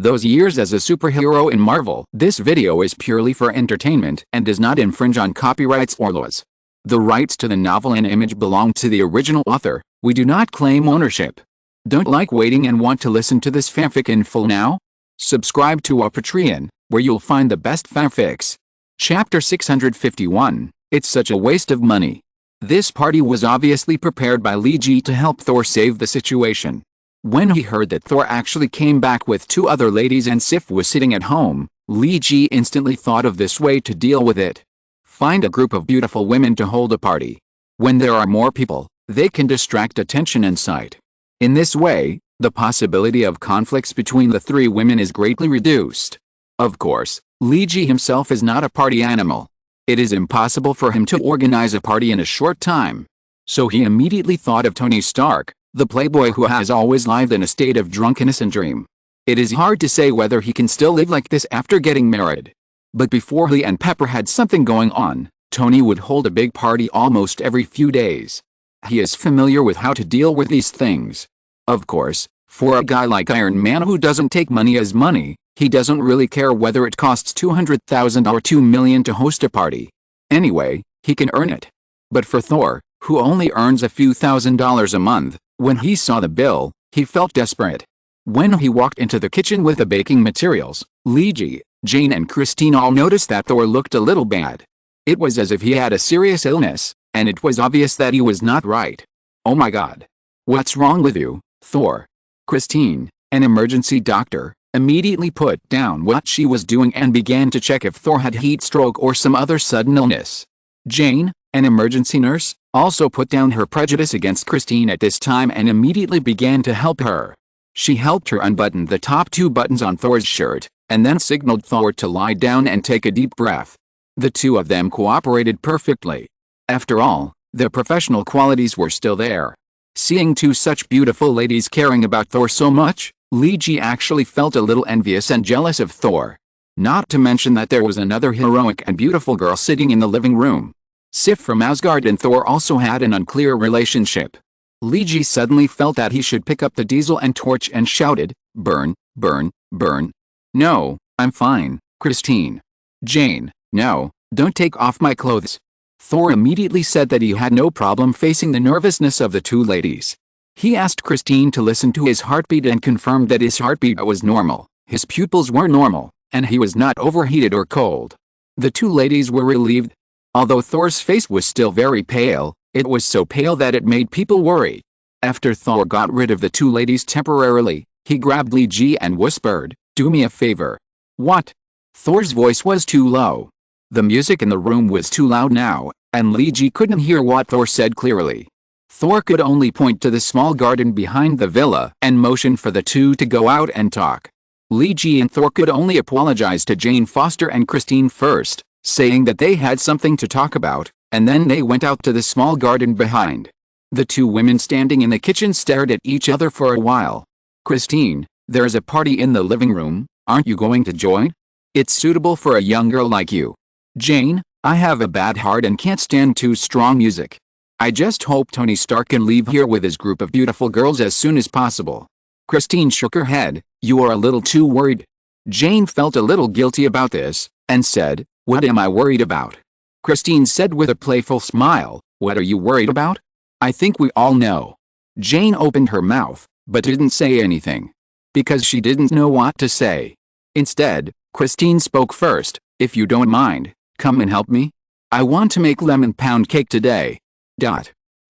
those years as a superhero in Marvel. This video is purely for entertainment and does not infringe on copyrights or laws. The rights to the novel and image belong to the original author. We do not claim ownership. Don't like waiting and want to listen to this fanfic in full now? Subscribe to our Patreon, where you'll find the best fanfics. Chapter 651, It's Such a Waste of Money. This party was obviously prepared by Lee Ji to help Thor save the situation. When he heard that Thor actually came back with 2 other ladies and Sif was sitting at home, Lee Ji instantly thought of this way to deal with it. Find a group of beautiful women to hold a party. When there are more people, they can distract attention and sight. In this way, the possibility of conflicts between the 3 women is greatly reduced. Of course, Lee Ji himself is not a party animal. It is impossible for him to organize a party in a short time. So he immediately thought of Tony Stark, the playboy who has always lived in a state of drunkenness and dream. It is hard to say whether he can still live like this after getting married. But before Lee and Pepper had something going on, Tony would hold a big party almost every few days. He is familiar with how to deal with these things. Of course, for a guy like Iron Man who doesn't take money as money, he doesn't really care whether it costs $200,000 or $2 million to host a party. Anyway, he can earn it. But for Thor, who only earns a few $1,000s a month, when he saw the bill, he felt desperate. When he walked into the kitchen with the baking materials, Lee Ji, Jane and Christine all noticed that Thor looked a little bad. It was as if he had a serious illness, and it was obvious that he was not right. "Oh my God. What's wrong with you, Thor?" Christine, an emergency doctor, immediately put down what she was doing and began to check if Thor had heat stroke or some other sudden illness. Jane, an emergency nurse, also put down her prejudice against Christine at this time and immediately began to help her. She helped her unbutton the top 2 buttons on Thor's shirt, and then signaled Thor to lie down and take a deep breath. The 2 of them cooperated perfectly. After all, their professional qualities were still there. Seeing 2 such beautiful ladies caring about Thor so much, Lee Ji actually felt a little envious and jealous of Thor. Not to mention that there was another heroic and beautiful girl sitting in the living room. Sif from Asgard and Thor also had an unclear relationship. Lee Ji suddenly felt that he should pick up the diesel and torch and shouted, "Burn, burn, burn." "No, I'm fine, Christine." "Jane, no, don't take off my clothes." Thor immediately said that he had no problem facing the nervousness of the 2 ladies. He asked Christine to listen to his heartbeat and confirmed that his heartbeat was normal, his pupils were normal, and he was not overheated or cold. The 2 ladies were relieved. Although Thor's face was still very pale, it was so pale that it made people worry. After Thor got rid of the 2 ladies temporarily, he grabbed Lee Ji and whispered, "Do me a favor." "What?" Thor's voice was too low. The music in the room was too loud now, and Lee Ji couldn't hear what Thor said clearly. Thor could only point to the small garden behind the villa and motion for the 2 to go out and talk. Lee Ji and Thor could only apologize to Jane Foster and Christine first, saying that they had something to talk about, and then they went out to the small garden behind. The 2 women standing in the kitchen stared at each other for a while. "Christine, there's a party in the living room, aren't you going to join? It's suitable for a young girl like you." "Jane, I have a bad heart and can't stand too strong music. I just hope Tony Stark can leave here with his group of beautiful girls as soon as possible." Christine shook her head. "You are a little too worried." Jane felt a little guilty about this, and said, "What am I worried about?" Christine said with a playful smile, "What are you worried about? I think we all know." Jane opened her mouth, but didn't say anything. Because she didn't know what to say. Instead, Christine spoke first. "If you don't mind, come and help me. I want to make lemon pound cake today."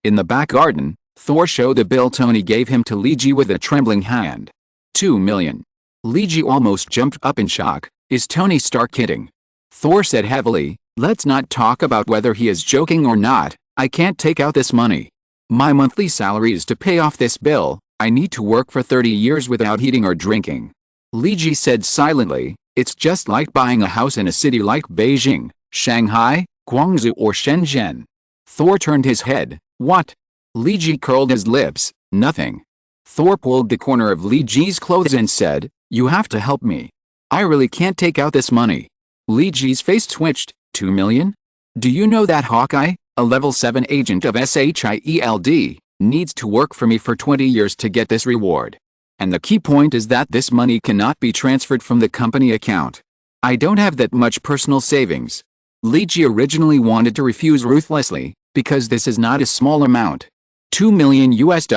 In the back garden, Thor showed the bill Tony gave him to Lee Ji with a trembling hand. $2 million. Lee Ji almost jumped up in shock. "Is Tony Stark kidding?" Thor said heavily, "Let's not talk about whether he is joking or not. I can't take out this money. My monthly salary is to pay off this bill. I need to work for 30 years without eating or drinking." Lee Ji said silently, "It's just like buying a house in a city like Beijing, Shanghai, Guangzhou or Shenzhen." Thor turned his head. "What?" Lee Ji curled his lips. "Nothing." Thor pulled the corner of Lee Ji's clothes and said, "You have to help me. I really can't take out this money." Lee Ji's face twitched. $2 million? Do you know that Hawkeye, a level 7 agent of SHIELD, needs to work for me for 20 years to get this reward? And the key point is that this money cannot be transferred from the company account. I don't have that much personal savings. Leiji originally wanted to refuse ruthlessly, because this is not a small amount. $2 million US.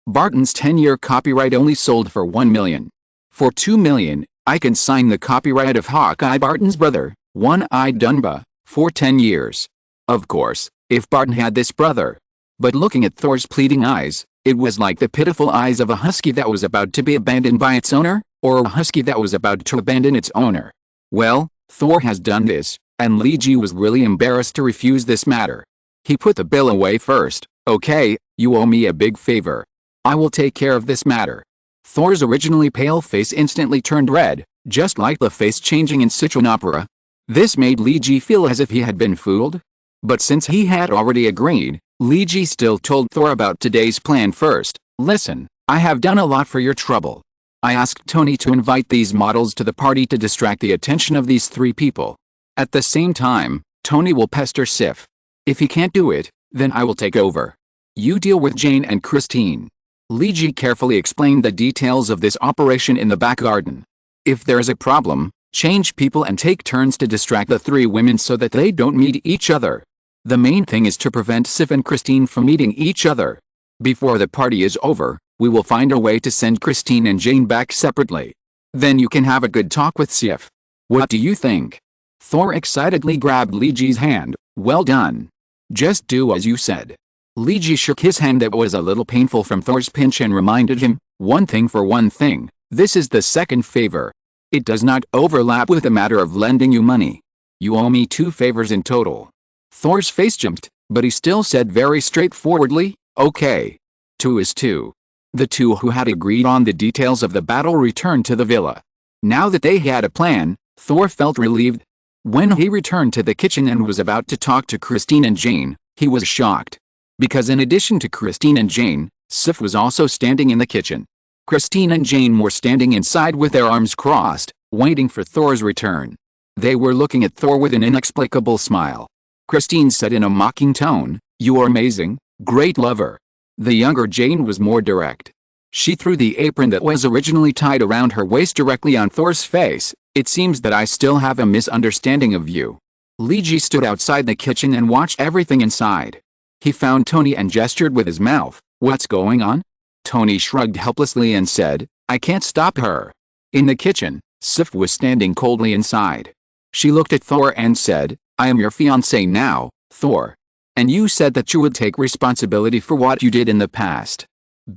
Barton's 10-year copyright only sold for $1 million. For $2 million, I can sign the copyright of Hawkeye Barton's brother, One-Eyed Dunba, for 10 years. Of course, if Barton had this brother. But looking at Thor's pleading eyes, it was like the pitiful eyes of a husky that was about to be abandoned by its owner, or a husky that was about to abandon its owner. Well, Thor has done this, and Leiji was really embarrassed to refuse this matter. He put the bill away first. Okay, you owe me a big favor. I will take care of this matter. Thor's originally pale face instantly turned red, just like the face changing in Sichuan opera. This made Leiji feel as if he had been fooled. But since he had already agreed, Leiji still told Thor about today's plan first. Listen, I have done a lot for your trouble. I asked Tony to invite these models to the party to distract the attention of these 3 people. At the same time, Tony will pester Sif. If he can't do it, then I will take over. You deal with Jane and Christine. Leiji carefully explained the details of this operation in the back garden. If there's a problem, change people and take turns to distract the 3 women so that they don't meet each other. The main thing is to prevent Sif and Christine from meeting each other. Before the party is over, we will find a way to send Christine and Jane back separately. Then you can have a good talk with Sif. What do you think? Thor excitedly grabbed Leiji's hand. Well done. Just do as you said. Leiji shook his hand that was a little painful from Thor's pinch and reminded him, one thing for one thing, this is the second favor. It does not overlap with the matter of lending you money. You owe me 2 favors in total. Thor's face jumped, but he still said very straightforwardly, okay. 2 is 2. The 2 who had agreed on the details of the battle returned to the villa. Now that they had a plan, Thor felt relieved. When he returned to the kitchen and was about to talk to Christine and Jane, he was shocked. Because in addition to Christine and Jane, Sif was also standing in the kitchen. Christine and Jane were standing inside with their arms crossed, waiting for Thor's return. They were looking at Thor with an inexplicable smile. Christine said in a mocking tone, "You are amazing, great lover." The younger Jane was more direct. She threw the apron that was originally tied around her waist directly on Thor's face. "It seems that I still have a misunderstanding of you." Leiji stood outside the kitchen and watched everything inside. He found Tony and gestured with his mouth. "What's going on?" Tony shrugged helplessly and said, "I can't stop her." In the kitchen, Sif was standing coldly inside. She looked at Thor and said, "I am your fiancé now, Thor. And you said that you would take responsibility for what you did in the past."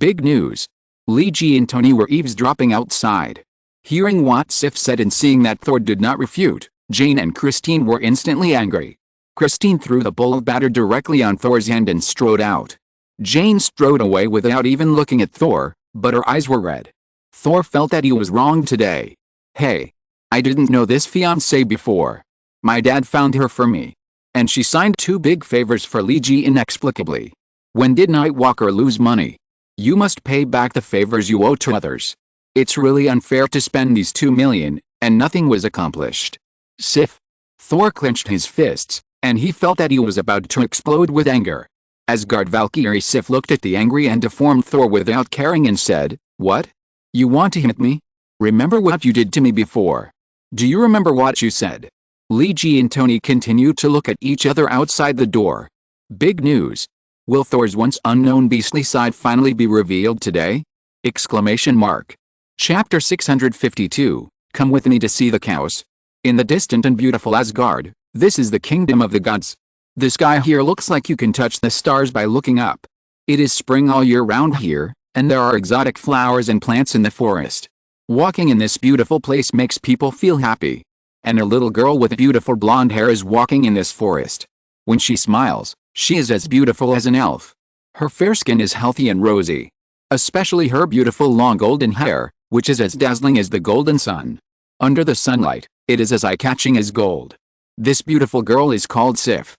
Big news. Leiji and Tony were eavesdropping outside. Hearing what Sif said and seeing that Thor did not refute, Jane and Christine were instantly angry. Christine threw the bowl of batter directly on Thor's hand and strode out. Jane strode away without even looking at Thor, but her eyes were red. Thor felt that he was wrong today. "Hey. I didn't know this fiancé before. My dad found her for me. And she signed 2 big favors for Leiji inexplicably. When did Nightwalker lose money? You must pay back the favors you owe to others. It's really unfair to spend these 2 million, and nothing was accomplished." Sif. Thor clenched his fists, and he felt that he was about to explode with anger. Asgard Valkyrie Sif looked at the angry and deformed Thor without caring and said, "What? You want to hit me? Remember what you did to me before. Do you remember what you said?" Leiji and Tony continued to look at each other outside the door. Big news. Will Thor's once unknown beastly side finally be revealed today? Exclamation mark. Chapter 652, Come with me to see the cows. In the distant and beautiful Asgard, this is the kingdom of the gods. The sky here looks like you can touch the stars by looking up. It is spring all year round here, and there are exotic flowers and plants in the forest. Walking in this beautiful place makes people feel happy. And a little girl with beautiful blonde hair is walking in this forest. When she smiles, she is as beautiful as an elf. Her fair skin is healthy and rosy. Especially her beautiful long golden hair, which is as dazzling as the golden sun. Under the sunlight, it is as eye-catching as gold. This beautiful girl is called Sif.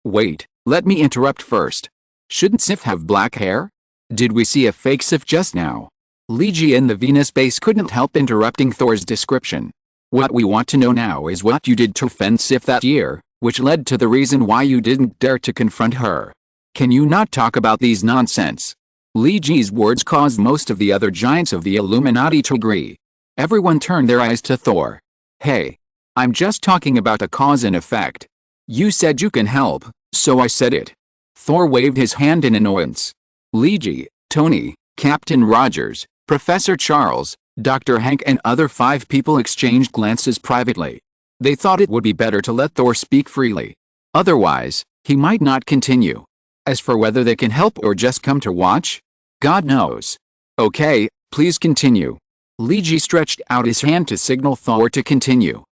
Wait, let me interrupt first. Shouldn't Sif have black hair? Did we see a fake Sif just now? Leiji in the Venus base couldn't help interrupting Thor's description. What we want to know now is what you did to offend Sif that year, which led to the reason why you didn't dare to confront her. Can you not talk about these nonsense? Liege's words caused most of the other giants of the Illuminati to agree. Everyone turned their eyes to Thor. Hey. I'm just talking about a cause and effect. You said you can help, so I said it. Thor waved his hand in annoyance. Liege, Tony, Captain Rogers, Professor Charles, Dr. Hank and other 5 people exchanged glances privately. They thought it would be better to let Thor speak freely. Otherwise, he might not continue. As for whether they can help or just come to watch, God knows. Okay, please continue. Liege stretched out his hand to signal Thor to continue.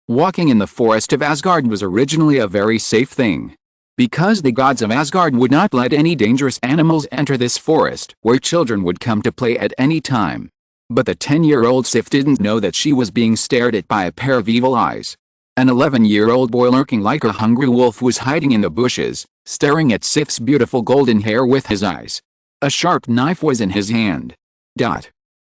Walking in the forest of Asgard was originally a very safe thing. Because the gods of Asgard would not let any dangerous animals enter this forest where children would come to play at any time. But the 10-year-old Sif didn't know that she was being stared at by a pair of evil eyes. An 11-year-old boy lurking like a hungry wolf was hiding in the bushes, staring at Sif's beautiful golden hair with his eyes. A sharp knife was in his hand.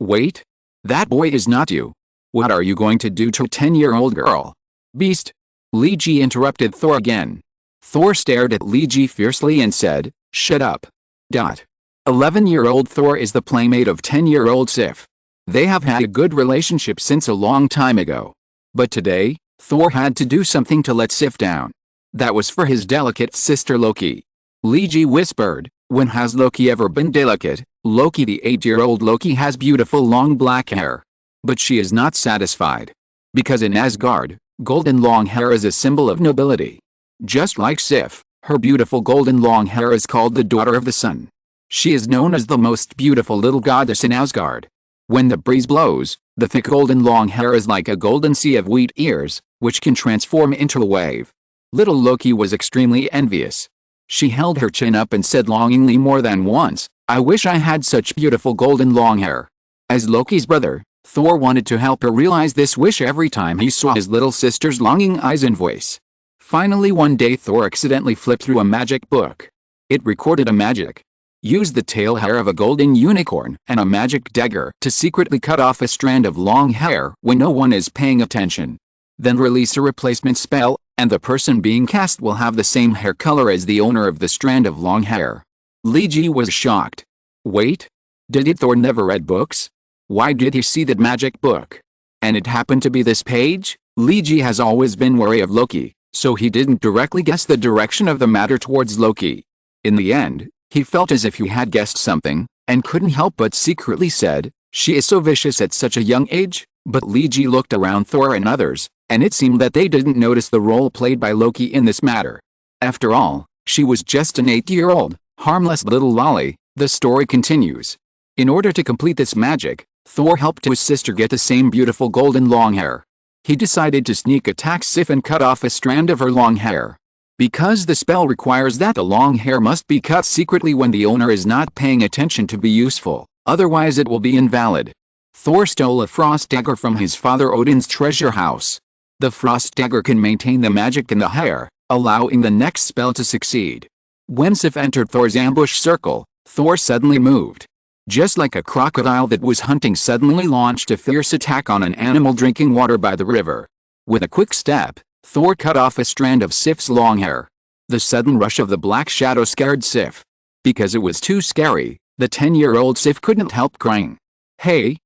Wait. That boy is not you. What are you going to do to a 10-year-old girl? Beast. Liege interrupted Thor again. Thor stared at Liege fiercely and said, shut up. 11-year-old Thor is the playmate of 10-year-old Sif. They have had a good relationship since a long time ago. But today, Thor had to do something to let Sif down. That was for his delicate sister Loki. Liege whispered, when has Loki ever been delicate? Loki, the 8-year-old Loki, has beautiful long black hair. But she is not satisfied. Because in Asgard, golden long hair is a symbol of nobility. Just like Sif, her beautiful golden long hair is called the daughter of the sun. She is known as the most beautiful little goddess in Asgard. When the breeze blows, the thick golden long hair is like a golden sea of wheat ears, which can transform into a wave. Little Loki was extremely envious. She held her chin up and said longingly more than once, I wish I had such beautiful golden long hair. As Loki's brother, Thor wanted to help her realize this wish every time he saw his little sister's longing eyes and voice. Finally one day Thor accidentally flipped through a magic book. It recorded a magic. Use the tail hair of a golden unicorn and a magic dagger to secretly cut off a strand of long hair when no one is paying attention. Then release a replacement spell, and the person being cast will have the same hair color as the owner of the strand of long hair. Liege was shocked. Wait? Did Thor never read books? Why did he see that magic book? And it happened to be this page? Liege has always been wary of Loki, so he didn't directly guess the direction of the matter towards Loki. In the end, he felt as if he had guessed something, and couldn't help but secretly said, she is so vicious at such a young age. But Liege looked around Thor and others, and it seemed that they didn't notice the role played by Loki in this matter. After all, she was just an 8-year-old, harmless little lolly. The story continues. In order to complete this magic, Thor helped his sister get the same beautiful golden long hair. He decided to sneak attack Sif and cut off a strand of her long hair. Because the spell requires that the long hair must be cut secretly when the owner is not paying attention to be useful, otherwise it will be invalid. Thor stole a frost dagger from his father Odin's treasure house. The frost dagger can maintain the magic in the hair, allowing the next spell to succeed. When Sif entered Thor's ambush circle, Thor suddenly moved. Just like a crocodile that was hunting suddenly launched a fierce attack on an animal drinking water by the river. With a quick step, Thor cut off a strand of Sif's long hair. The sudden rush of the black shadow scared Sif. Because it was too scary, the 10-year-old Sif couldn't help crying. Hey,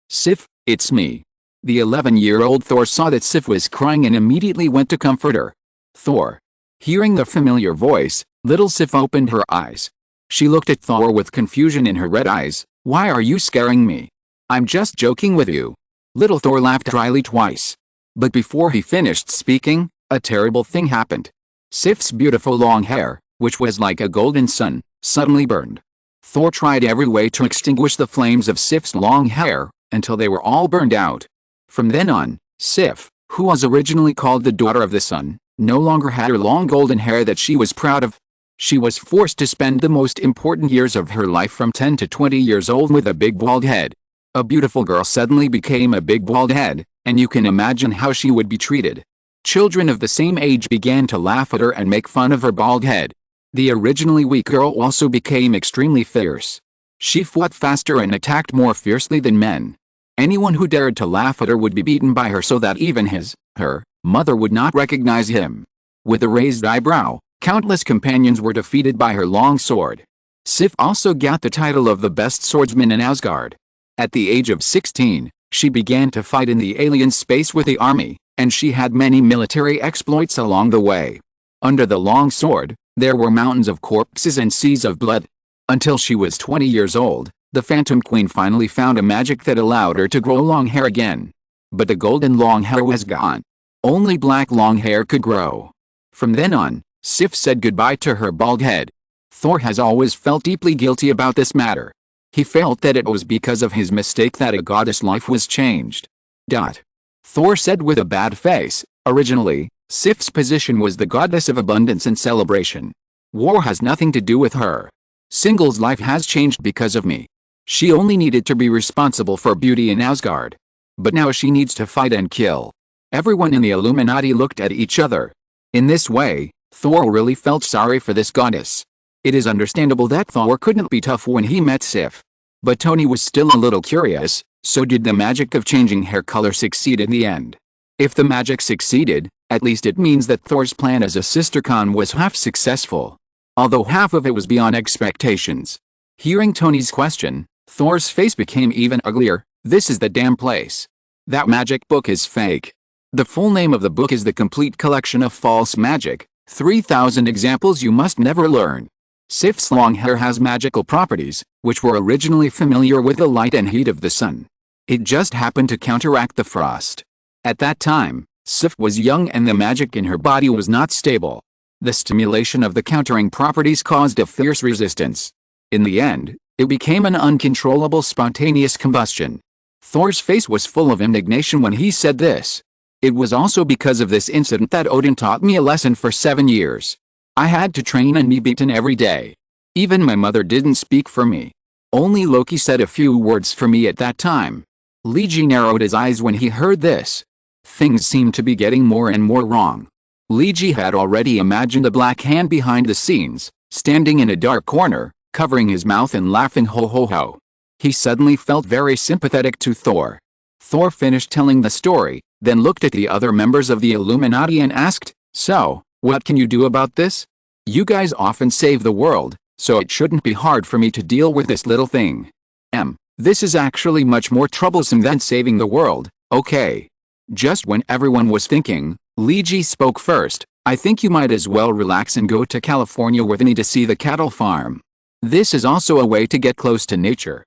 Sif, it's me. The 11-year-old Thor saw that Sif was crying and immediately went to comfort her. Thor. Hearing the familiar voice, little Sif opened her eyes. She looked at Thor with confusion in her red eyes. Why are you scaring me? I'm just joking with you. Little Thor laughed dryly twice. But before he finished speaking, a terrible thing happened. Sif's beautiful long hair, which was like a golden sun, suddenly burned. Thor tried every way to extinguish the flames of Sif's long hair, until they were all burned out. From then on, Sif, who was originally called the daughter of the sun, no longer had her long golden hair that she was proud of. She was forced to spend the most important years of her life from 10 to 20 years old with a big bald head. A beautiful girl suddenly became a big bald head, and you can imagine how she would be treated. Children of the same age began to laugh at her and make fun of her bald head. The originally weak girl also became extremely fierce. She fought faster and attacked more fiercely than men. Anyone who dared to laugh at her would be beaten by her so that even her mother would not recognize him. With a raised eyebrow, countless companions were defeated by her long sword. Sif also got the title of the best swordsman in Asgard. At the age of 16, she began to fight in the alien space with the army, and she had many military exploits along the way. Under the long sword, there were mountains of corpses and seas of blood. Until she was 20 years old, the Phantom Queen finally found a magic that allowed her to grow long hair again. But the golden long hair was gone. Only black long hair could grow. From then on, Sif said goodbye to her bald head. Thor has always felt deeply guilty about this matter. He felt that it was because of his mistake that a goddess life was changed. Thor said with a bad face, originally, Sif's position was the goddess of abundance and celebration. War has nothing to do with her. Single's life has changed because of me. She only needed to be responsible for beauty in Asgard. But now she needs to fight and kill. Everyone in the Illuminati looked at each other. In this way, Thor really felt sorry for this goddess. It is understandable that Thor couldn't be tough when he met Sif. But Tony was still a little curious, so did the magic of changing hair color succeed in the end? If the magic succeeded, at least it means that Thor's plan as a sistercon was half successful. Although half of it was beyond expectations. Hearing Tony's question, Thor's face became even uglier. This is the damn place. That magic book is fake. The full name of the book is The Complete Collection of False Magic, 3,000 Examples You Must Never Learn. Sif's long hair has magical properties, which were originally familiar with the light and heat of the sun. It just happened to counteract the frost. At that time, Sif was young and the magic in her body was not stable. The stimulation of the countering properties caused a fierce resistance. In the end, it became an uncontrollable spontaneous combustion. Thor's face was full of indignation when he said this. It was also because of this incident that Odin taught me a lesson for 7 years. I had to train and be beaten every day. Even my mother didn't speak for me. Only Loki said a few words for me at that time. Loki narrowed his eyes when he heard this. Things seemed to be getting more and more wrong. Loki had already imagined a black hand behind the scenes, standing in a dark corner, covering his mouth and laughing ho ho ho. He suddenly felt very sympathetic to Thor. Thor finished telling the story, then looked at the other members of the Illuminati and asked, "So, what can you do about this? You guys often save the world, so it shouldn't be hard for me to deal with this little thing. This is actually much more troublesome than saving the world, okay?" Just when everyone was thinking, Loki spoke first. "I think you might as well relax and go to California with me to see the cattle farm. This is also a way to get close to nature."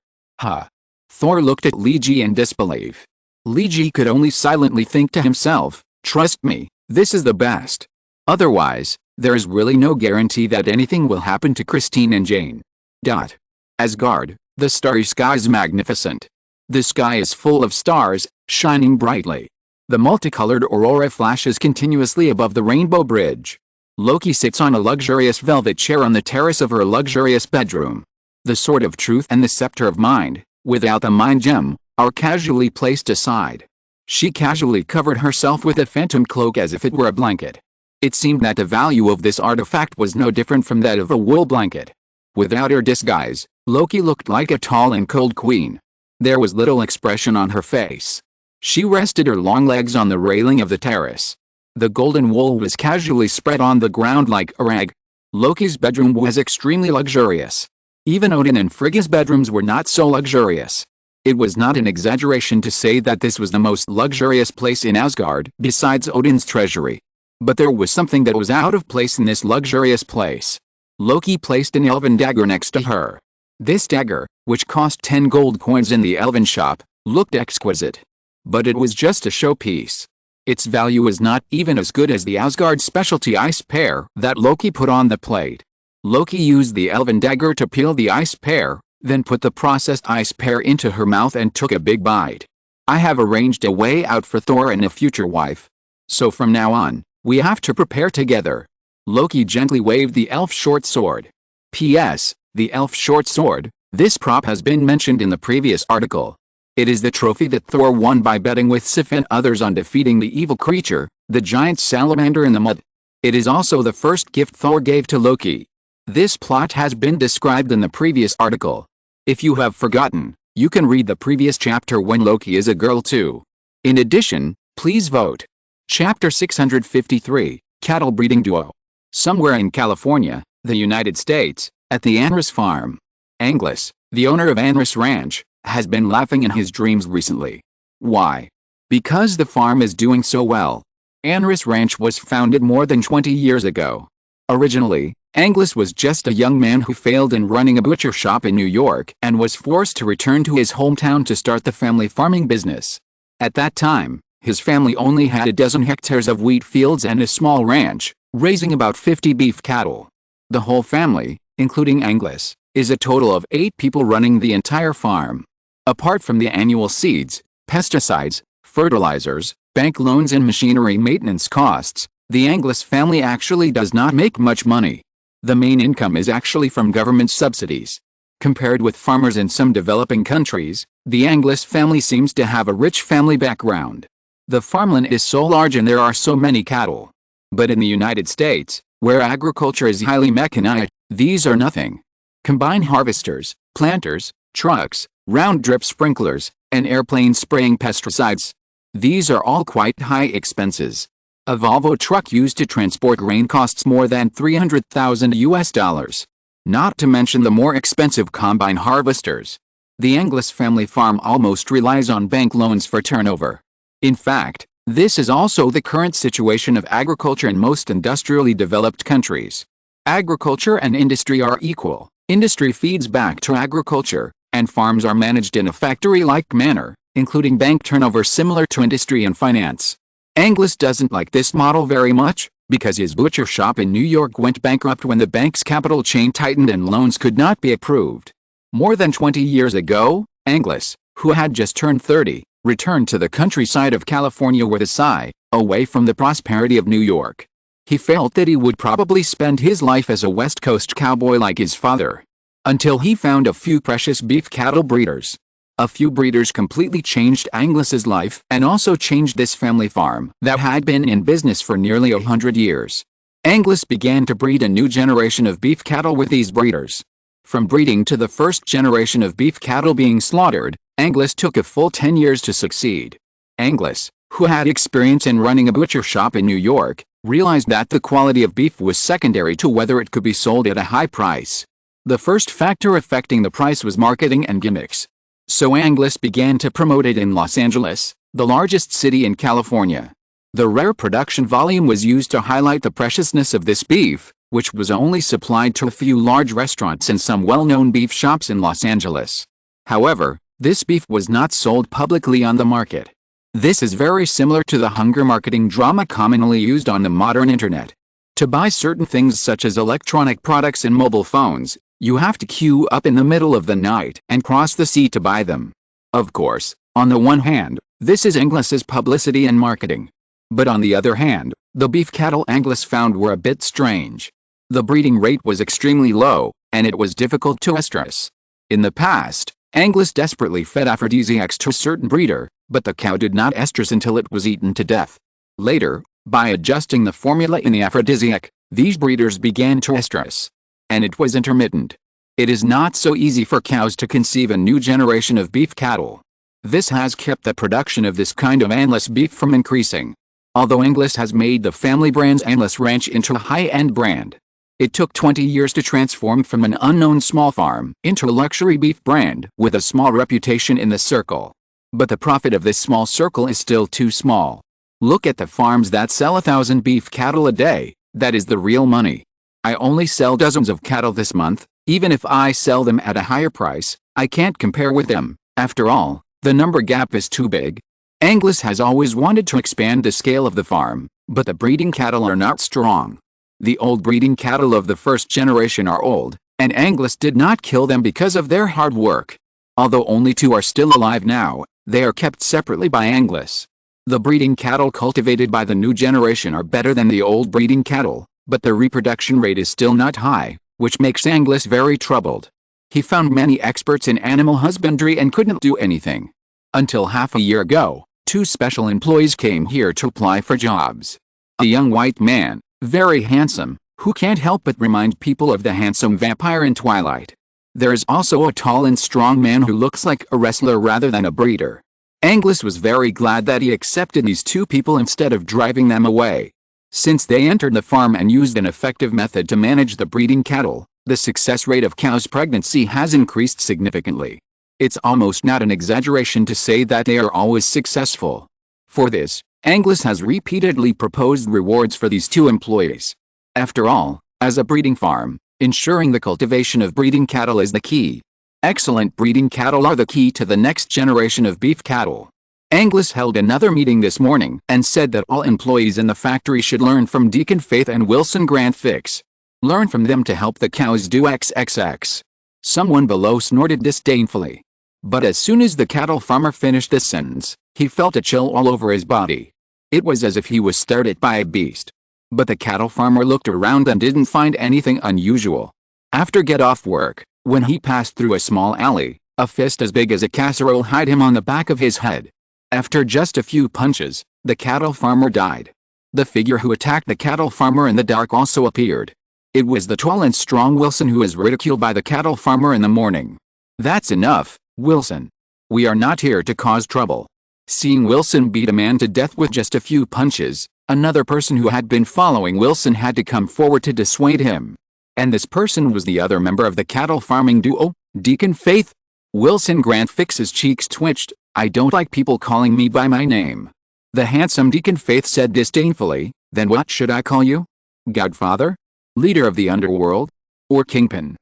Thor looked at Loki in disbelief. Loki could only silently think to himself, "Trust me, this is the best. Otherwise, there is really no guarantee that anything will happen to Christine and Jane." Asgard, the starry sky is magnificent. The sky is full of stars, shining brightly. The multicolored aurora flashes continuously above the rainbow bridge. Loki sits on a luxurious velvet chair on the terrace of her luxurious bedroom. The sword of truth and the scepter of mind, without the mind gem, are casually placed aside. She casually covered herself with a phantom cloak as if it were a blanket. It seemed that the value of this artifact was no different from that of a wool blanket. Without her disguise, Loki looked like a tall and cold queen. There was little expression on her face. She rested her long legs on the railing of the terrace. The golden wool was casually spread on the ground like a rag. Loki's bedroom was extremely luxurious. Even Odin and Frigga's bedrooms were not so luxurious. It was not an exaggeration to say that this was the most luxurious place in Asgard besides Odin's treasury. But there was something that was out of place in this luxurious place. Loki placed an elven dagger next to her. This dagger, which cost 10 gold coins in the elven shop, looked exquisite. But it was just a showpiece. Its value was not even as good as the Asgard specialty ice pear that Loki put on the plate. Loki used the elven dagger to peel the ice pear, then put the processed ice pear into her mouth and took a big bite. "I have arranged a way out for Thor and a future wife. So from now on, we have to prepare together." Loki gently waved the elf short sword. P.S. The elf short sword, this prop has been mentioned in the previous article. It is the trophy that Thor won by betting with Sif and others on defeating the evil creature, the giant salamander in the mud. It is also the first gift Thor gave to Loki. This plot has been described in the previous article. If you have forgotten, you can read the previous chapter when Loki is a girl too. In addition, please vote. Chapter 653, Cattle Breeding Duo. Somewhere in California, the United States, At the Anris farm. Angus, the owner of Anris Ranch, has been laughing in his dreams recently. Why? Because the farm is doing so well. Anris Ranch was founded more than 20 years ago. Originally, Angus was just a young man who failed in running a butcher shop in New York and was forced to return to his hometown to start the family farming business. At that time, his family only had a dozen hectares of wheat fields and a small ranch, raising about 50 beef cattle. The whole family, including Angus, is a total of 8 people running the entire farm. Apart from the annual seeds, pesticides, fertilizers, bank loans and machinery maintenance costs, the Angus family actually does not make much money. The main income is actually from government subsidies. Compared with farmers in some developing countries, the Angus family seems to have a rich family background. The farmland is so large and there are so many cattle. But in the United States, where agriculture is highly mechanized, these are nothing. Combine harvesters, planters, trucks, round-drip sprinklers, and airplanes spraying pesticides. These are all quite high expenses. A Volvo truck used to transport grain costs more than $300,000. Not to mention the more expensive combine harvesters. The Angus family farm almost relies on bank loans for turnover. In fact, this is also the current situation of agriculture in most industrially developed countries. Agriculture and industry are equal. Industry feeds back to agriculture, and farms are managed in a factory-like manner, including bank turnover similar to industry and finance. Angus doesn't like this model very much, because his butcher shop in New York went bankrupt when the bank's capital chain tightened and loans could not be approved. More than 20 years ago, Angus, who had just turned 30, returned to the countryside of California with a sigh, away from the prosperity of New York. He felt that he would probably spend his life as a West Coast cowboy like his father. Until he found a few precious beef cattle breeders. A few breeders completely changed Angus's life and also changed this family farm that had been in business for nearly 100 years. Angus began to breed a new generation of beef cattle with these breeders. From breeding to the first generation of beef cattle being slaughtered, Angus took a full 10 years to succeed. Angus, who had experience in running a butcher shop in New York, realized that the quality of beef was secondary to whether it could be sold at a high price. The first factor affecting the price was marketing and gimmicks. So Angus began to promote it in Los Angeles, the largest city in California. The rare production volume was used to highlight the preciousness of this beef, which was only supplied to a few large restaurants and some well-known beef shops in Los Angeles. However, this beef was not sold publicly on the market. This is very similar to the hunger marketing drama commonly used on the modern internet. To buy certain things such as electronic products and mobile phones, you have to queue up in the middle of the night and cross the sea to buy them. Of course, on the one hand, this is Angus's publicity and marketing. But on the other hand, the beef cattle Angus found were a bit strange. The breeding rate was extremely low, and it was difficult to estrus. In the past, Angus desperately fed aphrodisiacs to a certain breeder, but the cow did not estrus until it was eaten to death. Later, by adjusting the formula in the aphrodisiac, these breeders began to estrus. And it was intermittent. It is not so easy for cows to conceive a new generation of beef cattle. This has kept the production of this kind of Angus beef from increasing. Although Angus has made the family brand's Angus Ranch into a high-end brand. It took 20 years to transform from an unknown small farm into a luxury beef brand with a small reputation in the circle. But the profit of this small circle is still too small. Look at the farms that sell 1,000 beef cattle a day. That is the real money. I only sell dozens of cattle this month. Even if I sell them at a higher price, I can't compare with them. After all, the number gap is too big. Angus has always wanted to expand the scale of the farm, but the breeding cattle are not strong. The old breeding cattle of the first generation are old, and Angus did not kill them because of their hard work. Although only 2 are still alive now, they are kept separately by Angus. The breeding cattle cultivated by the new generation are better than the old breeding cattle, but the reproduction rate is still not high, which makes Angus very troubled. He found many experts in animal husbandry and couldn't do anything. Until half a year ago, 2 special employees came here to apply for jobs. A young white man, very handsome, who can't help but remind people of the handsome vampire in Twilight. There is also a tall and strong man who looks like a wrestler rather than a breeder. Angus was very glad that he accepted these 2 people instead of driving them away. Since they entered the farm and used an effective method to manage the breeding cattle, The success rate of cows' pregnancy has increased significantly. It's almost not an exaggeration to say that they are always successful. For this, Angus has repeatedly proposed rewards for these two employees. After all, as a breeding farm, ensuring the cultivation of breeding cattle is the key. Excellent breeding cattle are the key to the next generation of beef cattle. Angus held another meeting this morning and said that all employees in the factory should learn from Deacon Faith and Wilson Grant Fix. Learn from them to help the cows do XXX. Someone below snorted disdainfully. But as soon as the cattle farmer finished this sentence, he felt a chill all over his body. It was as if he was stared at by a beast. But the cattle farmer looked around and didn't find anything unusual. After get off work, when he passed through a small alley, a fist as big as a casserole hit him on the back of his head. After just a few punches, the cattle farmer died. The figure who attacked the cattle farmer in the dark also appeared. It was the tall and strong Wilson who was ridiculed by the cattle farmer in the morning. "That's enough, Wilson. We are not here to cause trouble." Seeing Wilson beat a man to death with just a few punches, another person who had been following Wilson had to come forward to dissuade him. And this person was the other member of the cattle farming duo, Deacon Faith. Wilson Grant Fix's cheeks twitched. "I don't like people calling me by my name." The handsome Deacon Faith said disdainfully. "Then what should I call you? Godfather? Leader of the underworld? Or Kingpin?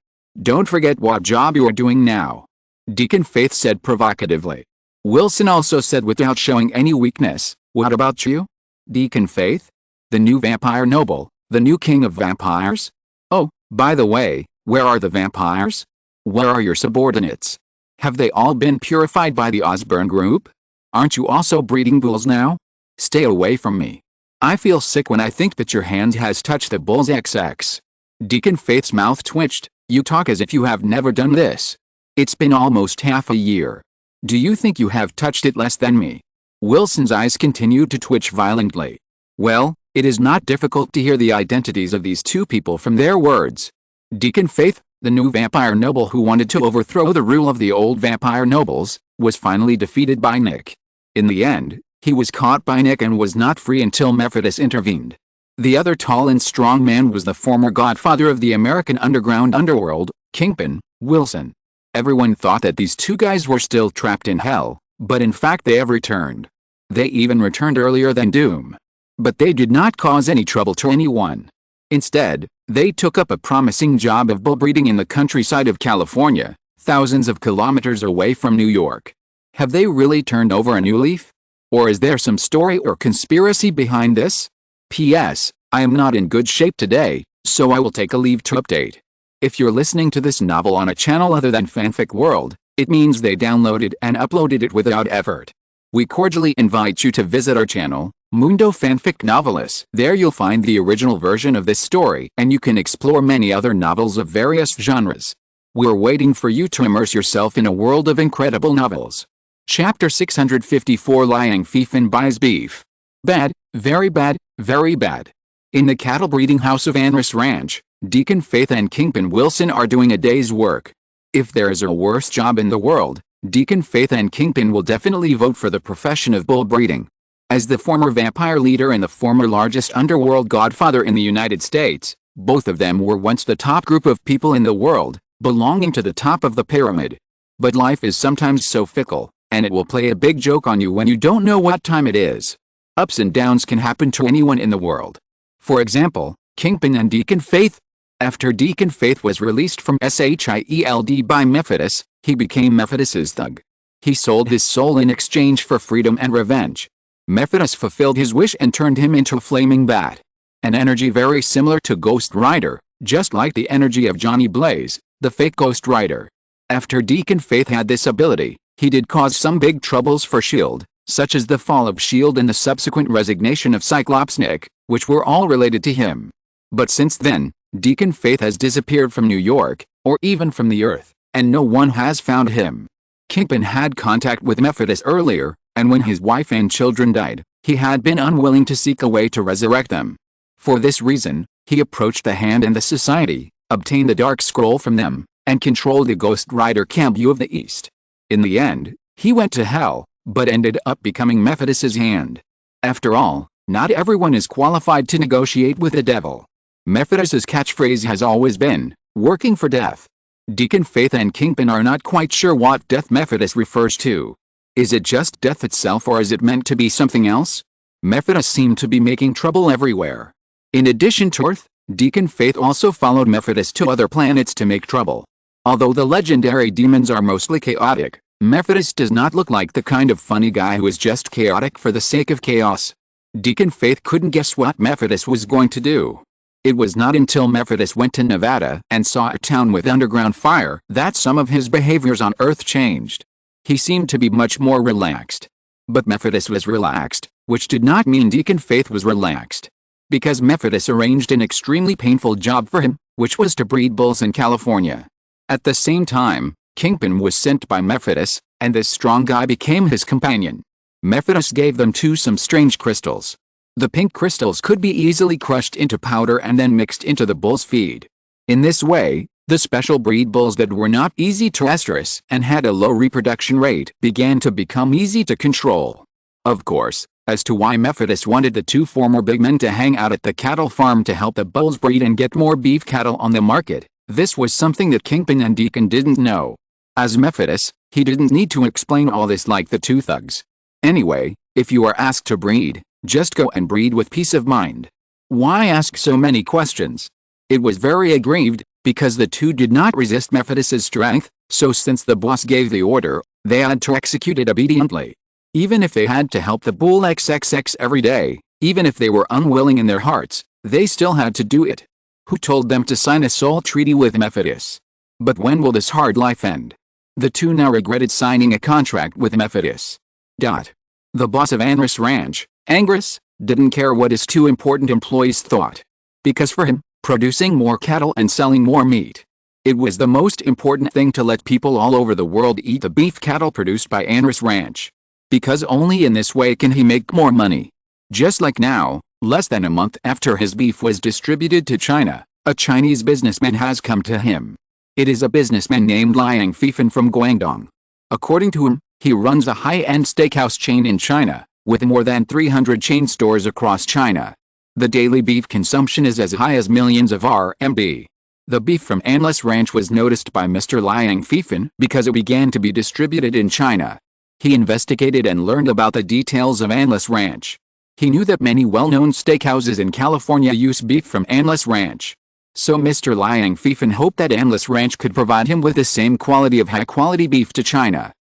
Don't forget what job you are doing now," Deacon Faith said provocatively. Wilson also said without showing any weakness, "What about you? Deacon Faith? The new vampire noble, the new king of vampires? Oh, by the way, where are the vampires? Where are your subordinates? Have they all been purified by the Osborne Group? Aren't you also breeding bulls now? Stay away from me. I feel sick when I think that your hand has touched the bull's XX." Deacon Faith's mouth twitched. "You talk as if you have never done this. It's been almost half a year. Do you think you have touched it less than me?" Wilson's eyes continued to twitch violently. Well, it is not difficult to hear the identities of these two people from their words. Deacon Faith, the new vampire noble who wanted to overthrow the rule of the old vampire nobles, was finally defeated by Nick. In the end, he was caught by Nick and was not free until Mephitis intervened. The other tall and strong man was the former godfather of the American underground underworld, Kingpin, Wilson. Everyone thought that these two guys were still trapped in hell, but in fact they have returned. They even returned earlier than Doom. But they did not cause any trouble to anyone. Instead, they took up a promising job of bull breeding in the countryside of California, thousands of kilometers away from New York. Have they really turned over a new leaf? Or is there some story or conspiracy behind this? P.S. I am not in good shape today, so I will take a leave to update. If you're listening to this novel on a channel other than Fanfic World, it means they downloaded and uploaded it without effort. We cordially invite you to visit our channel, Mundo Fanfic Novelis. There you'll find the original version of this story and you can explore many other novels of various genres. We're waiting for you to immerse yourself in a world of incredible novels. Chapter 654 Lying Fiefin buys beef. Bad, very bad, very bad. In the cattle breeding house of Anris Ranch, Deacon Faith and Kingpin Wilson are doing a day's work. If there is a worse job in the world, Deacon Faith and Kingpin will definitely vote for the profession of bull breeding. As the former vampire leader and the former largest underworld godfather in the United States, both of them were once the top group of people in the world, belonging to the top of the pyramid. But life is sometimes so fickle, and it will play a big joke on you when you don't know what time it is. Ups and downs can happen to anyone in the world. For example, Kingpin and Deacon Faith. After Deacon Faith was released from SHIELD by Mephitis, he became Mephitis's thug. He sold his soul in exchange for freedom and revenge. Mephitis fulfilled his wish and turned him into a flaming bat. An energy very similar to Ghost Rider, just like the energy of Johnny Blaze, the fake Ghost Rider. After Deacon Faith had this ability, he did cause some big troubles for S.H.I.E.L.D., such as the fall of S.H.I.E.L.D. and the subsequent resignation of Cyclops Nick, which were all related to him. But since then, Deacon Faith has disappeared from New York, or even from the earth, and no one has found him. Kingpin had contact with Mephitis earlier, and when his wife and children died, he had been unwilling to seek a way to resurrect them. For this reason, he approached the Hand and the Society, obtained the Dark Scroll from them, and controlled the Ghost Rider Cambu of the East. In the end, he went to hell, but ended up becoming Mephitis's hand. After all, not everyone is qualified to negotiate with the devil. Mephitis's catchphrase has always been, Working for death. Deacon Faith and Kingpin are not quite sure what death Methodist refers to. Is it just death itself, or is it meant to be something else? Methodist seemed to be making trouble everywhere. In addition to Earth, Deacon Faith also followed Methodist to other planets to make trouble. Although the legendary demons are mostly chaotic, Methodist does not look like the kind of funny guy who is just chaotic for the sake of chaos. Deacon Faith couldn't guess what Methodist was going to do. It was not until Methodist went to Nevada and saw a town with underground fire that some of his behaviors on Earth changed. He seemed to be much more relaxed. But Methodist was relaxed, which did not mean Deacon Faith was relaxed. Because Methodist arranged an extremely painful job for him, which was to breed bulls in California. At the same time, Kingpin was sent by Methodist, and this strong guy became his companion. Methodist gave them some strange crystals. The pink crystals could be easily crushed into powder and then mixed into the bull's feed. In this way, the special breed bulls that were not easy to estrus and had a low reproduction rate began to become easy to control. Of course, as to why Methodist wanted the two former big men to hang out at the cattle farm to help the bulls breed and get more beef cattle on the market, this was something that Kingpin and Deacon didn't know. As Methodist, he didn't need to explain all this like the two thugs. Anyway, if you are asked to breed, just go and breed with peace of mind. Why ask so many questions? It was very aggrieved, because the two did not resist Methodist's strength, so since the boss gave the order, they had to execute it obediently. Even if they had to help the bull XXX every day, even if they were unwilling in their hearts, they still had to do it. Who told them to sign a soul treaty with Methodist? But when will this hard life end? The two now regretted signing a contract with Methodist. The boss of Angus Ranch, Angus, didn't care what his two important employees thought. Because for him, producing more cattle and selling more meat, it was the most important thing to let people all over the world eat the beef cattle produced by Angus Ranch. Because only in this way can he make more money. Just like now, less than a month after his beef was distributed to China, a Chinese businessman has come to him. It is a businessman named Liang Fifan from Guangdong. According to him, he runs a high-end steakhouse chain in China, with more than 300 chain stores across China. The daily beef consumption is as high as millions of RMB. The beef from Angus Ranch was noticed by Mr. Liang Fifan because it began to be distributed in China. He investigated and learned about the details of Angus Ranch. He knew that many well-known steakhouses in California use beef from Angus Ranch. So Mr. Liang Fifan hoped that Angus Ranch could provide him with the same quality of high-quality beef to China.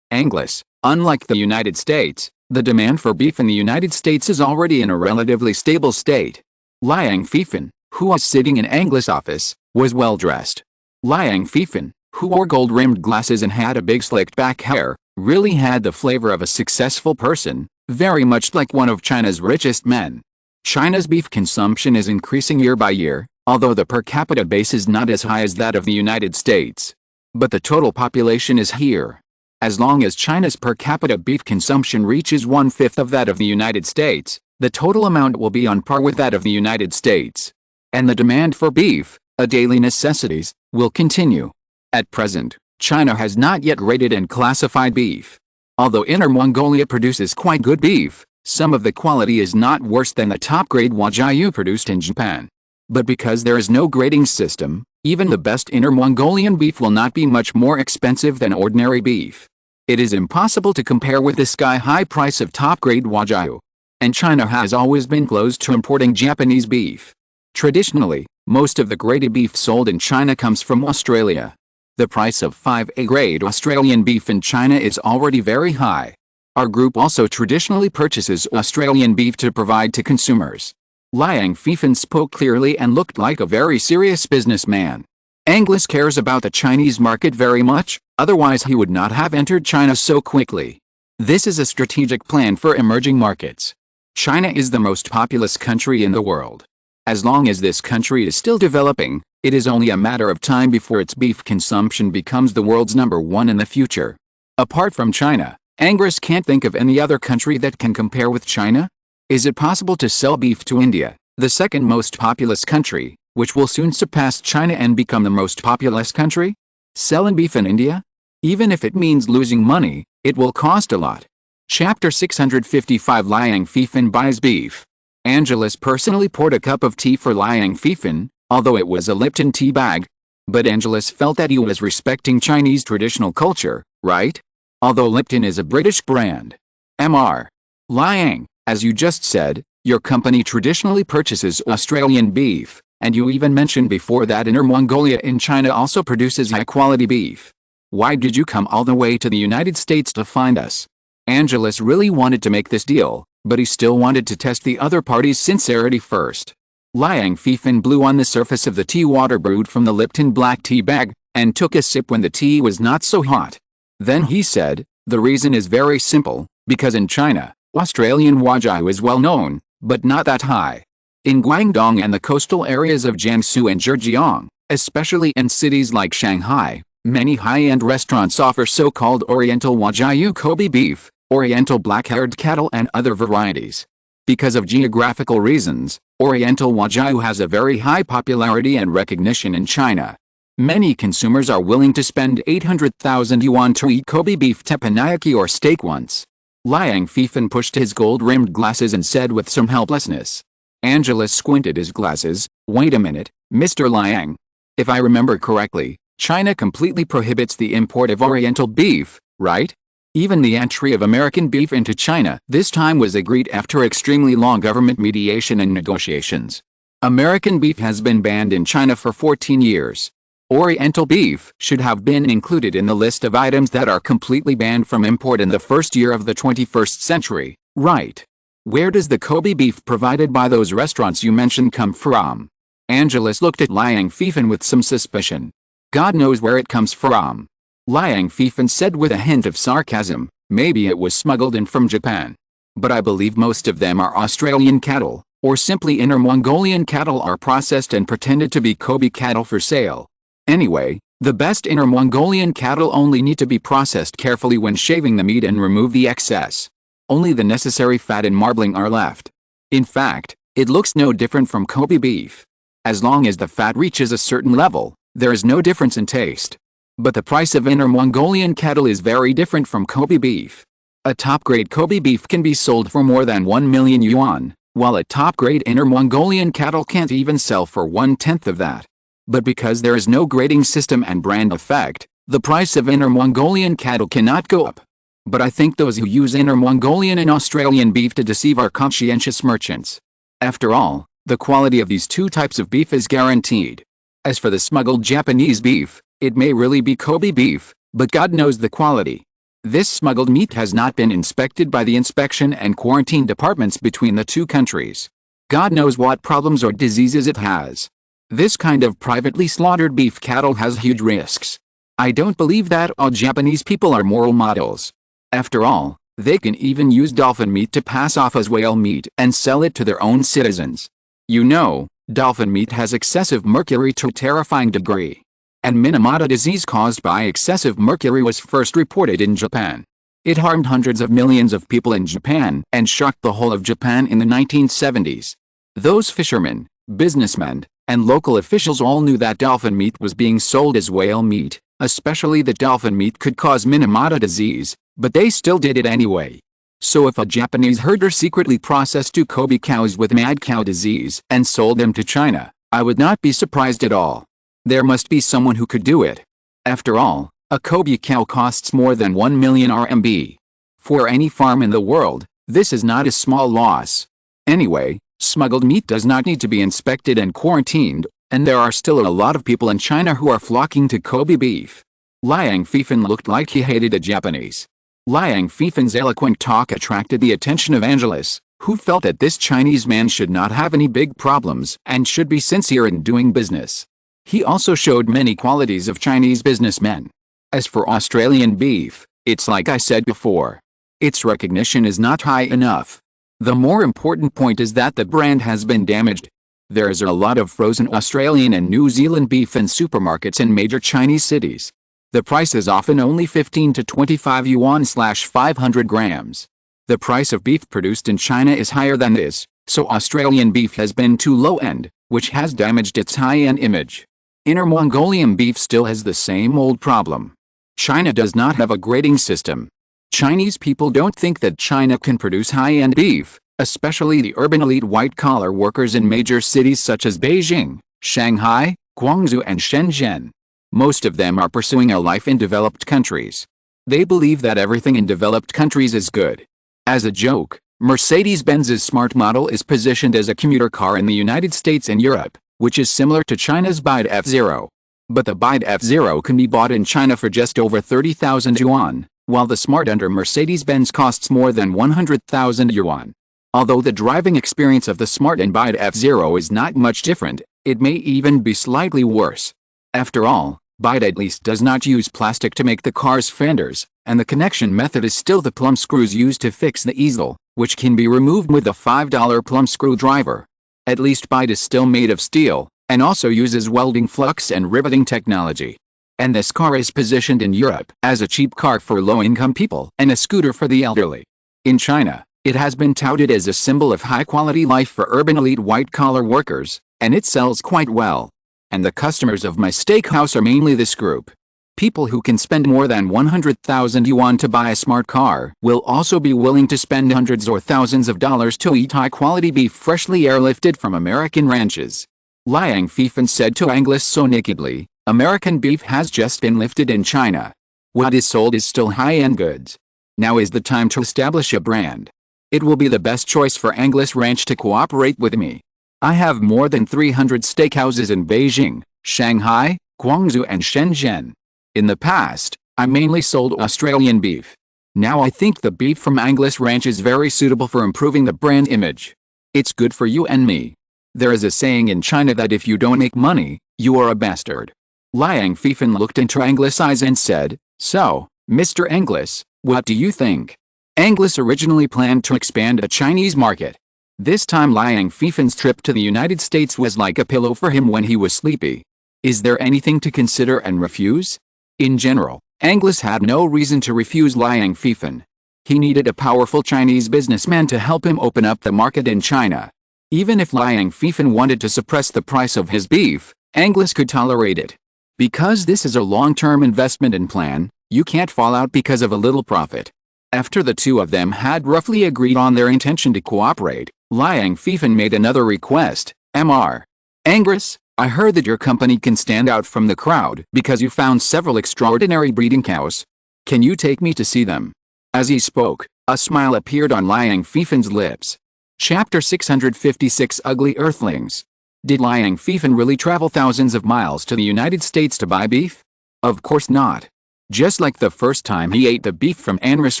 Angus. Unlike the United States, the demand for beef in the United States is already in a relatively stable state. Liang Fifan, who was sitting in Angus' office, was well-dressed. Liang Fifan, who wore gold-rimmed glasses and had a big slicked-back hair, really had the flavor of a successful person, very much like one of China's richest men. China's beef consumption is increasing year by year, although the per capita base is not as high as that of the United States. But the total population is here. As long as China's per capita beef consumption reaches 1/5 of that of the United States, the total amount will be on par with that of the United States. And the demand for beef, a daily necessities, will continue. At present, China has not yet rated and classified beef. Although Inner Mongolia produces quite good beef, some of the quality is not worse than the top-grade Wagyu produced in Japan. But because there is no grading system, even the best Inner Mongolian beef will not be much more expensive than ordinary beef. It is impossible to compare with the sky-high price of top-grade Wagyu. And China has always been closed to importing Japanese beef. Traditionally, most of the graded beef sold in China comes from Australia. The price of 5A grade Australian beef in China is already very high. Our group also traditionally purchases Australian beef to provide to consumers. Liang Fifan spoke clearly and looked like a very serious businessman. Angus cares about the Chinese market very much, otherwise he would not have entered China so quickly. This is a strategic plan for emerging markets. China is the most populous country in the world. As long as this country is still developing, it is only a matter of time before its beef consumption becomes the world's #1 in the future. Apart from China, Angus can't think of any other country that can compare with China. Is it possible to sell beef to India, the second most populous country, which will soon surpass China and become the most populous country? Selling beef in India? Even if it means losing money, it will cost a lot. Chapter 655 Liang Fifan buys beef. Angelus personally poured a cup of tea for Liang Fifan, although it was a Lipton tea bag. But Angelus felt that he was respecting Chinese traditional culture, right? Although Lipton is a British brand. Mr. Liang, as you just said, your company traditionally purchases Australian beef, and you even mentioned before that Inner Mongolia in China also produces high-quality beef. Why did you come all the way to the United States to find us? Angelus really wanted to make this deal, but he still wanted to test the other party's sincerity first. Liang Fifan blew on the surface of the tea water brewed from the Lipton black tea bag, and took a sip when the tea was not so hot. Then he said, the reason is very simple, because in China, Australian Wagyu is well known, but not that high. In Guangdong and the coastal areas of Jiangsu and Zhejiang, especially in cities like Shanghai, many high-end restaurants offer so-called Oriental Wagyu Kobe beef, Oriental black-haired cattle and other varieties. Because of geographical reasons, Oriental Wagyu has a very high popularity and recognition in China. Many consumers are willing to spend 800,000 yuan to eat Kobe beef teppanyaki or steak once. Liang Fifan pushed his gold-rimmed glasses and said with some helplessness. Angelus squinted his glasses. Wait a minute, Mr. Liang. If I remember correctly, China completely prohibits the import of Oriental beef, right? Even the entry of American beef into China this time was agreed after extremely long government mediation and negotiations. American beef has been banned in China for 14 years. Oriental beef should have been included in the list of items that are completely banned from import in the first year of the 21st century, right? Where does the Kobe beef provided by those restaurants you mentioned come from? Angelus looked at Liang Fifan with some suspicion. God knows where it comes from. Liang Fifan said with a hint of sarcasm, maybe it was smuggled in from Japan. But I believe most of them are Australian cattle, or simply Inner Mongolian cattle are processed and pretended to be Kobe cattle for sale. Anyway, the best Inner Mongolian cattle only need to be processed carefully when shaving the meat and remove the excess. Only the necessary fat and marbling are left. In fact, it looks no different from Kobe beef. As long as the fat reaches a certain level, there is no difference in taste. But the price of Inner Mongolian cattle is very different from Kobe beef. A top-grade Kobe beef can be sold for more than 1 million yuan, while a top-grade Inner Mongolian cattle can't even sell for 1/10 of that. But because there is no grading system and brand effect, the price of Inner Mongolian cattle cannot go up. But I think those who use Inner Mongolian and Australian beef to deceive are conscientious merchants. After all, the quality of these two types of beef is guaranteed. As for the smuggled Japanese beef, it may really be Kobe beef, but God knows the quality. This smuggled meat has not been inspected by the inspection and quarantine departments between the two countries. God knows what problems or diseases it has. This kind of privately slaughtered beef cattle has huge risks. I don't believe that all Japanese people are moral models. After all, they can even use dolphin meat to pass off as whale meat and sell it to their own citizens. You know, dolphin meat has excessive mercury to a terrifying degree. And Minamata disease caused by excessive mercury was first reported in Japan. It harmed hundreds of millions of people in Japan and shocked the whole of Japan in the 1970s. Those fishermen, businessmen, and local officials all knew that dolphin meat was being sold as whale meat, especially that dolphin meat could cause Minamata disease, but they still did it anyway. So if a Japanese herder secretly processed 2 Kobe cows with mad cow disease and sold them to China, I would not be surprised at all. There must be someone who could do it. After all, a Kobe cow costs more than 1 million RMB. For any farm in the world, this is not a small loss. Anyway, smuggled meat does not need to be inspected and quarantined, and there are still a lot of people in China who are flocking to Kobe beef. Liang Fifan looked like he hated the Japanese. Liang Fifan's eloquent talk attracted the attention of Angelus, who felt that this Chinese man should not have any big problems and should be sincere in doing business. He also showed many qualities of Chinese businessmen. As for Australian beef, it's like I said before. Its recognition is not high enough. The more important point is that the brand has been damaged. There is a lot of frozen Australian and New Zealand beef in supermarkets in major Chinese cities. The price is often only 15 to 25 yuan/500 grams. The price of beef produced in China is higher than this, so Australian beef has been too low-end, which has damaged its high-end image. Inner Mongolian beef still has the same old problem. China does not have a grading system. Chinese people don't think that China can produce high-end beef, especially the urban elite white-collar workers in major cities such as Beijing, Shanghai, Guangzhou and Shenzhen. Most of them are pursuing a life in developed countries. They believe that everything in developed countries is good. As a joke, Mercedes-Benz's smart model is positioned as a commuter car in the United States and Europe, which is similar to China's Bide F0. But the Bide F0 can be bought in China for just over 30,000 yuan, while the smart under Mercedes-Benz costs more than 100,000 yuan. Although the driving experience of the smart and Bide F0 is not much different, it may even be slightly worse. After all, Bide at least does not use plastic to make the car's fenders, and the connection method is still the plumb screws used to fix the easel, which can be removed with a $5 plumb screwdriver. At least Bide is still made of steel, and also uses welding flux and riveting technology. And this car is positioned in Europe as a cheap car for low-income people and a scooter for the elderly. In China, it has been touted as a symbol of high-quality life for urban elite white-collar workers, and it sells quite well. And the customers of my steakhouse are mainly this group. People who can spend more than 100,000 yuan to buy a smart car will also be willing to spend hundreds or thousands of dollars to eat high-quality beef freshly airlifted from American ranches. Liang Fifan said to Anglais so nakedly, "American beef has just been lifted in China. What is sold is still high-end goods. Now is the time to establish a brand. It will be the best choice for Anglais Ranch to cooperate with me. I have more than 300 steakhouses in Beijing, Shanghai, Guangzhou and Shenzhen. In the past, I mainly sold Australian beef. Now I think the beef from Anglais Ranch is very suitable for improving the brand image. It's good for you and me. There is a saying in China that if you don't make money, you are a bastard." Liang Fifan looked into Anglais' eyes and said, "So, Mr. Anglais, what do you think?" Anglais originally planned to expand the Chinese market. This time Liang Fifan's trip to the United States was like a pillow for him when he was sleepy. Is there anything to consider and refuse? In general, Anglais had no reason to refuse Liang Fifan. He needed a powerful Chinese businessman to help him open up the market in China. Even if Liang Fifan wanted to suppress the price of his beef, Anglais could tolerate it. Because this is a long-term investment and plan, you can't fall out because of a little profit. After the two of them had roughly agreed on their intention to cooperate, Liang Fifan made another request, Mr. Anglais, I heard that your company can stand out from the crowd because you found several extraordinary breeding cows. Can you take me to see them? As he spoke, a smile appeared on Liang Fifan's lips. Chapter 656 Ugly Earthlings. Did Liang Fifan really travel thousands of miles to the United States to buy beef? Of course not. Just like the first time he ate the beef from Anglais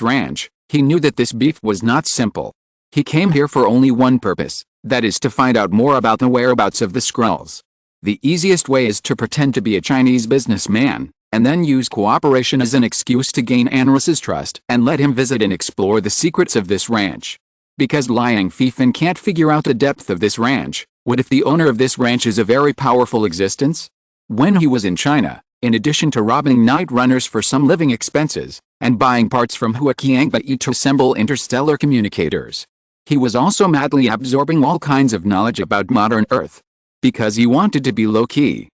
Ranch, he knew that this beef was not simple. He came here for only one purpose, that is to find out more about the whereabouts of the Skrulls. The easiest way is to pretend to be a Chinese businessman, and then use cooperation as an excuse to gain Anglais' trust and let him visit and explore the secrets of this ranch. Because Liang Fifan can't figure out the depth of this ranch, what if the owner of this ranch is a very powerful existence? When he was in China, in addition to robbing night runners for some living expenses, and buying parts from Huaqiangbai to assemble interstellar communicators, he was also madly absorbing all kinds of knowledge about modern Earth. Because he wanted to be low-key,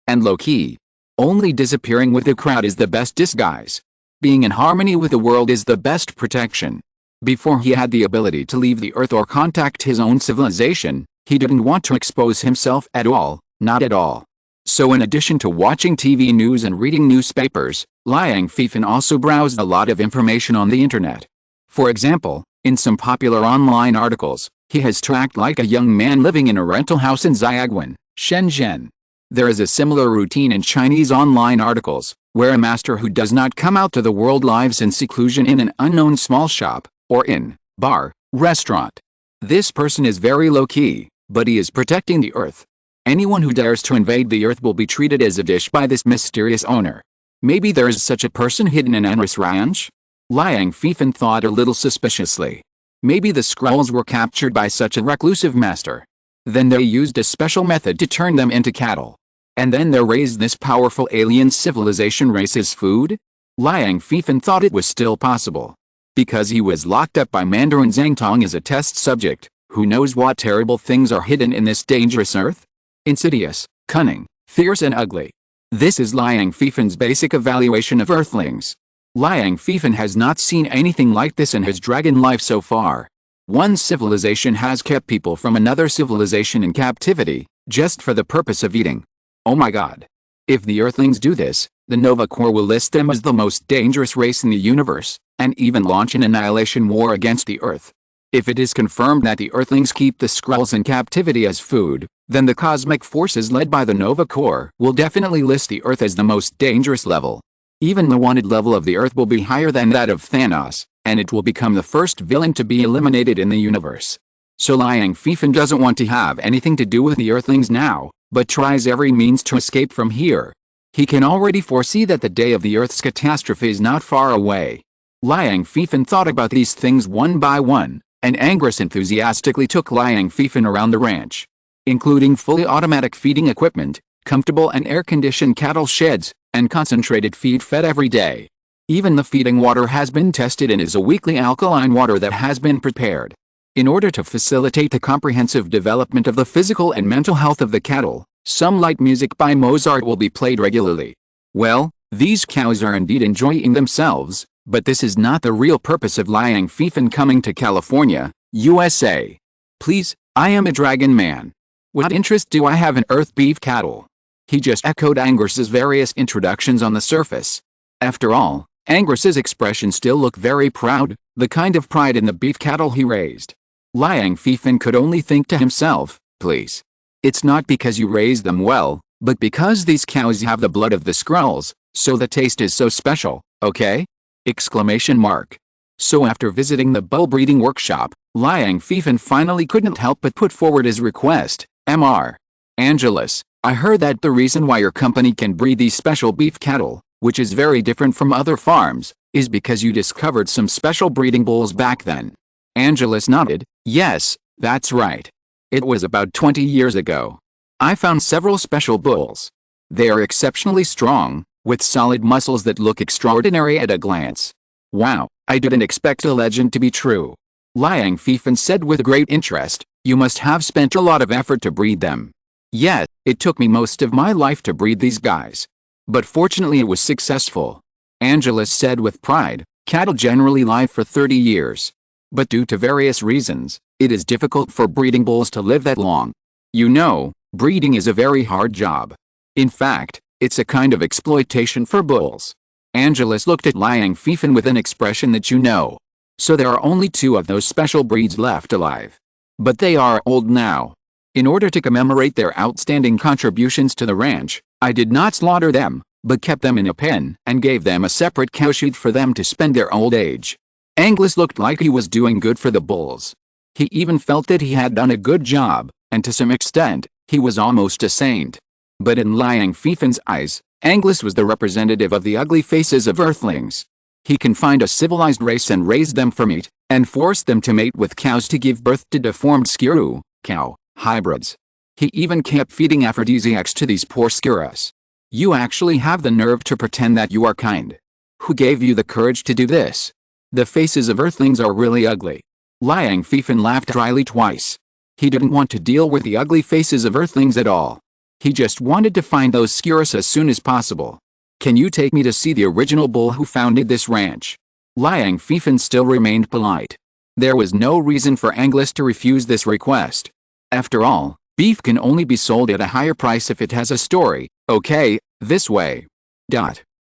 and low-key. Only disappearing with the crowd is the best disguise. Being in harmony with the world is the best protection. Before he had the ability to leave the Earth or contact his own civilization, he didn't want to expose himself at all, not at all. So in addition to watching TV news and reading newspapers, Liang Fifan also browsed a lot of information on the internet. For example, in some popular online articles, he has tracked like a young man living in a rental house in Spider-Gwen, Shenzhen. There is a similar routine in Chinese online articles, where a master who does not come out to the world lives in seclusion in an unknown small shop, or inn, bar, restaurant. This person is very low-key, but he is protecting the Earth. Anyone who dares to invade the Earth will be treated as a dish by this mysterious owner. Maybe there is such a person hidden in Anglais Ranch? Liang Fifan thought a little suspiciously. Maybe the Skrulls were captured by such a reclusive master. Then they used a special method to turn them into cattle. And then they raised this powerful alien civilization race as food? Liang Fifan thought it was still possible. Because he was locked up by Mandarin Zhangtong as a test subject, who knows what terrible things are hidden in this dangerous Earth? Insidious, cunning, fierce and ugly. This is Liang Fifan's basic evaluation of Earthlings. Liang Fifan has not seen anything like this in his dragon life so far. One civilization has kept people from another civilization in captivity, just for the purpose of eating. Oh my god. If the Earthlings do this, the Nova Corps will list them as the most dangerous race in the universe, and even launch an annihilation war against the Earth. If it is confirmed that the Earthlings keep the Skrulls in captivity as food, then the cosmic forces led by the Nova Corps will definitely list the Earth as the most dangerous level. Even the wanted level of the Earth will be higher than that of Thanos, and it will become the first villain to be eliminated in the universe. So Liang Fifan doesn't want to have anything to do with the Earthlings now, but tries every means to escape from here. He can already foresee that the day of the Earth's catastrophe is not far away. Liang Fifan thought about these things one by one, and Angus enthusiastically took Liang Fifan around the ranch, including fully automatic feeding equipment, comfortable and air-conditioned cattle sheds, and concentrated feed fed every day. Even the feeding water has been tested and is a weekly alkaline water that has been prepared. In order to facilitate the comprehensive development of the physical and mental health of the cattle, some light music by Mozart will be played regularly. Well, these cows are indeed enjoying themselves, but this is not the real purpose of Liang Fifan coming to California, USA. Please, I am a dragon man. What interest do I have in earth beef cattle? He just echoed Angus's various introductions on the surface. After all, Angus's expression still looked very proud, the kind of pride in the beef cattle he raised. Liang Fifan could only think to himself, please. It's not because you raise them well, but because these cows have the blood of the Skrulls, so the taste is so special, okay? Exclamation mark. So after visiting the bull breeding workshop, Liang Fifan finally couldn't help but put forward his request. Mr. Angelus, I heard that the reason why your company can breed these special beef cattle, which is very different from other farms, is because you discovered some special breeding bulls back then. Angelus nodded. Yes, that's right. It was about 20 years ago. I found several special bulls. They are exceptionally strong, with solid muscles that look extraordinary at a glance. Wow, I didn't expect the legend to be true. Liang Fifan said with great interest, you must have spent a lot of effort to breed them. Yeah, it took me most of my life to breed these guys. But fortunately it was successful. Angelus said with pride, cattle generally live for 30 years. But due to various reasons, it is difficult for breeding bulls to live that long. You know, breeding is a very hard job. In fact, it's a kind of exploitation for bulls. Angelus looked at Liang Fifan with an expression that you know. So there are only 2 of those special breeds left alive. But they are old now. In order to commemorate their outstanding contributions to the ranch, I did not slaughter them, but kept them in a pen and gave them a separate cowshed for them to spend their old age. Angus looked like he was doing good for the bulls. He even felt that he had done a good job, and to some extent, he was almost a saint. But in Liang Fifan's eyes, Angus was the representative of the ugly faces of Earthlings. He confined a civilized race and raised them for meat, and forced them to mate with cows to give birth to deformed Skuru, cow, hybrids. He even kept feeding aphrodisiacs to these poor Skurus. You actually have the nerve to pretend that you are kind. Who gave you the courage to do this? The faces of Earthlings are really ugly. Liang Fifan laughed dryly twice. He didn't want to deal with the ugly faces of Earthlings at all. He just wanted to find those Skurus as soon as possible. Can you take me to see the original bull who founded this ranch? Liang Fifan still remained polite. There was no reason for Angus to refuse this request. After all, beef can only be sold at a higher price if it has a story. Okay, this way.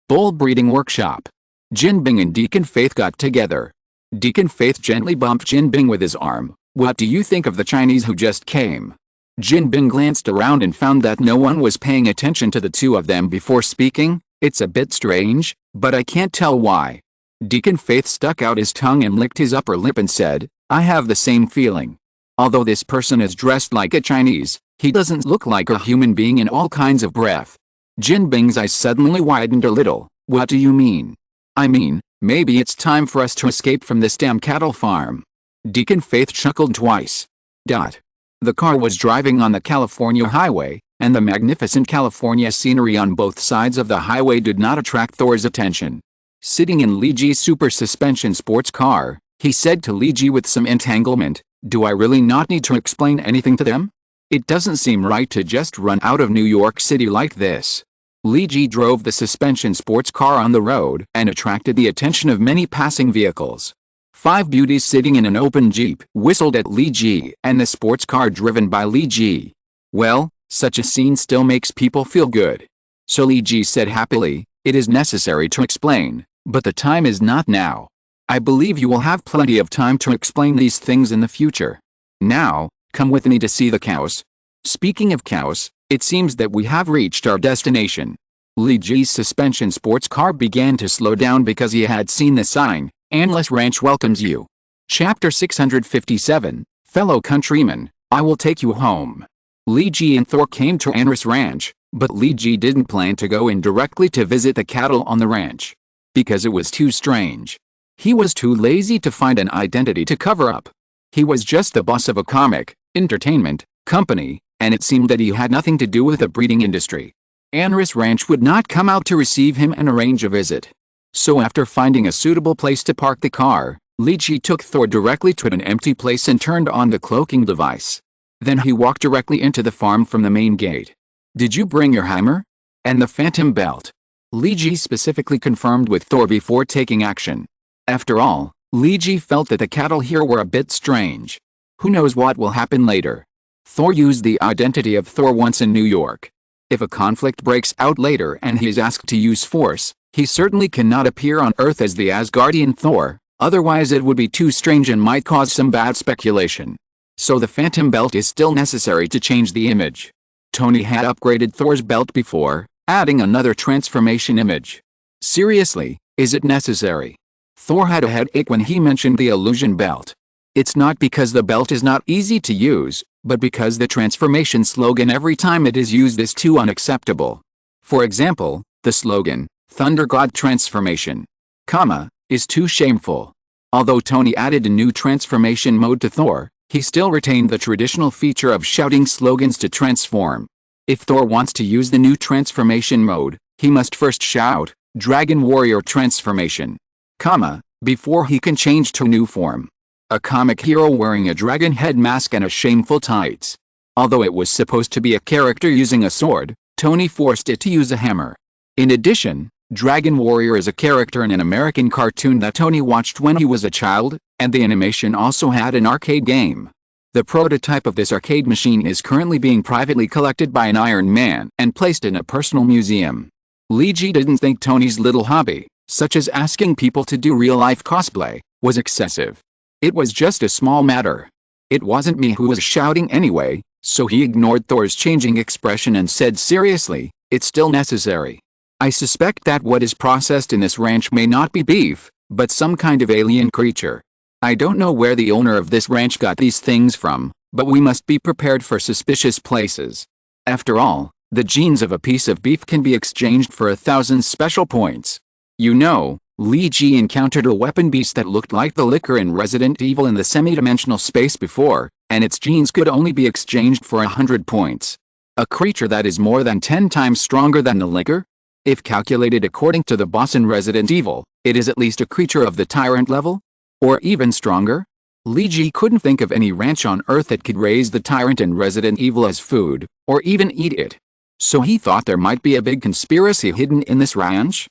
Bull breeding workshop. Jin Bing and Deacon Faith got together. Deacon Faith gently bumped Jin Bing with his arm. What do you think of the Chinese who just came? Jin Bing glanced around and found that no one was paying attention to the 2 of them before speaking. It's a bit strange, but I can't tell why. Deacon Faith stuck out his tongue and licked his upper lip and said, I have the same feeling. Although this person is dressed like a Chinese, he doesn't look like a human being in all kinds of breath. Jin Bing's eyes suddenly widened a little. What do you mean? I mean, maybe it's time for us to escape from this damn cattle farm. Deacon Faith chuckled twice. The car was driving on the California highway, and the magnificent California scenery on both sides of the highway did not attract Thor's attention. Sitting in Li Ji's super suspension sports car, he said to Li Ji with some entanglement, do I really not need to explain anything to them? It doesn't seem right to just run out of New York City like this. Li Ji drove the suspension sports car on the road and attracted the attention of many passing vehicles. 5 beauties sitting in an open Jeep whistled at Li Ji and the sports car driven by Li Ji. Well, Such a scene still makes people feel good. So Li Ji said happily, "It is necessary to explain, but the time is not now. I believe you will have plenty of time to explain these things in the future. Now, come with me to see the cows." Speaking of cows, it seems that we have reached our destination. Li Ji's suspension sports car began to slow down because he had seen the sign, "Endless Ranch welcomes you." Chapter 657, Fellow countrymen, I will take you home. Li Ji and Thor came to Endless Ranch, but Li Ji didn't plan to go in directly to visit the cattle on the ranch. Because it was too strange. He was too lazy to find an identity to cover up. He was just the boss of a comic, entertainment, company, and it seemed that he had nothing to do with the breeding industry. Endless Ranch would not come out to receive him and arrange a visit. So after finding a suitable place to park the car, Li Ji took Thor directly to an empty place and turned on the cloaking device. Then he walked directly into the farm from the main gate. "Did you bring your hammer? And the phantom belt?" Li Ji specifically confirmed with Thor before taking action. After all, Li Ji felt that the cattle here were a bit strange. Who knows what will happen later? Thor used the identity of Thor once in New York. If a conflict breaks out later and he is asked to use force, he certainly cannot appear on Earth as the Asgardian Thor, otherwise it would be too strange and might cause some bad speculation. So the phantom belt is still necessary to change the image. Tony had upgraded Thor's belt before, adding another transformation image. Seriously, is it necessary? Thor had a headache when he mentioned the illusion belt. It's not because the belt is not easy to use, but because the transformation slogan every time it is used is too unacceptable. For example, the slogan, Thunder God Transformation, is too shameful. Although Tony added a new transformation mode to Thor, he still retained the traditional feature of shouting slogans to transform. If Thor wants to use the new transformation mode, he must first shout, Dragon Warrior Transformation, before he can change to new form. A comic hero wearing a dragon head mask and a shameful tights. Although it was supposed to be a character using a sword, Tony forced it to use a hammer. In addition, Dragon Warrior is a character in an American cartoon that Tony watched when he was a child, and the animation also had an arcade game. The prototype of this arcade machine is currently being privately collected by an Iron Man and placed in a personal museum. Li Ji didn't think Tony's little hobby, such as asking people to do real-life cosplay, was excessive. It was just a small matter. It wasn't me who was shouting anyway, so he ignored Thor's changing expression and said seriously, "It's still necessary. I suspect that what is processed in this ranch may not be beef, but some kind of alien creature. I don't know where the owner of this ranch got these things from, but we must be prepared for suspicious places. After all, the genes of a piece of beef can be exchanged for 1,000 special points." You know, Li Ji encountered a weapon beast that looked like the liquor in Resident Evil in the semi-dimensional space before, and its genes could only be exchanged for 100 points. A creature that is more than 10 times stronger than the liquor? If calculated according to the boss in Resident Evil, it is at least a creature of the tyrant level? Or even stronger? Li Ji couldn't think of any ranch on Earth that could raise the tyrant in Resident Evil as food, or even eat it. So he thought there might be a big conspiracy hidden in this ranch?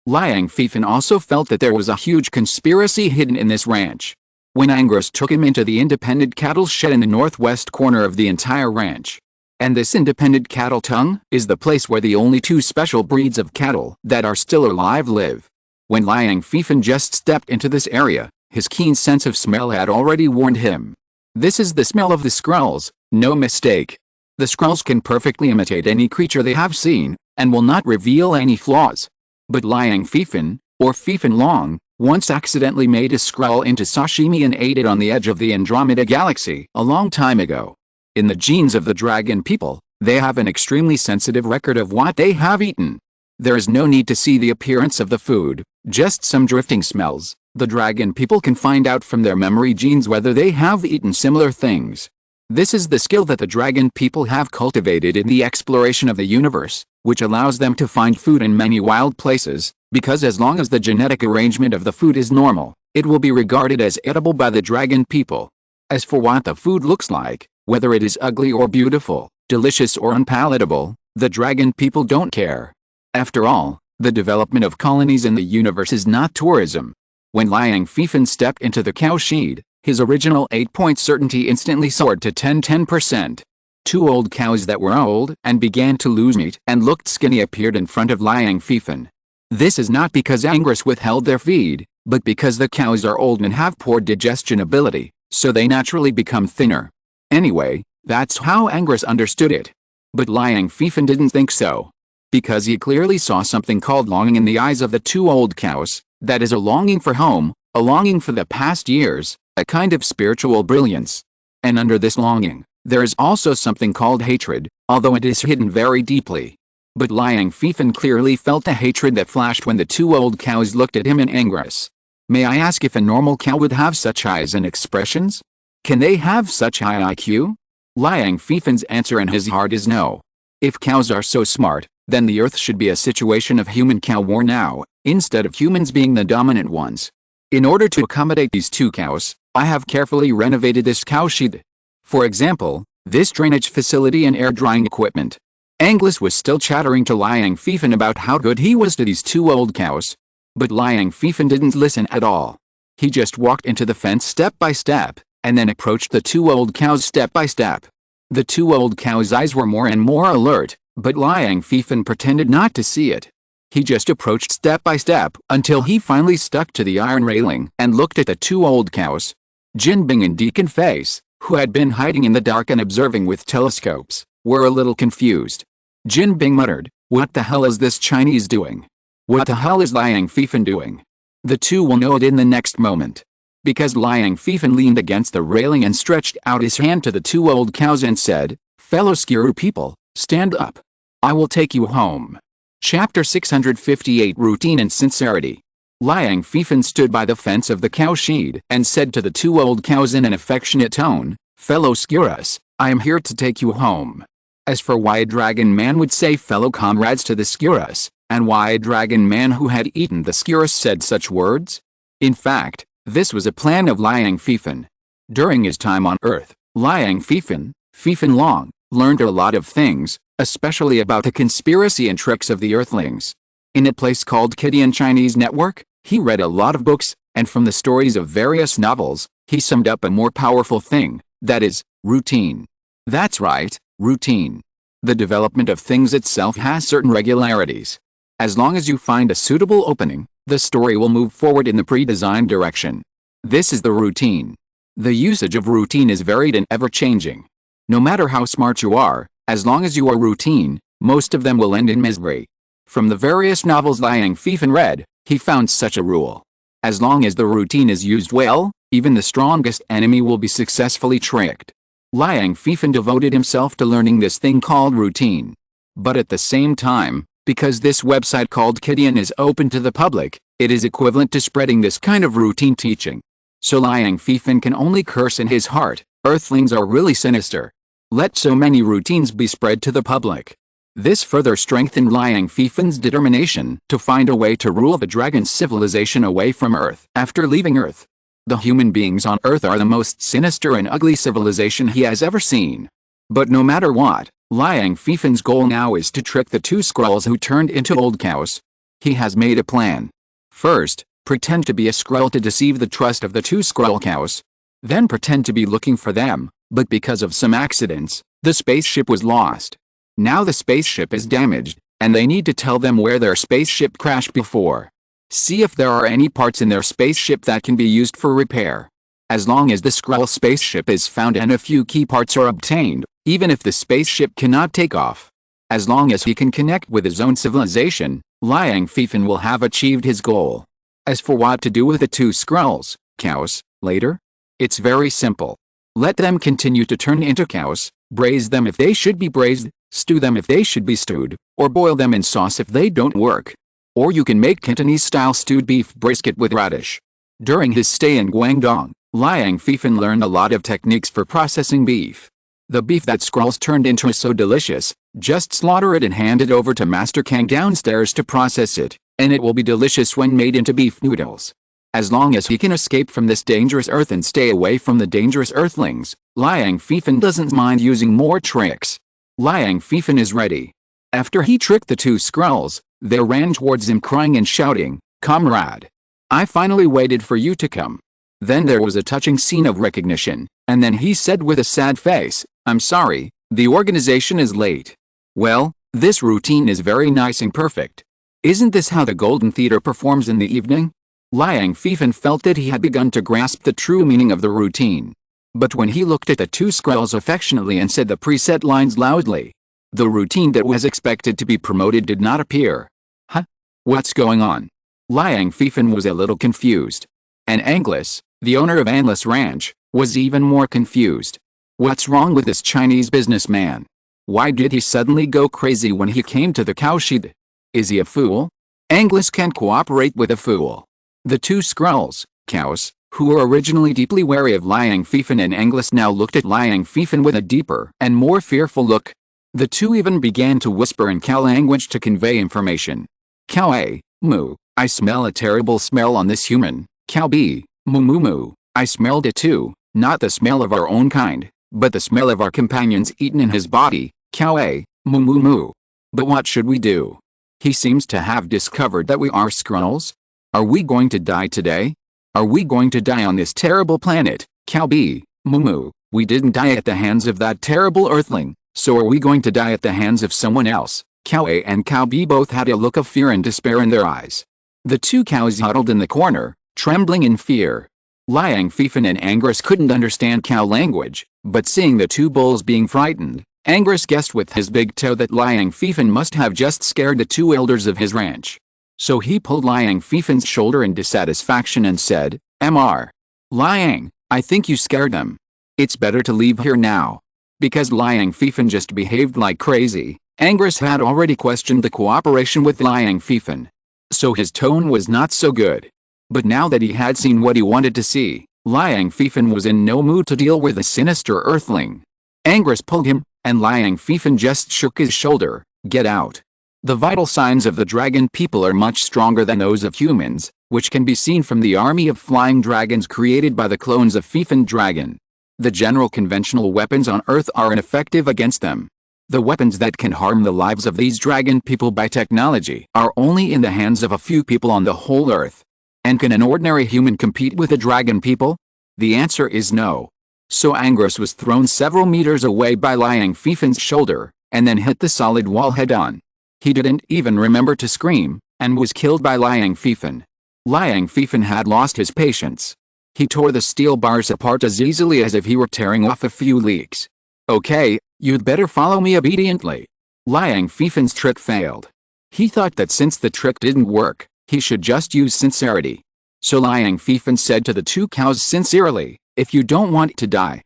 Liang Fifan also felt that there was a huge conspiracy hidden in this ranch. When Angrus took him into the independent cattle shed in the northwest corner of the entire ranch. And this independent cattle tongue is the place where the only two special breeds of cattle that are still alive live. When Liang Fifan just stepped into this area, his keen sense of smell had already warned him. This is the smell of the Skrulls, no mistake. The Skrulls can perfectly imitate any creature they have seen, and will not reveal any flaws. But Liang Fifan, or Fifan Long, once accidentally made a Skrull into sashimi and ate it on the edge of the Andromeda Galaxy a long time ago. In the genes of the dragon people, they have an extremely sensitive record of what they have eaten. There is no need to see the appearance of the food, just some drifting smells. The dragon people can find out from their memory genes whether they have eaten similar things. This is the skill that the dragon people have cultivated in the exploration of the universe, which allows them to find food in many wild places, because as long as the genetic arrangement of the food is normal, it will be regarded as edible by the dragon people. As for what the food looks like, whether it is ugly or beautiful, delicious or unpalatable, the dragon people don't care. After all, the development of colonies in the universe is not tourism. When Liang Fifan stepped into the cow shed, his original 8-point certainty instantly soared to 10%. Two old cows that were old and began to lose meat and looked skinny appeared in front of Liang Fifan. This is not because Angus withheld their feed, but because the cows are old and have poor digestion ability, so they naturally become thinner. Anyway, that's how Angus understood it. But Liang Fifan didn't think so. Because he clearly saw something called longing in the eyes of the two old cows, that is a longing for home, a longing for the past years, a kind of spiritual brilliance. And under this longing, there is also something called hatred, although it is hidden very deeply. But Liang Fifan clearly felt the hatred that flashed when the two old cows looked at him in anguish. May I ask if a normal cow would have such eyes and expressions? Can they have such high IQ? Liang Fifan's answer in his heart is no. If cows are so smart, then the earth should be a situation of human-cow war now, instead of humans being the dominant ones. In order to accommodate these two cows, I have carefully renovated this cow shed. For example, this drainage facility and air drying equipment. Angus was still chattering to Liang Fifan about how good he was to these two old cows. But Liang Fifan didn't listen at all. He just walked into the fence step by step, and then approached the two old cows step by step. The two old cows' eyes were more and more alert, but Liang Fifan pretended not to see it. He just approached step by step until he finally stuck to the iron railing and looked at the two old cows. Jin Bing and Deacon Face, who had been hiding in the dark and observing with telescopes, were a little confused. Jin Bing muttered, "What the hell is this Chinese doing? What the hell is Liang Fifan doing?" The two will know it in the next moment. Because Liang Fifan leaned against the railing and stretched out his hand to the two old cows and said, "Fellow Skiru people, stand up. I will take you home." Chapter 658 Routine and Sincerity. Liang Fifan stood by the fence of the cow shed and said to the two old cows in an affectionate tone, "Fellow Skirus, I am here to take you home." As for why a dragon man would say fellow comrades to the Skirus, and why a dragon man who had eaten the Skirus said such words? In fact, this was a plan of Liang Fifan. During his time on Earth, Liang Fifan Long, learned a lot of things, especially about the conspiracy and tricks of the Earthlings. In a place called Kidian Chinese Network, he read a lot of books, and from the stories of various novels, he summed up a more powerful thing, that is, routine. That's right, routine. The development of things itself has certain regularities. As long as you find a suitable opening, the story will move forward in the pre-designed direction. This is the routine. The usage of routine is varied and ever-changing. No matter how smart you are, as long as you are routine, most of them will end in misery. From the various novels Liang Fifan read, he found such a rule. As long as the routine is used well, even the strongest enemy will be successfully tricked. Liang Fifan devoted himself to learning this thing called routine. But at the same time, because this website called Kidian is open to the public, it is equivalent to spreading this kind of routine teaching. So Liang Fifan can only curse in his heart, Earthlings are really sinister. Let so many routines be spread to the public. This further strengthened Liang Fifan's determination to find a way to rule the dragon civilization away from Earth. After leaving Earth, the human beings on Earth are the most sinister and ugly civilization he has ever seen. But no matter what, Liang Fifan's goal now is to trick the two Skrulls who turned into old cows. He has made a plan. First, pretend to be a Skrull to deceive the trust of the two Skrull cows. Then pretend to be looking for them, but because of some accidents, the spaceship was lost. Now the spaceship is damaged, and they need to tell them where their spaceship crashed before. See if there are any parts in their spaceship that can be used for repair. As long as the Skrull spaceship is found and a few key parts are obtained, even if the spaceship cannot take off. As long as he can connect with his own civilization, Liang Fifan will have achieved his goal. As for what to do with the two Skrulls, cows, later? It's very simple. Let them continue to turn into cows, braise them if they should be braised, stew them if they should be stewed, or boil them in sauce if they don't work. Or you can make Cantonese-style stewed beef brisket with radish. During his stay in Guangdong, Liang Fifan learned a lot of techniques for processing beef. The beef that Skrulls turned into is so delicious, just slaughter it and hand it over to Master Kang downstairs to process it, and it will be delicious when made into beef noodles. As long as he can escape from this dangerous Earth and stay away from the dangerous Earthlings, Liang Fifan doesn't mind using more tricks. Liang Fifan is ready. After he tricked the two Skrulls, they ran towards him crying and shouting, "Comrade! I finally waited for you to come." Then there was a touching scene of recognition, and then he said with a sad face, "I'm sorry, The organization is late. Well, this routine is very nice and perfect. Isn't this how the Golden Theater performs in the evening? Liang Fifan felt that he had begun to grasp the true meaning of the routine. But when he looked at the two skrulls affectionately and said the preset lines loudly, the routine that was expected to be promoted did not appear. Huh? What's going on? Liang Fifan was a little confused. And Anglus, the owner of Anglus Ranch, was even more confused. What's wrong with this Chinese businessman? Why did he suddenly go crazy when he came to the cowshed? Is he a fool? Anglus can't cooperate with a fool. The two skrulls, cows, who were originally deeply wary of Liang Fifan and Anglus now looked at Liang Fifan with a deeper and more fearful look. The two even began to whisper in cow language to convey information. Cow A, moo, I smell a terrible smell on this human. Cow B, moo moo moo, I smelled it too, not the smell of our own kind, but the smell of our companions eaten in his body. Cow A, moo moo moo. But what should we do? He seems to have discovered that we are skrulls. Are we going to die today? Are we going to die on this terrible planet? Cow B, moo moo, we didn't die at the hands of that terrible earthling, so are we going to die at the hands of someone else? Cow A and Cow B both had a look of fear and despair in their eyes. The two cows huddled in the corner, trembling in fear. Liang Fifan and Anglus couldn't understand cow language, but seeing the two bulls being frightened, Anglus guessed with his big toe that Liang Fifan must have just scared the two elders of his ranch. So he pulled Liang Fifan's shoulder in dissatisfaction and said, "Mr. Liang, I think you scared them. It's better to leave here now." Because Liang Fifan just behaved like crazy, Anglus had already questioned the cooperation with Liang Fifan. So his tone was not so good. But now that he had seen what he wanted to see, Liang Fifan was in no mood to deal with a sinister earthling. Anglus pulled him, and Liang Fifan just shook his shoulder. "Get out." The vital signs of the dragon people are much stronger than those of humans, which can be seen from the army of flying dragons created by the clones of Fifan Dragon. The general conventional weapons on Earth are ineffective against them. The weapons that can harm the lives of these dragon people by technology are only in the hands of a few people on the whole Earth. And can an ordinary human compete with the dragon people? The answer is no. So Anglus was thrown several meters away by Liang Fifan's shoulder, and then hit the solid wall head-on. He didn't even remember to scream, and was killed by Liang Fifan. Liang Fifan had lost his patience. He tore the steel bars apart as easily as if he were tearing off a few leeks. "Okay, you'd better follow me obediently." Liang Fifan's trick failed. He thought that since the trick didn't work, he should just use sincerity. So Liang Fifan said to the two cows sincerely, "If you don't want to die."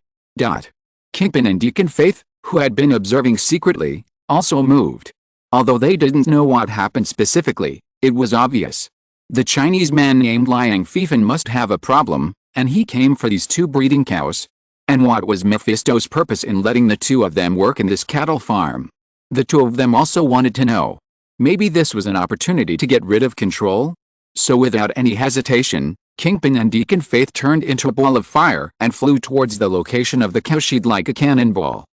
Kingpin and Deacon Faith, who had been observing secretly, also moved. Although they didn't know what happened specifically, it was obvious. The Chinese man named Liang Fifan must have a problem, and he came for these two breeding cows. And what was Mephisto's purpose in letting the two of them work in this cattle farm? The two of them also wanted to know. Maybe this was an opportunity to get rid of control? So without any hesitation, Kingpin and Deacon Faith turned into a ball of fire and flew towards the location of the cowshed like a cannonball.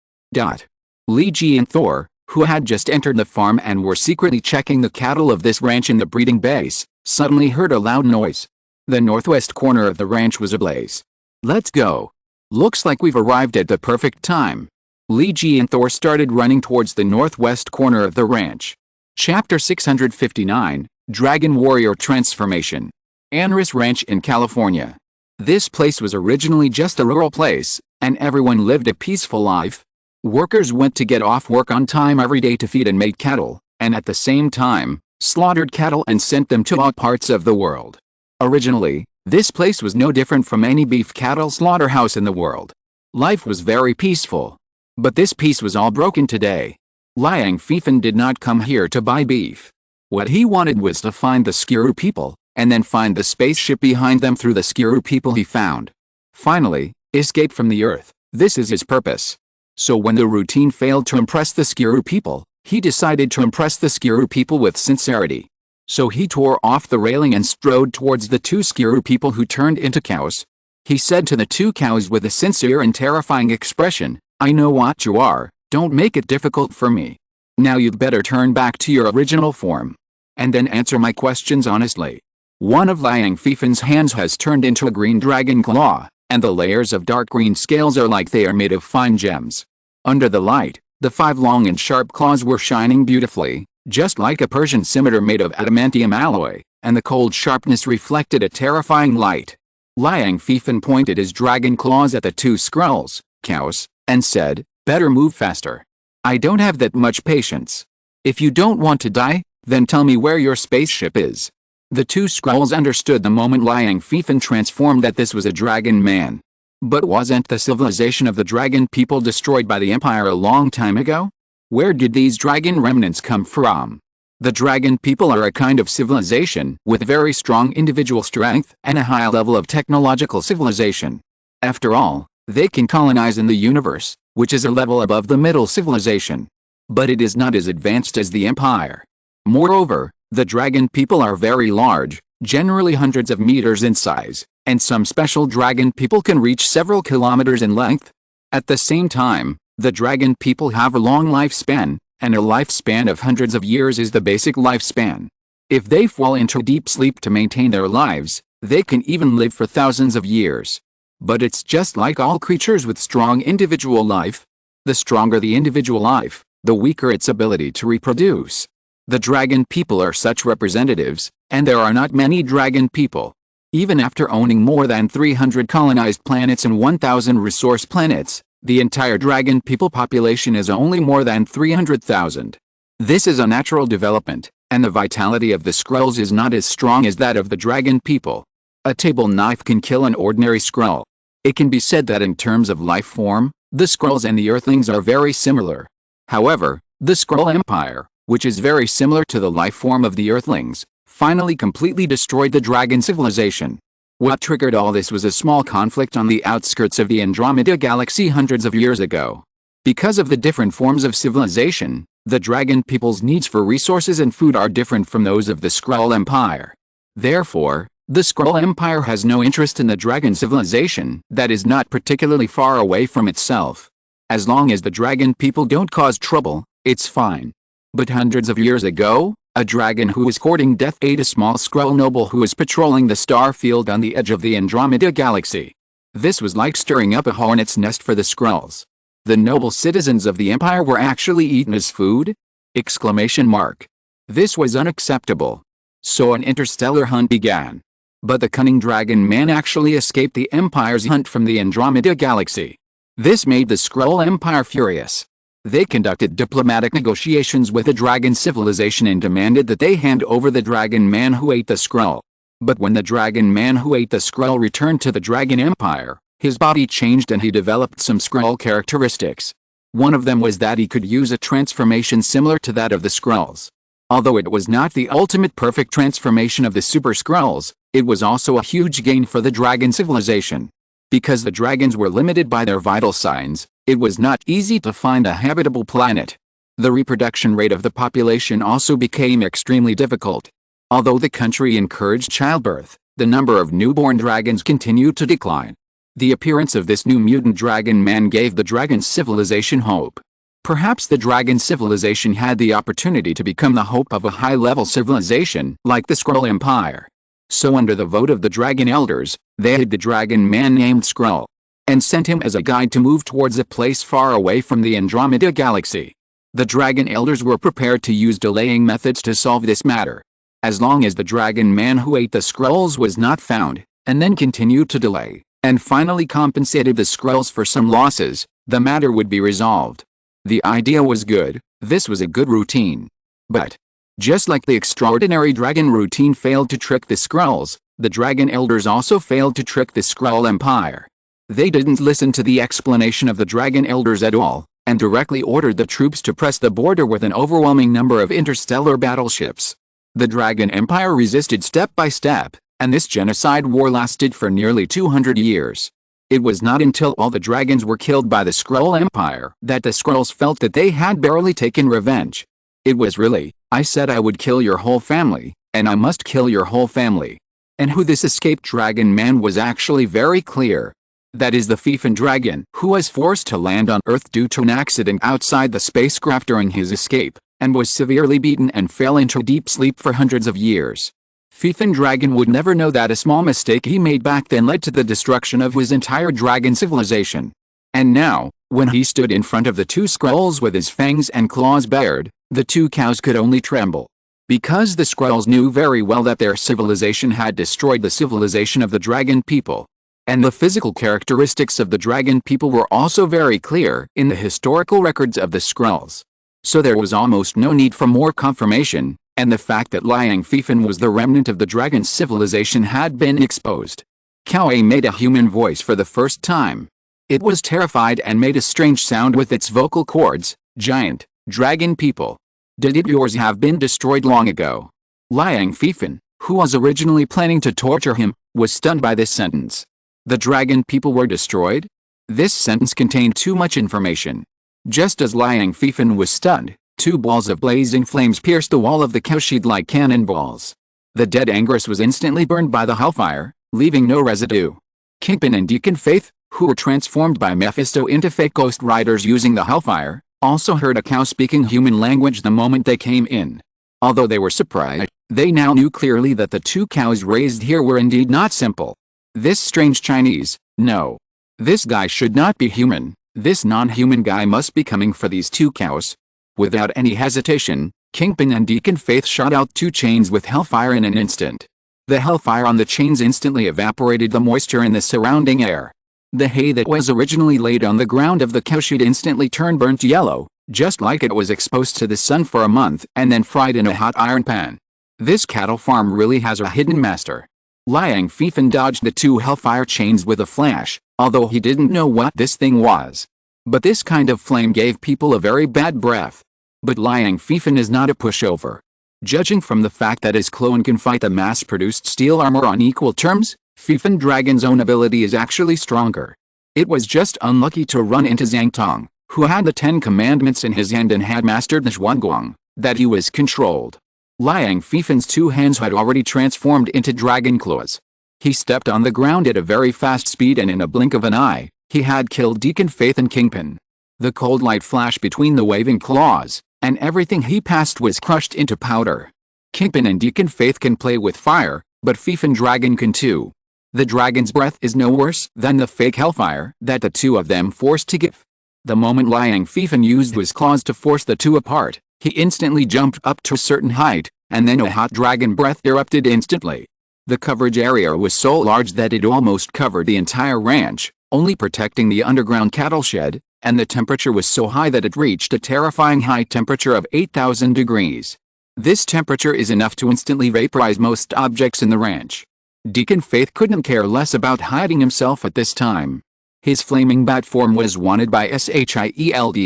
Li Ji and Thor, who had just entered the farm and were secretly checking the cattle of this ranch in the breeding base, suddenly heard a loud noise. The northwest corner of the ranch was ablaze. "Let's go. Looks like we've arrived at the perfect time." Li Ji and Thor started running towards the northwest corner of the ranch. Chapter 659, Dragon Warrior Transformation. Anris Ranch in California. This place was originally just a rural place, and everyone lived a peaceful life. Workers went to get off work on time every day to feed and mate cattle, and at the same time, slaughtered cattle and sent them to all parts of the world. Originally, this place was no different from any beef cattle slaughterhouse in the world. Life was very peaceful. But this peace was all broken today. Liang Fifan did not come here to buy beef. What he wanted was to find the Skuru people, and then find the spaceship behind them through the Skuru people he found. Finally, escape from the Earth. This is his purpose. So when the routine failed to impress the Skuru people, he decided to impress the Skuru people with sincerity. So he tore off the railing and strode towards the two Skuru people who turned into cows. He said to the two cows with a sincere and terrifying expression, "I know what you are, don't make it difficult for me. Now you'd better turn back to your original form. And then answer my questions honestly." One of Liang Fifan's hands has turned into a green dragon claw, and the layers of dark green scales are like they are made of fine gems. Under the light, The 5 long and sharp claws were shining beautifully, just like a Persian scimitar made of adamantium alloy, and the cold sharpness reflected a terrifying light. Liang Fifan pointed his dragon claws at the 2 Skrulls, cows, and said, "Better move faster. I don't have that much patience. If you don't want to die, then tell me where your spaceship is." The 2 Skrulls understood the moment Liang Fifan transformed that this was a dragon man. But wasn't the civilization of the dragon people destroyed by the Empire a long time ago? Where did these dragon remnants come from? The dragon people are a kind of civilization with very strong individual strength and a high level of technological civilization. After all, they can colonize in the universe, which is a level above the middle civilization. But it is not as advanced as the Empire. Moreover, the dragon people are very large, generally hundreds of meters in size, and some special dragon people can reach several kilometers in length. At the same time, the dragon people have a long lifespan, and a lifespan of hundreds of years is the basic lifespan. If they fall into deep sleep to maintain their lives, they can even live for thousands of years. But it's just like all creatures with strong individual life. The stronger the individual life, the weaker its ability to reproduce. The dragon people are such representatives, and there are not many dragon people. Even after owning more than 300 colonized planets and 1,000 resource planets, the entire dragon people population is only more than 300,000. This is a natural development, and the vitality of the Skrulls is not as strong as that of the dragon people. A table knife can kill an ordinary Skrull. It can be said that in terms of life form, the Skrulls and the Earthlings are very similar. However, the Skrull Empire, which is very similar to the life form of the Earthlings, finally completely destroyed the dragon civilization. What triggered all this was a small conflict on the outskirts of the Andromeda galaxy hundreds of years ago. Because of the different forms of civilization, the dragon people's needs for resources and food are different from those of the Skrull Empire. Therefore, the Skrull Empire has no interest in the dragon civilization that is not particularly far away from itself. As long as the dragon people don't cause trouble, it's fine. But hundreds of years ago, a dragon who was courting death ate a small Skrull noble who was patrolling the star field on the edge of the Andromeda galaxy. This was like stirring up a hornet's nest for the Skrulls. The noble citizens of the Empire were actually eaten as food? Exclamation mark. This was unacceptable. So an interstellar hunt began. But the cunning dragon man actually escaped the Empire's hunt from the Andromeda galaxy. This made the Skrull Empire furious. They conducted diplomatic negotiations with the dragon civilization and demanded that they hand over the dragon man who ate the Skrull. But when the dragon man who ate the Skrull returned to the dragon empire, his body changed and he developed some Skrull characteristics. One of them was that he could use a transformation similar to that of the Skrulls. Although it was not the ultimate perfect transformation of the Super Skrulls, it was also a huge gain for the dragon civilization. Because the dragons were limited by their vital signs, it was not easy to find a habitable planet. The reproduction rate of the population also became extremely difficult. Although the country encouraged childbirth, the number of newborn dragons continued to decline. The appearance of this new mutant dragon man gave the dragon civilization hope. Perhaps the dragon civilization had the opportunity to become the hope of a high-level civilization like the Skrull Empire. So under the vote of the dragon elders, they had the dragon man named Skrull, and sent him as a guide to move towards a place far away from the Andromeda galaxy. The dragon elders were prepared to use delaying methods to solve this matter. As long as the dragon man who ate the Skrulls was not found, and then continued to delay, and finally compensated the Skrulls for some losses, the matter would be resolved. The idea was good, this was a good routine. But, just like the extraordinary dragon routine failed to trick the Skrulls, the dragon elders also failed to trick the Skrull Empire. They didn't listen to the explanation of the dragon elders at all, and directly ordered the troops to press the border with an overwhelming number of interstellar battleships. The dragon empire resisted step by step, and this genocide war lasted for nearly 200 years. It was not until all the dragons were killed by the Skrull Empire that the Skrulls felt that they had barely taken revenge. It was really, I said I would kill your whole family, and I must kill your whole family. And who this escaped dragon man was actually very clear. That is the Fifan dragon, who was forced to land on Earth due to an accident outside the spacecraft during his escape, and was severely beaten and fell into deep sleep for hundreds of years. Fifan dragon would never know that a small mistake he made back then led to the destruction of his entire dragon civilization. And now, when he stood in front of the two Skrulls with his fangs and claws bared, the two cows could only tremble. Because the Skrulls knew very well that their civilization had destroyed the civilization of the dragon people. And the physical characteristics of the dragon people were also very clear in the historical records of the Skrulls. So there was almost no need for more confirmation, and the fact that Liang Fifan was the remnant of the dragon civilization had been exposed. Kaoe made a human voice for the first time. It was terrified and made a strange sound with its vocal cords. Giant, dragon people. Did yours have been destroyed long ago? Liang Fifan, who was originally planning to torture him, was stunned by this sentence. The dragon people were destroyed? This sentence contained too much information. Just as Liang Fifan was stunned, two balls of blazing flames pierced the wall of the cowshed like cannonballs. The dead Angress was instantly burned by the hellfire, leaving no residue. Kingpin and Deacon Faith, who were transformed by Mephisto into fake ghost riders using the hellfire, also heard a cow speaking human language the moment they came in. Although they were surprised, they now knew clearly that the two cows raised here were indeed not simple. This strange Chinese, no. This guy should not be human, this non-human guy must be coming for these two cows. Without any hesitation, Kingpin and Deacon Faith shot out two chains with hellfire in an instant. The hellfire on the chains instantly evaporated the moisture in the surrounding air. The hay that was originally laid on the ground of the cowshed instantly turned burnt yellow, just like it was exposed to the sun for a month and then fried in a hot iron pan. This cattle farm really has a hidden master. Liang Fifan dodged the two hellfire chains with a flash, although he didn't know what this thing was. But this kind of flame gave people a very bad breath. But Liang Fifan is not a pushover. Judging from the fact that his clone can fight the mass-produced steel armor on equal terms, Fifan Dragon's own ability is actually stronger. It was just unlucky to run into Zhang Tong, who had the 10 commandments in his hand and had mastered the Zhuangguang, that he was controlled. Liang Fifan's two hands had already transformed into dragon claws. He stepped on the ground at a very fast speed and in a blink of an eye, he had killed Deacon Faith and Kingpin. The cold light flashed between the waving claws, and everything he passed was crushed into powder. Kingpin and Deacon Faith can play with fire, but Fifan Dragon can too. The dragon's breath is no worse than the fake hellfire that the two of them forced to give. The moment Liang Fifan used his claws to force the two apart, he instantly jumped up to a certain height, and then a hot dragon breath erupted instantly. The coverage area was so large that it almost covered the entire ranch, only protecting the underground cattle shed, and the temperature was so high that it reached a terrifying high temperature of 8,000 degrees. This temperature is enough to instantly vaporize most objects in the ranch. Deacon Faith couldn't care less about hiding himself at this time. His flaming bat form was wanted by SHIELD.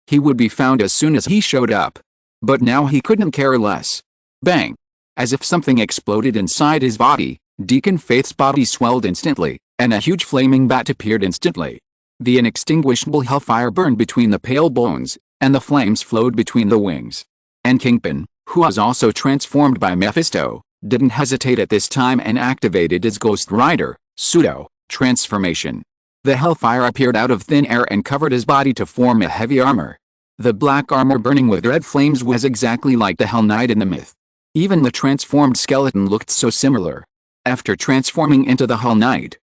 He would be found as soon as he showed up. But now he couldn't care less. Bang! As if something exploded inside his body, Deacon Faith's body swelled instantly, and a huge flaming bat appeared instantly. The inextinguishable hellfire burned between the pale bones, and the flames flowed between the wings. And Kingpin, who was also transformed by Mephisto, didn't hesitate at this time and activated his Ghost Rider, transformation. The hellfire appeared out of thin air and covered his body to form a heavy armor. The black armor burning with red flames was exactly like the Hell Knight in the myth. Even the transformed skeleton looked so similar. After transforming into the Hell Knight,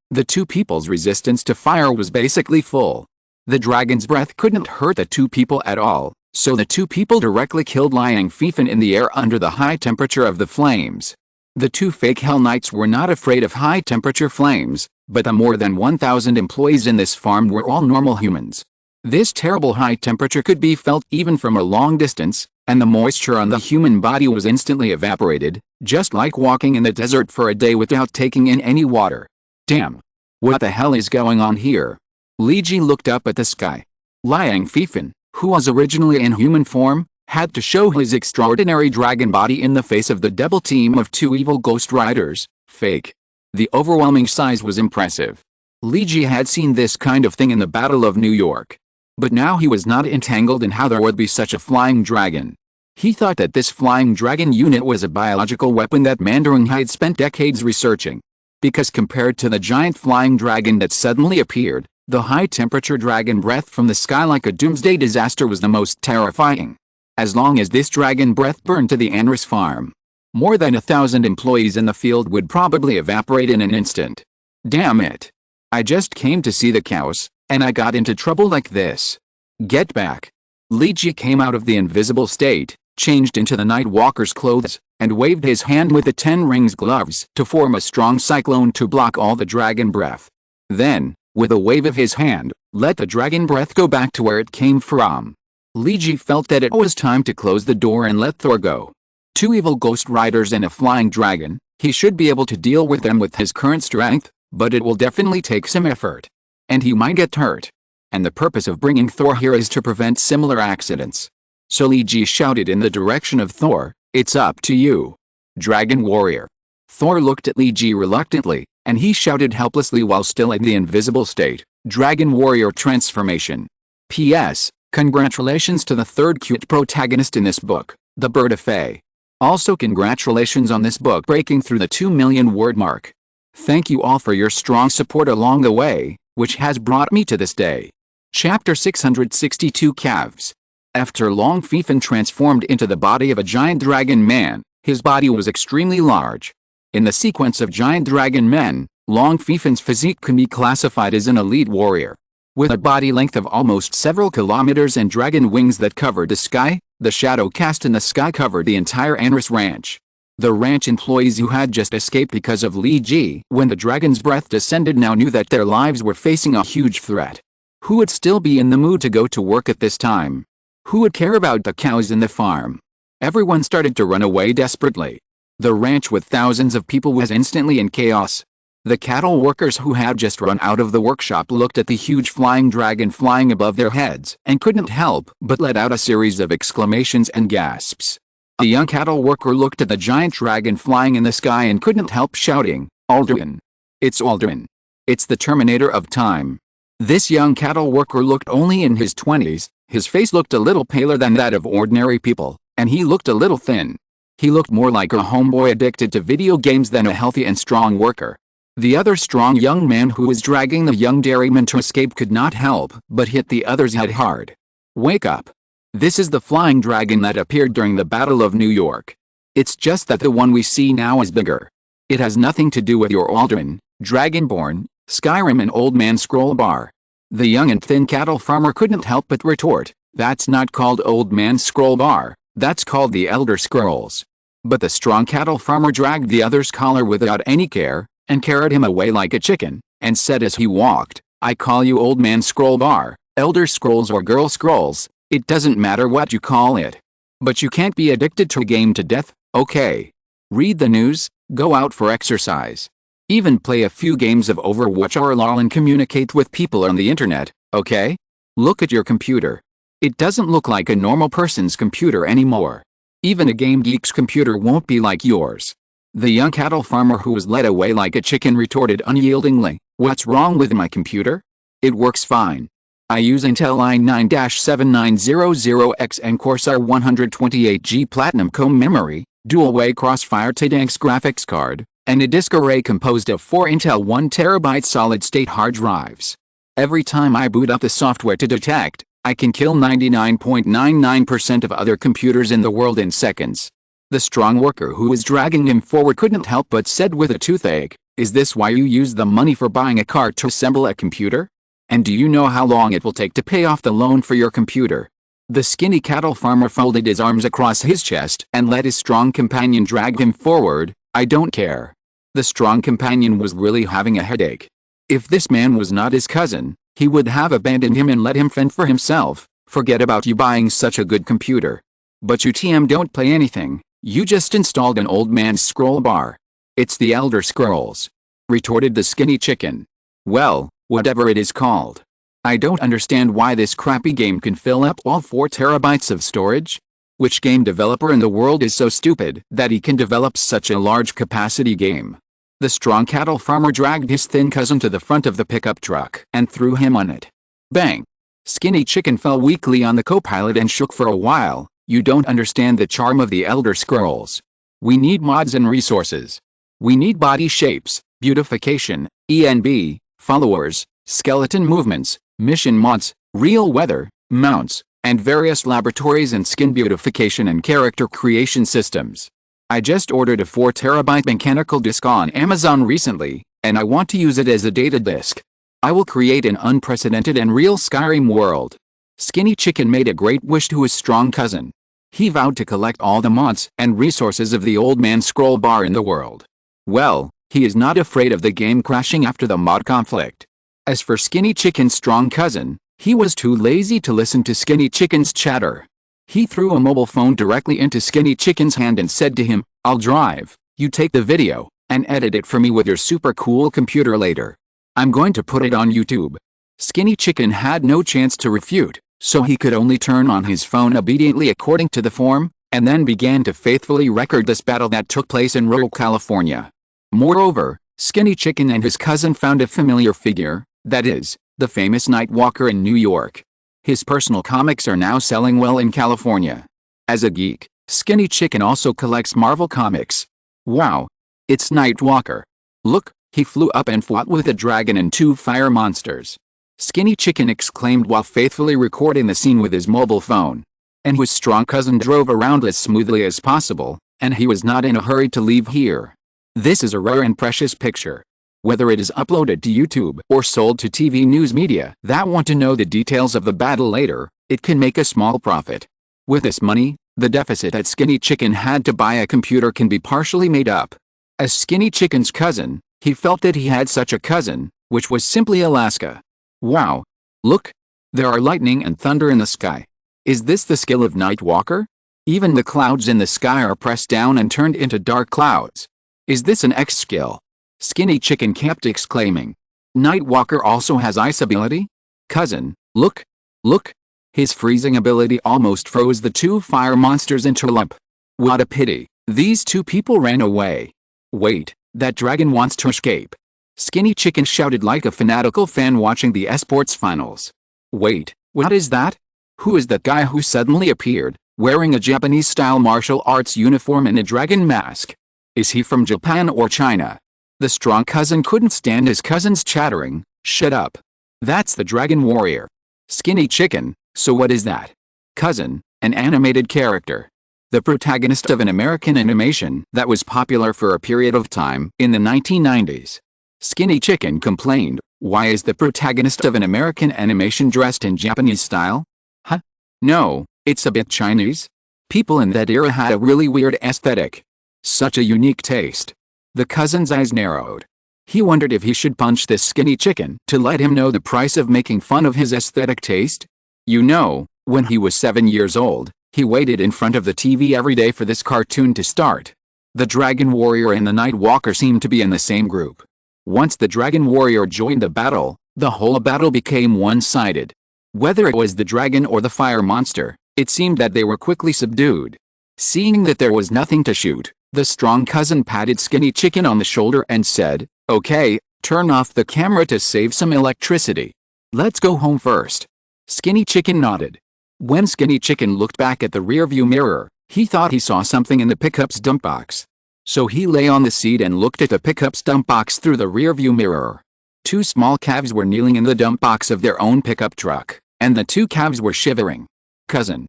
the two people's resistance to fire was basically full. The dragon's breath couldn't hurt the two people at all, so the two people directly killed Liang Fifan in the air under the high temperature of the flames. The two fake Hell Knights were not afraid of high temperature flames, but the more than 1,000 employees in this farm were all normal humans. This terrible high temperature could be felt even from a long distance, and the moisture on the human body was instantly evaporated, just like walking in the desert for a day without taking in any water. Damn! What the hell is going on here? Li Ji looked up at the sky. Liang Fifan, who was originally in human form, had to show his extraordinary dragon body in the face of the double team of two evil ghost riders, fake. The overwhelming size was impressive. Li Ji had seen this kind of thing in the Battle of New York. But now he was not entangled in how there would be such a flying dragon. He thought that this flying dragon unit was a biological weapon that Mandarin had spent decades researching. Because compared to the giant flying dragon that suddenly appeared, the high-temperature dragon breath from the sky like a doomsday disaster was the most terrifying. As long as this dragon breath burned to the Anris farm, more than 1,000 employees in the field would probably evaporate in an instant. Damn it! I just came to see the cows, And I got into trouble like this. Get back. Luigi came out of the invisible state, changed into the Night Walker's clothes, and waved his hand with the 10 rings gloves to form a strong cyclone to block all the dragon breath. Then, with a wave of his hand, let the dragon breath go back to where it came from. Luigi felt that it was time to close the door and let Thor go. 2 evil ghost riders and a flying dragon, he should be able to deal with them with his current strength, but it will definitely take some effort. And he might get hurt. And the purpose of bringing Thor here is to prevent similar accidents. So Luigi shouted in the direction of Thor, "It's up to you, Dragon Warrior." Thor looked at Luigi reluctantly, and he shouted helplessly while still in the invisible state, "Dragon Warrior transformation." P.S. Congratulations to the 3rd cute protagonist in this book, the Bird of Fae. Also congratulations on this book breaking through the 2 million word mark. Thank you all for your strong support along the way, which has brought me to this day. Chapter 662 Calves. After Long Fifen transformed into the body of a giant dragon man, his body was extremely large. In the sequence of giant dragon men, Long Fifen's physique can be classified as an elite warrior. With a body length of almost several kilometers and dragon wings that covered the sky, the shadow cast in the sky covered the entire Anris ranch. The ranch employees who had just escaped because of Luigi when the dragon's breath descended now knew that their lives were facing a huge threat. Who would still be in the mood to go to work at this time? Who would care about the cows in the farm? Everyone started to run away desperately. The ranch with thousands of people was instantly in chaos. The cattle workers who had just run out of the workshop looked at the huge flying dragon flying above their heads and couldn't help but let out a series of exclamations and gasps. A young cattle worker looked at the giant dragon flying in the sky and couldn't help shouting, "Aldrin! It's Aldrin! It's the Terminator of time!" This young cattle worker looked only in his 20s, his face looked a little paler than that of ordinary people, and he looked a little thin. He looked more like a homeboy addicted to video games than a healthy and strong worker. The other strong young man who was dragging the young dairyman to escape could not help but hit the other's head hard. "Wake up! This is the flying dragon that appeared during the Battle of New York. It's just that the one we see now is bigger. It has nothing to do with your Aldrin, Dragonborn, Skyrim and Old Man Scrollbar." The young and thin cattle farmer couldn't help but retort, "That's not called Old Man Scrollbar, that's called the Elder Scrolls." But the strong cattle farmer dragged the other's collar without any care, and carried him away like a chicken, and said as he walked, "I call you Old Man Scrollbar, Elder Scrolls or Girl Scrolls, it doesn't matter what you call it. But you can't be addicted to a game to death, okay? Read the news, go out for exercise. Even play a few games of Overwatch or LOL and communicate with people on the internet, okay? Look at your computer. It doesn't look like a normal person's computer anymore. Even a game geek's computer won't be like yours." The young cattle farmer who was led away like a chicken retorted unyieldingly, "What's wrong with my computer? It works fine. I use Intel i9-7900X and Corsair 128G Platinum Comb memory, dual-way Crossfire T-Danks graphics card, and a disk array composed of 4 Intel 1TB solid-state hard drives. Every time I boot up the software to detect, I can kill 99.99% of other computers in the world in seconds." The strong worker who was dragging him forward couldn't help but said with a toothache, "Is this why you use the money for buying a car to assemble a computer? And do you know how long it will take to pay off the loan for your computer?" The skinny cattle farmer folded his arms across his chest and let his strong companion drag him forward. "I don't care." The strong companion was really having a headache. If this man was not his cousin, he would have abandoned him and let him fend for himself. "Forget about you buying such a good computer. But you don't play anything. You just installed an old man's scroll bar. It's the Elder Scrolls," retorted the skinny chicken. "Well, whatever it is called. I don't understand why this crappy game can fill up all 4 terabytes of storage. Which game developer in the world is so stupid that he can develop such a large capacity game?" The strong cattle farmer dragged his thin cousin to the front of the pickup truck and threw him on it. Bang! Skinny chicken fell weakly on the co-pilot and shook for a while. "You don't understand the charm of the Elder Scrolls. We need mods and resources. We need body shapes, beautification, ENB, followers, skeleton movements, mission mods, real weather, mounts, and various laboratories and skin beautification and character creation systems. I just ordered a 4 terabyte mechanical disk on Amazon recently, and I want to use it as a data disk. I will create an unprecedented and real Skyrim world. Skinny Chicken made a great wish to his strong cousin. He vowed to collect all the mods and resources of the old man scroll bar in the world. Well, he is not afraid of the game crashing after the mod conflict. As for Skinny Chicken's strong cousin, he was too lazy to listen to Skinny Chicken's chatter. He threw a mobile phone directly into Skinny Chicken's hand and said to him, "I'll drive, you take the video, and edit it for me with your super cool computer later. I'm going to put it on YouTube." Skinny Chicken had no chance to refute, so he could only turn on his phone obediently according to the form, and then began to faithfully record this battle that took place in rural California. Moreover, Skinny Chicken and his cousin found a familiar figure, that is, the famous Nightwalker in New York. His personal comics are now selling well in California. As a geek, Skinny Chicken also collects Marvel comics. Wow! It's Nightwalker. Look, he flew up and fought with a dragon and 2 fire monsters. Skinny Chicken exclaimed while faithfully recording the scene with his mobile phone. And his strong cousin drove around as smoothly as possible, and he was not in a hurry to leave here. This is a rare and precious picture. Whether it is uploaded to YouTube or sold to TV news media that want to know the details of the battle later, it can make a small profit. With this money, the deficit that Skinny Chicken had to buy a computer can be partially made up. As Skinny Chicken's cousin, he felt that he had such a cousin, which was simply Alaska. Wow! Look! There are lightning and thunder in the sky. Is this the skill of Nightwalker? Even the clouds in the sky are pressed down and turned into dark clouds. Is this an X skill? Skinny Chicken kept exclaiming. Nightwalker also has ice ability? Cousin, look! Look! His freezing ability almost froze the 2 fire monsters into a lump. What a pity, these 2 people ran away. Wait, that dragon wants to escape. Skinny Chicken shouted like a fanatical fan watching the esports finals. Wait, what is that? Who is that guy who suddenly appeared, wearing a Japanese-style martial arts uniform and a dragon mask? Is he from Japan or China? The strong cousin couldn't stand his cousin's chattering. Shut up. That's the Dragon Warrior. Skinny Chicken, so what is that? Cousin, an animated character. The protagonist of an American animation that was popular for a period of time in the 1990s. Skinny Chicken complained, why is the protagonist of an American animation dressed in Japanese style? Huh? No, it's a bit Chinese. People in that era had a really weird aesthetic. Such a unique taste. The cousin's eyes narrowed. He wondered if he should punch this Skinny Chicken to let him know the price of making fun of his aesthetic taste. You know, when he was 7 years old, he waited in front of the TV every day for this cartoon to start. The Dragon Warrior and the Nightwalker seemed to be in the same group. Once the Dragon Warrior joined the battle, the whole battle became one-sided. Whether it was the dragon or the fire monster, it seemed that they were quickly subdued. Seeing that there was nothing to shoot, the strong cousin patted Skinny Chicken on the shoulder and said, "Okay, turn off the camera to save some electricity. Let's go home first." Skinny Chicken nodded. When Skinny Chicken looked back at the rearview mirror, he thought he saw something in the pickup's dump box. So he lay on the seat and looked at the pickup's dump box through the rearview mirror. 2 small calves were kneeling in the dump box of their own pickup truck, and the 2 calves were shivering. Cousin,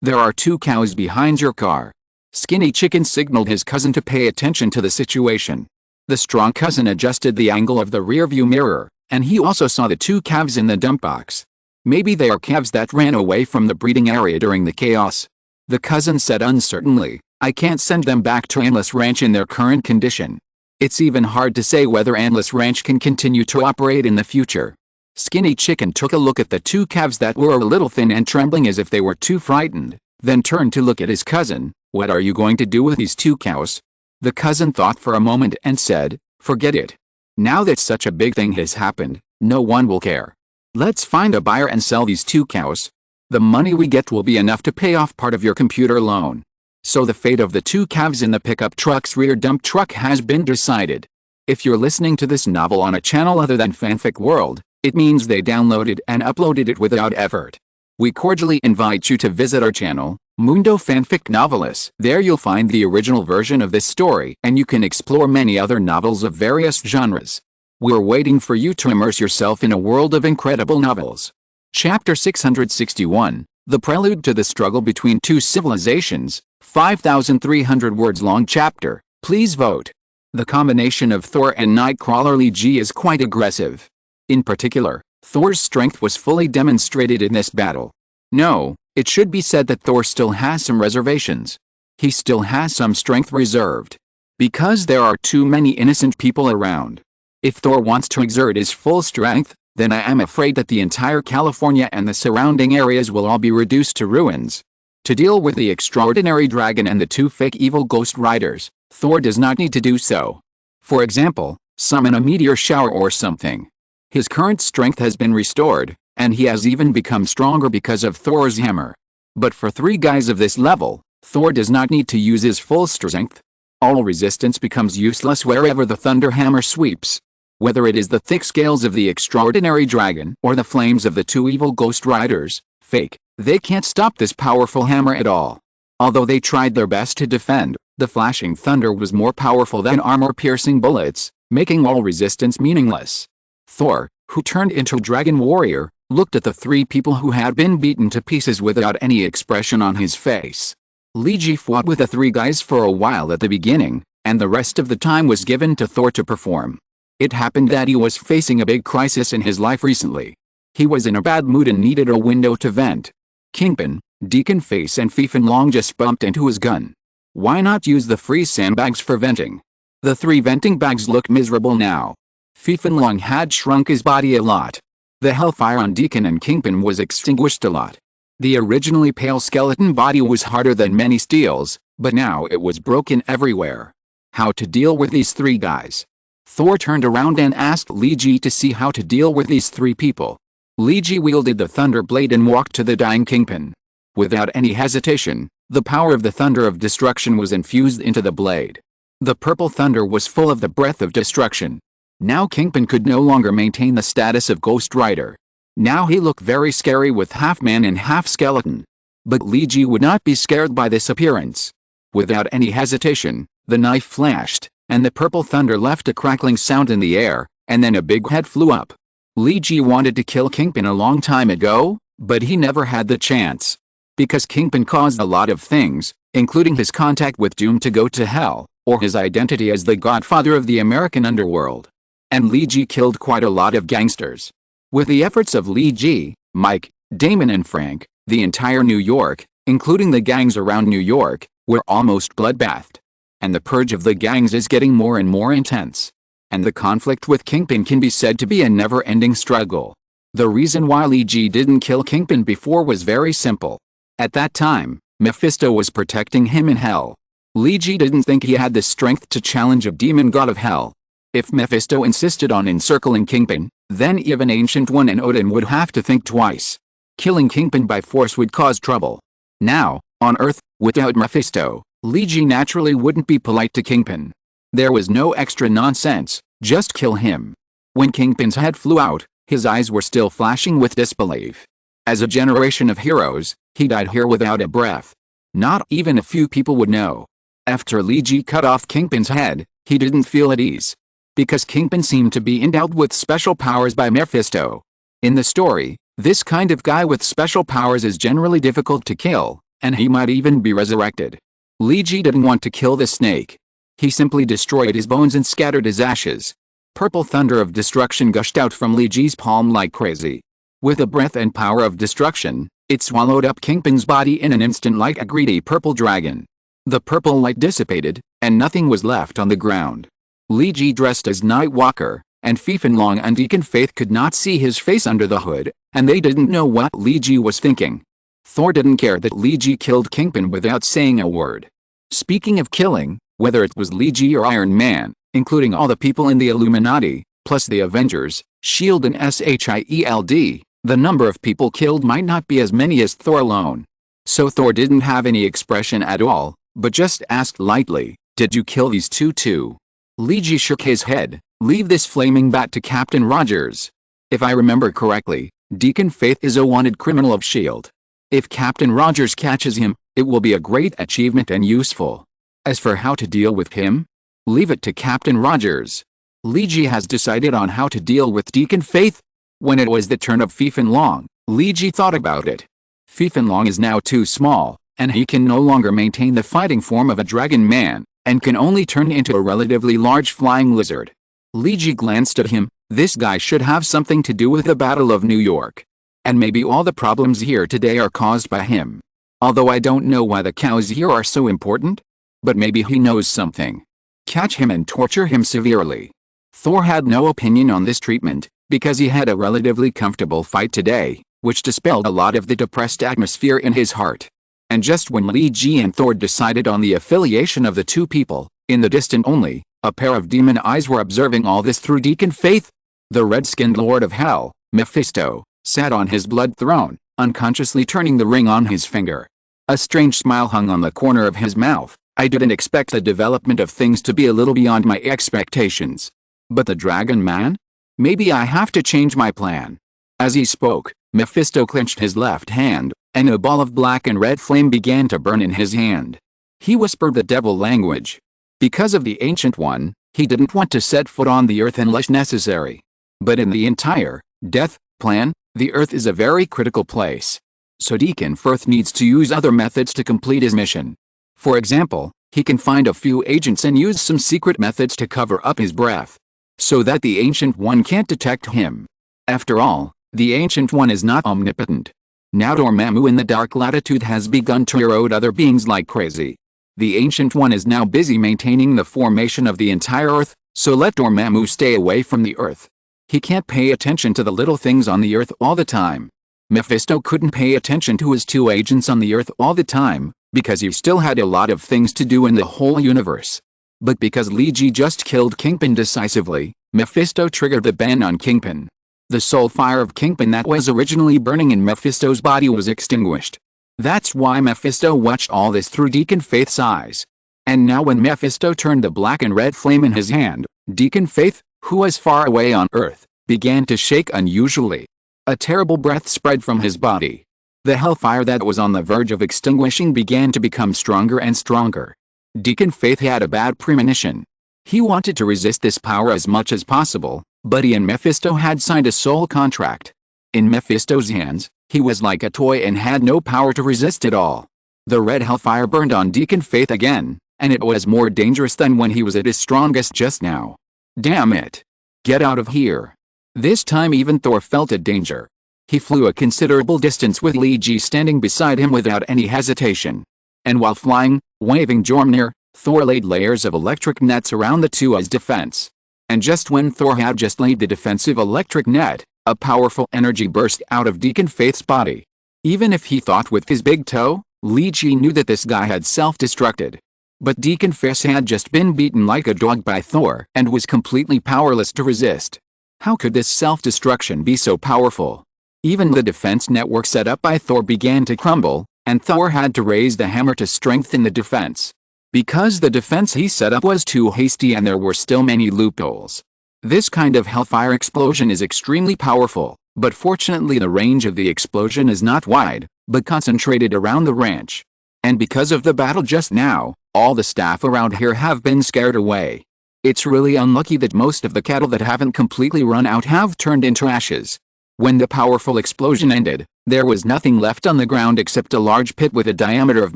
there are 2 cows behind your car." Skinny Chicken signaled his cousin to pay attention to the situation. The strong cousin adjusted the angle of the rearview mirror, and he also saw the 2 calves in the dump box. Maybe they are calves that ran away from the breeding area during the chaos. The cousin said uncertainly, "I can't send them back to Endless Ranch in their current condition. It's even hard to say whether Endless Ranch can continue to operate in the future." Skinny Chicken took a look at the 2 calves that were a little thin and trembling as if they were too frightened, then turned to look at his cousin. "What are you going to do with these 2 cows?" The cousin thought for a moment and said, "Forget it. Now that such a big thing has happened, no one will care. Let's find a buyer and sell these 2 cows. The money we get will be enough to pay off part of your computer loan." So the fate of the 2 calves in the pickup truck's rear dump truck has been decided. If you're listening to this novel on a channel other than Fanfic World, it means they downloaded and uploaded it without effort. We cordially invite you to visit our channel, Mundo Fanfic Novelis. There you'll find the original version of this story, and you can explore many other novels of various genres. We're waiting for you to immerse yourself in a world of incredible novels. Chapter 661, The Prelude to the Struggle Between 2 Civilizations, 5,300 words long chapter. Please vote. The combination of Thor and Nightcrawler Lee G is quite aggressive. In particular, Thor's strength was fully demonstrated in this battle. No, it should be said that Thor still has some reservations. He still has some strength reserved. Because there are too many innocent people around. If Thor wants to exert his full strength, then I am afraid that the entire California and the surrounding areas will all be reduced to ruins. To deal with the extraordinary dragon and the two fake evil ghost riders, Thor does not need to do so. For example, summon a meteor shower or something. His current strength has been restored, and he has even become stronger because of Thor's hammer. But for three guys of this level, Thor does not need to use his full strength. All resistance becomes useless wherever the thunder hammer sweeps. Whether it is the thick scales of the extraordinary dragon or the flames of the two evil ghost riders, fake, they can't stop this powerful hammer at all. Although they tried their best to defend, the flashing thunder was more powerful than armor-piercing bullets, making all resistance meaningless. Thor, who turned into a dragon warrior, looked at the three people who had been beaten to pieces without any expression on his face. Loki fought with the three guys for a while at the beginning, and the rest of the time was given to Thor to perform. It happened that he was facing a big crisis in his life recently. He was in a bad mood and needed a window to vent. Kingpin, Deacon Face and Fifin Long just bumped into his gun. Why not use the free sandbags for venting? The three venting bags looked miserable now. Fifin Long had shrunk his body a lot. The hellfire on Deacon and Kingpin was extinguished a lot. The originally pale skeleton body was harder than many steels, but now it was broken everywhere. How to deal with these three guys? Thor turned around and asked Loki to see how to deal with these three people. Loki wielded the thunder blade and walked to the dying Kingpin. Without any hesitation, the power of the thunder of destruction was infused into the blade. The purple thunder was full of the breath of destruction. Now Kingpin could no longer maintain the status of Ghost Rider. Now he looked very scary with half man and half skeleton. But Loki would not be scared by this appearance. Without any hesitation, the knife flashed, and the purple thunder left a crackling sound in the air, and then a big head flew up. Loki wanted to kill Kingpin a long time ago, but he never had the chance. Because Kingpin caused a lot of things, including his contact with Doom to go to hell, or his identity as the godfather of the American underworld. And Loki killed quite a lot of gangsters. With the efforts of Loki, Mike, Damon and Frank, the entire New York, including the gangs around New York, were almost bloodbathed. And the purge of the gangs is getting more and more intense. And the conflict with Kingpin can be said to be a never-ending struggle. The reason why Loki didn't kill Kingpin before was very simple. At that time, Mephisto was protecting him in hell. Loki didn't think he had the strength to challenge a demon god of hell. If Mephisto insisted on encircling Kingpin, then even Ancient One and Odin would have to think twice. Killing Kingpin by force would cause trouble. Now, on Earth, without Mephisto, Loki naturally wouldn't be polite to Kingpin. There was no extra nonsense, just kill him. When Kingpin's head flew out, his eyes were still flashing with disbelief. As a generation of heroes, he died here without a breath. Not even a few people would know. After Loki cut off Kingpin's head, he didn't feel at ease. Because Kingpin seemed to be endowed with special powers by Mephisto. In the story, this kind of guy with special powers is generally difficult to kill, and he might even be resurrected. Loki didn't want to kill the snake. He simply destroyed his bones and scattered his ashes. Purple thunder of destruction gushed out from Loki's palm like crazy. With the breath and power of destruction, it swallowed up Kingpin's body in an instant like a greedy purple dragon. The purple light dissipated, and nothing was left on the ground. Loki dressed as Nightwalker, and Fifin Long and Deacon Faith could not see his face under the hood, and they didn't know what Loki was thinking. Thor didn't care that Loki killed Kingpin without saying a word. Speaking of killing, whether it was Loki or Iron Man, including all the people in the Illuminati, plus the Avengers, S.H.I.E.L.D. and SHIELD, the number of people killed might not be as many as Thor alone. So Thor didn't have any expression at all, but just asked lightly, "Did you kill these two too?" Loki shook his head. "Leave this flaming bat to Captain Rogers. If I remember correctly, Deacon Faith is a wanted criminal of S.H.I.E.L.D. If Captain Rogers catches him, it will be a great achievement and useful. As for how to deal with him, leave it to Captain Rogers." Loki has decided on how to deal with Deacon Faith. When it was the turn of Fifin Long, Loki thought about it. Fifin Long is now too small, and he can no longer maintain the fighting form of a dragon man, and can only turn into a relatively large flying lizard. Loki glanced at him, This guy should have something to do with the Battle of New York. And maybe all the problems here today are caused by him. Although I don't know why the cows here are so important. But maybe he knows something. Catch him and torture him severely. Thor had no opinion on this treatment, because he had a relatively comfortable fight today, which dispelled a lot of the depressed atmosphere in his heart. And just when Lee Ji and Thor decided on the affiliation of the two people, in the distant only, a pair of demon eyes were observing all this through Deacon Faith. The red-skinned Lord of Hell, Mephisto, sat on his blood throne, unconsciously turning the ring on his finger. A strange smile hung on the corner of his mouth. I didn't expect the development of things to be a little beyond my expectations. But the Dragon Man? Maybe I have to change my plan. As he spoke, Mephisto clenched his left hand, and a ball of black and red flame began to burn in his hand. He whispered the devil language. Because of the Ancient One, he didn't want to set foot on the earth unless necessary. But in the entire death plan, the earth is a very critical place. So Deacon Firth needs to use other methods to complete his mission. For example, he can find a few agents and use some secret methods to cover up his breath, so that the Ancient One can't detect him. After all, the Ancient One is not omnipotent. Now Dormammu in the Dark Latitude has begun to erode other beings like crazy. The Ancient One is now busy maintaining the formation of the entire Earth, so let Dormammu stay away from the Earth. He can't pay attention to the little things on the Earth all the time. Mephisto couldn't pay attention to his two agents on the Earth all the time, because he still had a lot of things to do in the whole universe. But because Lee Ji just killed Kingpin decisively, Mephisto triggered the ban on Kingpin. The soul fire of Kingpin that was originally burning in Mephisto's body was extinguished. That's why Mephisto watched all this through Deacon Faith's eyes. And now when Mephisto turned the black and red flame in his hand, Deacon Faith, who was far away on Earth, began to shake unusually. A terrible breath spread from his body. The hellfire that was on the verge of extinguishing began to become stronger and stronger. Deacon Faith had a bad premonition. He wanted to resist this power as much as possible, but he and Mephisto had signed a soul contract. In Mephisto's hands, he was like a toy and had no power to resist at all. The red hellfire burned on Deacon Faith again, and it was more dangerous than when he was at his strongest just now. Damn it! Get out of here! This time even Thor felt a danger. He flew a considerable distance with Lee Ji standing beside him without any hesitation. And while flying, waving Jormnir, Thor laid layers of electric nets around the two as defense. And just when Thor had just laid the defensive electric net, a powerful energy burst out of Deacon Faith's body. Even if he thought with his big toe, Lee Ji knew that this guy had self-destructed. But Deacon Faith had just been beaten like a dog by Thor and was completely powerless to resist. How could this self-destruction be so powerful? Even the defense network set up by Thor began to crumble, and Thor had to raise the hammer to strengthen the defense. Because the defense he set up was too hasty and there were still many loopholes. This kind of hellfire explosion is extremely powerful, but fortunately the range of the explosion is not wide, but concentrated around the ranch. And because of the battle just now, all the staff around here have been scared away. It's really unlucky that most of the cattle that haven't completely run out have turned into ashes. When the powerful explosion ended, there was nothing left on the ground except a large pit with a diameter of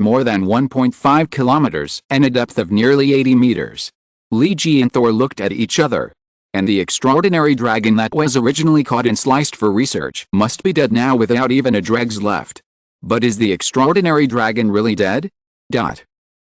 more than 1.5 kilometers and a depth of nearly 80 meters. Lee Ji and Thor looked at each other. And the extraordinary dragon that was originally caught and sliced for research must be dead now without even a dregs left. But is the extraordinary dragon really dead?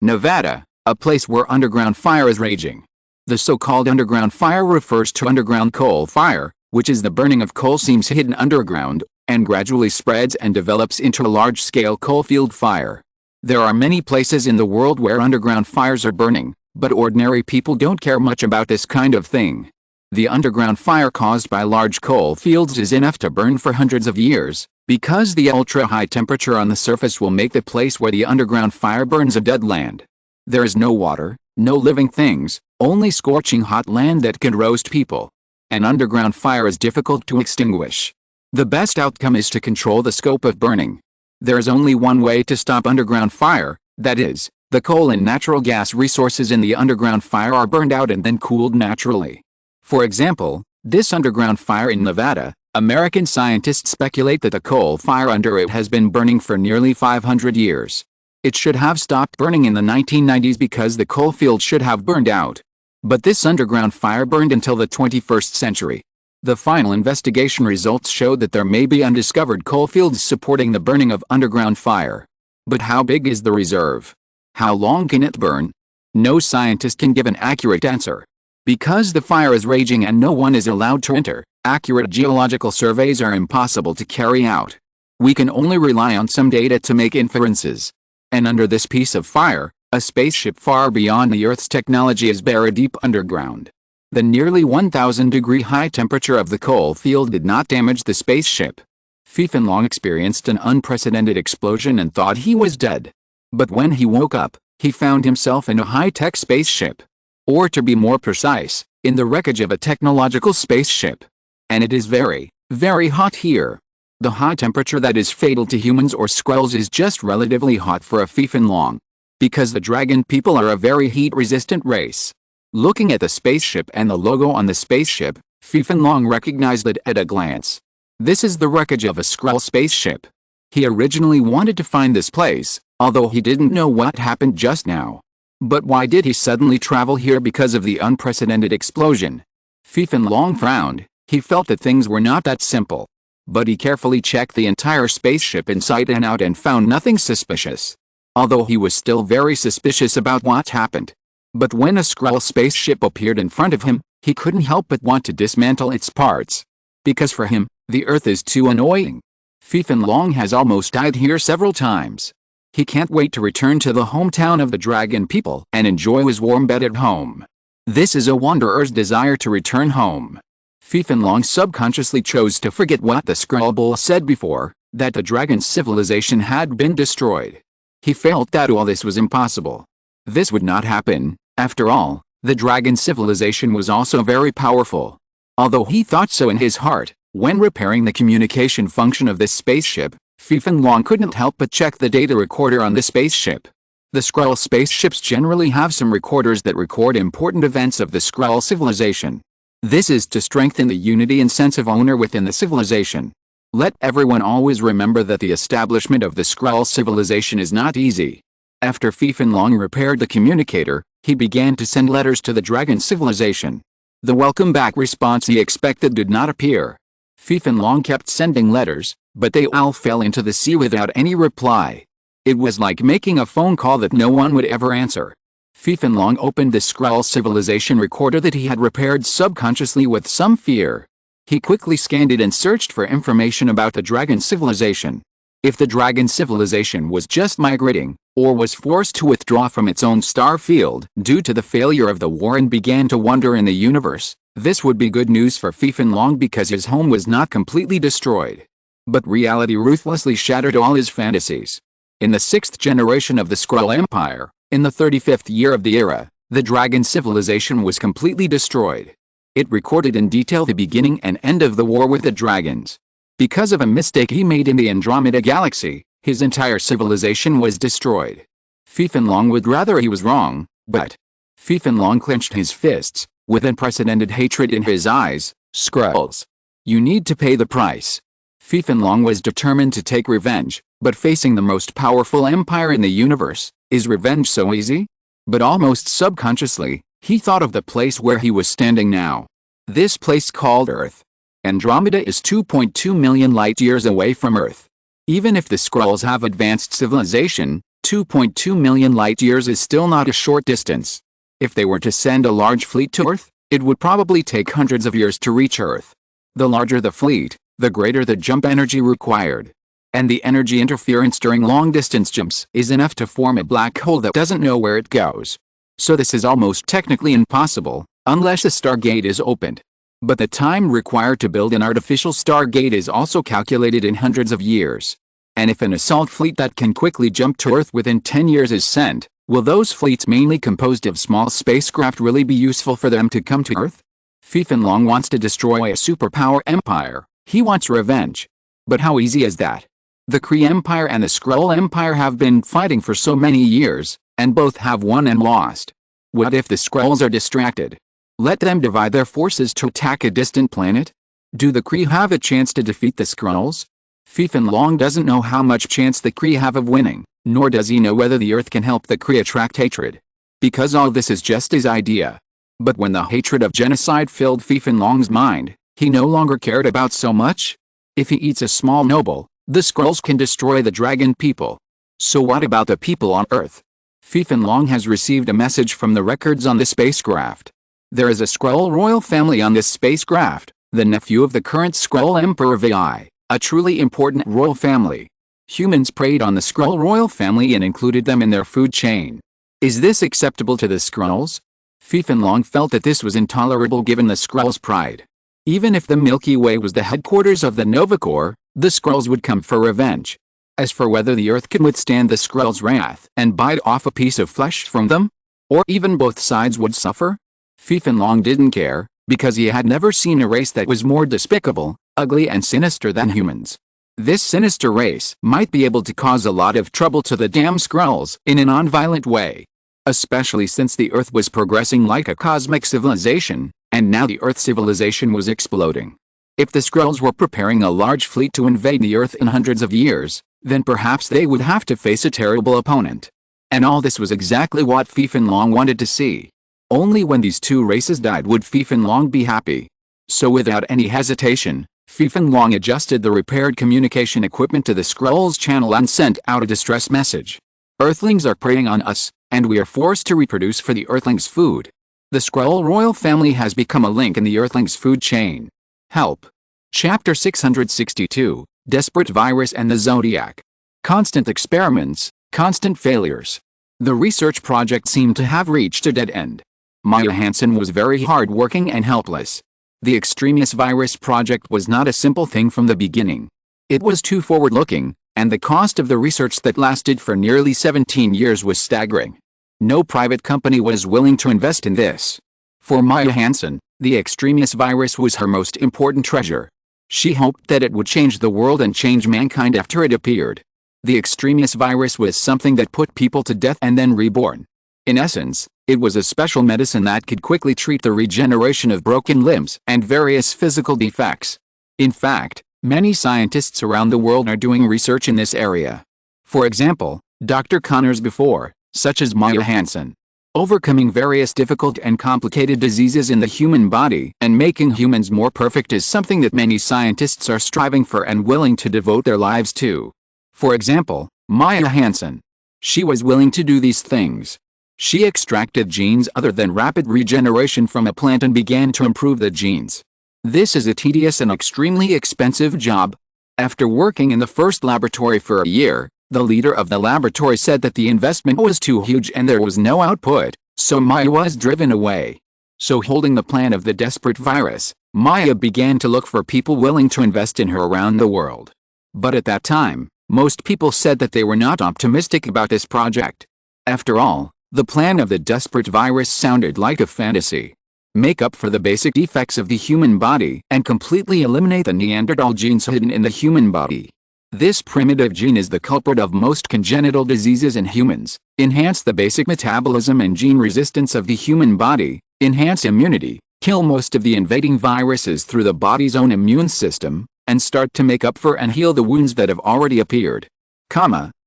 Nevada, a place where underground fire is raging. The so-called underground fire refers to underground coal fire, which is the burning of coal seams hidden underground, and gradually spreads and develops into a large-scale coalfield fire. There are many places in the world where underground fires are burning, but ordinary people don't care much about this kind of thing. The underground fire caused by large coal fields is enough to burn for hundreds of years, because the ultra-high temperature on the surface will make the place where the underground fire burns a dead land. There is no water, no living things, only scorching hot land that can roast people. An underground fire is difficult to extinguish. The best outcome is to control the scope of burning. There is only one way to stop underground fire, that is, the coal and natural gas resources in the underground fire are burned out and then cooled naturally. For example, this underground fire in Nevada, American scientists speculate that the coal fire under it has been burning for nearly 500 years. It should have stopped burning in the 1990s because the coal field should have burned out. But this underground fire burned until the 21st century. The final investigation results showed that there may be undiscovered coal fields supporting the burning of underground fire. But how big is the reserve? How long can it burn? No scientist can give an accurate answer. Because the fire is raging and no one is allowed to enter, accurate geological surveys are impossible to carry out. We can only rely on some data to make inferences. And under this piece of fire, a spaceship far beyond the Earth's technology is buried deep underground. The nearly 1,000-degree high temperature of the coal field did not damage the spaceship. Fifan Long experienced an unprecedented explosion and thought he was dead. But when he woke up, he found himself in a high-tech spaceship. Or to be more precise, in the wreckage of a technological spaceship. And it is very, very hot here. The high temperature that is fatal to humans or Skrulls is just relatively hot for a Fifan Long. Because the dragon people are a very heat-resistant race. Looking at the spaceship and the logo on the spaceship, Fifan Long recognized it at a glance. This is the wreckage of a Skrull spaceship. He originally wanted to find this place, although he didn't know what happened just now. But why did he suddenly travel here because of the unprecedented explosion? Fifan Long frowned. He felt that things were not that simple. But he carefully checked the entire spaceship inside and out and found nothing suspicious. Although he was still very suspicious about what happened. But when a Skrull spaceship appeared in front of him, he couldn't help but want to dismantle its parts. Because for him, the Earth is too annoying. Fifan Long has almost died here several times. He can't wait to return to the hometown of the dragon people and enjoy his warm bed at home. This is a wanderer's desire to return home. Fifan Long subconsciously chose to forget what the Skrull Bull said before, that the dragon civilization had been destroyed. He felt that all this was impossible. This would not happen. After all, the dragon civilization was also very powerful. Although he thought so in his heart, when repairing the communication function of this spaceship, Fifan Long couldn't help but check the data recorder on the spaceship. The Skrull spaceships generally have some recorders that record important events of the Skrull civilization. This is to strengthen the unity and sense of honor within the civilization. Let everyone always remember that the establishment of the Skrull civilization is not easy. After Fifan Long repaired the communicator, he began to send letters to the dragon civilization. The welcome back response he expected did not appear. Fifan Long kept sending letters, but they all fell into the sea without any reply. It was like making a phone call that no one would ever answer. Fifan Long opened the Skrull civilization recorder that he had repaired subconsciously with some fear. He quickly scanned it and searched for information about the dragon civilization. If the dragon civilization was just migrating, or was forced to withdraw from its own star field due to the failure of the war and began to wander in the universe, this would be good news for Fifan Long because his home was not completely destroyed. But reality ruthlessly shattered all his fantasies. In the 6th generation of the Skrull Empire, in the 35th year of the era, the dragon civilization was completely destroyed. It recorded in detail the beginning and end of the war with the dragons. Because of a mistake he made in the Andromeda galaxy, his entire civilization was destroyed. Fifan Long would rather he was wrong, but Fifan Long clenched his fists, with unprecedented hatred in his eyes. Skrulls, you need to pay the price. Fifan Long was determined to take revenge, but facing the most powerful empire in the universe, is revenge so easy? But almost subconsciously, he thought of the place where he was standing now. This place called Earth. Andromeda is 2.2 million light-years away from Earth. Even if the Skrulls have advanced civilization, 2.2 million light-years is still not a short distance. If they were to send a large fleet to Earth, it would probably take hundreds of years to reach Earth. The larger the fleet, the greater the jump energy required. And the energy interference during long-distance jumps is enough to form a black hole that doesn't know where it goes. So this is almost technically impossible, unless a stargate is opened. But the time required to build an artificial stargate is also calculated in hundreds of years. And if an assault fleet that can quickly jump to Earth within 10 years is sent, will those fleets mainly composed of small spacecraft really be useful for them to come to Earth? Fifan Long wants to destroy a superpower empire. He wants revenge. But how easy is that? The Kree Empire and the Skrull Empire have been fighting for so many years, and both have won and lost. What if the Skrulls are distracted? Let them divide their forces to attack a distant planet? Do the Kree have a chance to defeat the Skrulls? Fifan Long doesn't know how much chance the Kree have of winning, nor does he know whether the Earth can help the Kree attract hatred. Because all this is just his idea. But when the hatred of genocide filled Fifan Long's mind, he no longer cared about so much? If he eats a small noble, the Skrulls can destroy the dragon people. So what about the people on Earth? Fifan Long has received a message from the records on the spacecraft. There is a Skrull royal family on this spacecraft, the nephew of the current Skrull Emperor Vi, a truly important royal family. Humans preyed on the Skrull royal family and included them in their food chain. Is this acceptable to the Skrulls? Fifan Long felt that this was intolerable given the Skrulls' pride. Even if the Milky Way was the headquarters of the Nova Corps, the Skrulls would come for revenge. As for whether the Earth can withstand the Skrulls' wrath and bite off a piece of flesh from them, or even both sides would suffer, Fifan Long didn't care, because he had never seen a race that was more despicable, ugly and sinister than humans. This sinister race might be able to cause a lot of trouble to the damn Skrulls in a non-violent way. Especially since the Earth was progressing like a cosmic civilization, and now the Earth civilization was exploding. If the Skrulls were preparing a large fleet to invade the Earth in hundreds of years, then perhaps they would have to face a terrible opponent. And all this was exactly what Fifan Long wanted to see. Only when these two races died would Fifan Long be happy. So without any hesitation, Fifan Long adjusted the repaired communication equipment to the Skrulls' channel and sent out a distress message. Earthlings are preying on us, and we are forced to reproduce for the Earthlings' food. The Skrull royal family has become a link in the Earthlings' food chain. Help. Chapter 662, Desperate Virus and the Zodiac. Constant experiments, constant failures. The research project seemed to have reached a dead end. Maya Hansen was very hard-working and helpless. The Extremis virus project was not a simple thing from the beginning. It was too forward-looking, and the cost of the research that lasted for nearly 17 years was staggering. No private company was willing to invest in this. For Maya Hansen, the Extremis virus was her most important treasure. She hoped that it would change the world and change mankind after it appeared. The Extremis virus was something that put people to death and then reborn. In essence, it was a special medicine that could quickly treat the regeneration of broken limbs and various physical defects. In fact, many scientists around the world are doing research in this area. For example, Dr. Connors before, such as Maya Hansen. Overcoming various difficult and complicated diseases in the human body and making humans more perfect is something that many scientists are striving for and willing to devote their lives to. For example, Maya Hansen. She was willing to do these things. She extracted genes other than rapid regeneration from a plant and began to improve the genes. This is a tedious and extremely expensive job. After working in the first laboratory for a year, the leader of the laboratory said that the investment was too huge and there was no output, so Maya was driven away. So holding the plan of the desperate virus, Maya began to look for people willing to invest in her around the world. But at that time, most people said that they were not optimistic about this project. After all, the plan of the desperate virus sounded like a fantasy. Make up for the basic defects of the human body and completely eliminate the Neanderthal genes hidden in the human body. This primitive gene is the culprit of most congenital diseases in humans. Enhance the basic metabolism and gene resistance of the human body, enhance immunity, kill most of the invading viruses through the body's own immune system, and start to make up for and heal the wounds that have already appeared.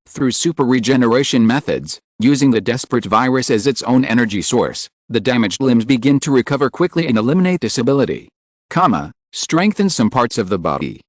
Through super regeneration methods, using the desperate virus as its own energy source, the damaged limbs begin to recover quickly and eliminate disability. Strengthen some parts of the body.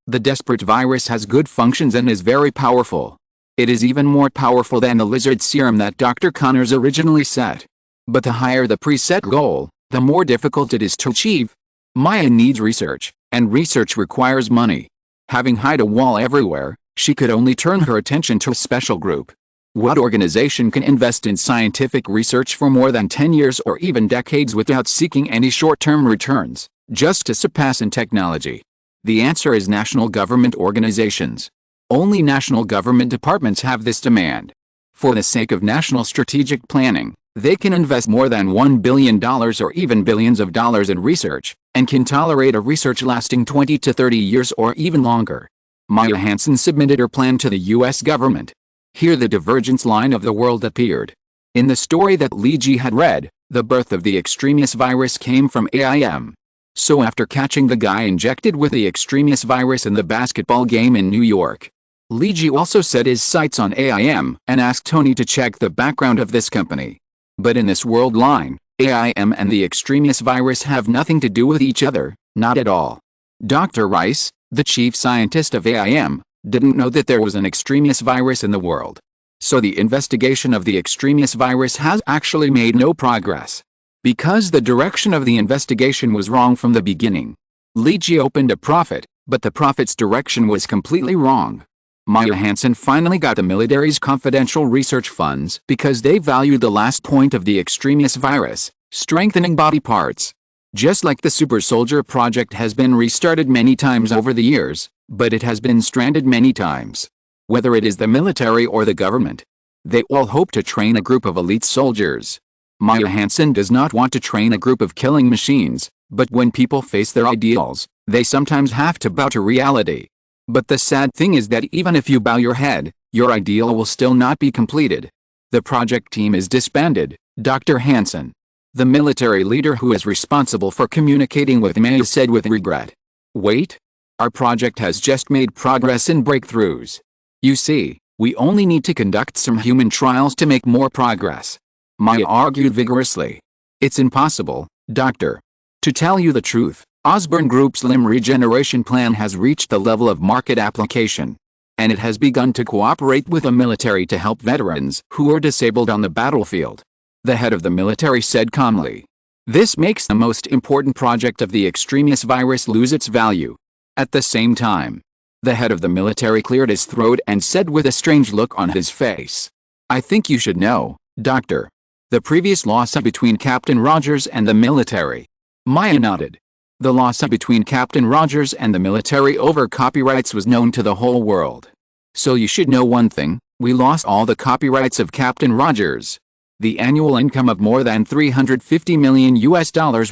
The desperate virus has good functions and is very powerful. It is even more powerful than the lizard serum that Dr. Connors originally set. But the higher the preset goal, the more difficult it is to achieve. Maya needs research, and research requires money. Having hide a wall everywhere, she could only turn her attention to a special group. What organization can invest in scientific research for more than 10 years or even decades without seeking any short-term returns, just to surpass in technology? The answer is national government organizations. Only national government departments have this demand. For the sake of national strategic planning, they can invest more than $1 billion or even billions of dollars in research, and can tolerate a research lasting 20 to 30 years or even longer. Maya Hansen submitted her plan to the US government. Here the divergence line of the world appeared. In the story that Li Ji had read, the birth of the Extremis virus came from AIM. So after catching the guy injected with the Extremis virus in the basketball game in New York, Li Ji also set his sights on AIM and asked Tony to check the background of this company. But in this world line, AIM and the Extremis virus have nothing to do with each other. Not at all. Dr. Rice, the chief scientist of AIM, didn't know that there was an extremis virus in the world. So the investigation of the extremis virus has actually made no progress. Because the direction of the investigation was wrong from the beginning. Leegee opened a profit, but the profit's direction was completely wrong. Maya Hansen finally got the military's confidential research funds because they valued the last point of the extremis virus, strengthening body parts. Just like the Super Soldier project has been restarted many times over the years, but it has been stranded many times. Whether it is the military or the government, they all hope to train a group of elite soldiers. Maya Hansen does not want to train a group of killing machines, but when people face their ideals, they sometimes have to bow to reality. But the sad thing is that even if you bow your head, your ideal will still not be completed. The project team is disbanded, Dr. Hansen, the military leader who is responsible for communicating with Maya, said with regret. Wait. Our project has just made progress in breakthroughs. You see, we only need to conduct some human trials to make more progress. Maya argued vigorously. It's impossible, Doctor. To tell you the truth, Osborn Group's limb regeneration plan has reached the level of market application. And it has begun to cooperate with the military to help veterans who are disabled on the battlefield. The head of the military said calmly. This makes the most important project of the extremis virus lose its value. At the same time, the head of the military cleared his throat and said with a strange look on his face. I think you should know, Doctor. The previous lawsuit between Captain Rogers and the military. Maya nodded. The lawsuit between Captain Rogers and the military over copyrights was known to the whole world. So you should know one thing, we lost all the copyrights of Captain Rogers. The annual income of more than $350 million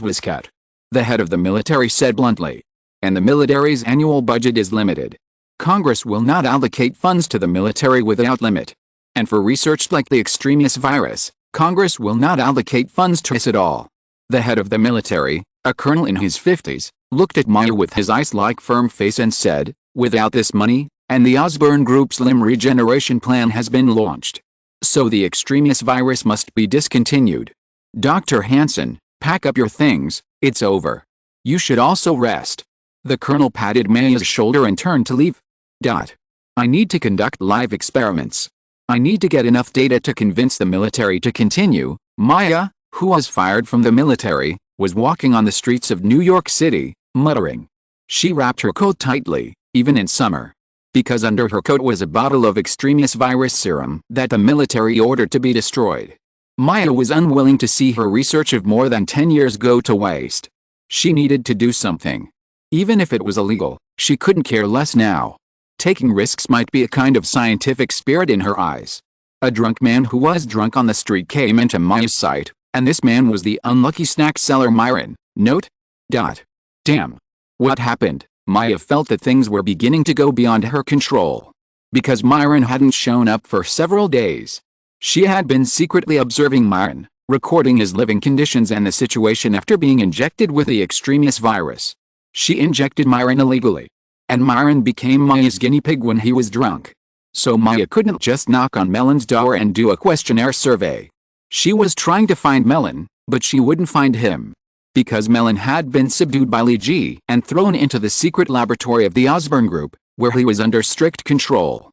was cut. The head of the military said bluntly. And the military's annual budget is limited. Congress will not allocate funds to the military without limit. And for research like the extremis virus, Congress will not allocate funds to us at all. The head of the military, a colonel in his 50s, looked at Maya with his ice-like firm face and said, without this money, and the Osborn Group's limb regeneration plan has been launched. So the extremis virus must be discontinued. Dr. Hansen, pack up your things, it's over. You should also rest. The colonel patted Maya's shoulder and turned to leave. I need to conduct live experiments. I need to get enough data to convince the military to continue. Maya, who was fired from the military, was walking on the streets of New York City, muttering. She wrapped her coat tightly, even in summer. Because under her coat was a bottle of extremis virus serum that the military ordered to be destroyed. Maya was unwilling to see her research of more than 10 years go to waste. She needed to do something. Even if it was illegal, she couldn't care less now. Taking risks might be a kind of scientific spirit in her eyes. A drunk man who was drunk on the street came into Maya's sight, and this man was the unlucky snack seller Myron. Note. Damn. What happened? Maya felt that things were beginning to go beyond her control. Because Myron hadn't shown up for several days. She had been secretly observing Myron, recording his living conditions and the situation after being injected with the extremis virus. She injected Myron illegally. And Myron became Maya's guinea pig when he was drunk. So Maya couldn't just knock on Melon's door and do a questionnaire survey. She was trying to find Melon, but she wouldn't find him. Because Melon had been subdued by Leegee and thrown into the secret laboratory of the Osborn Group, where he was under strict control.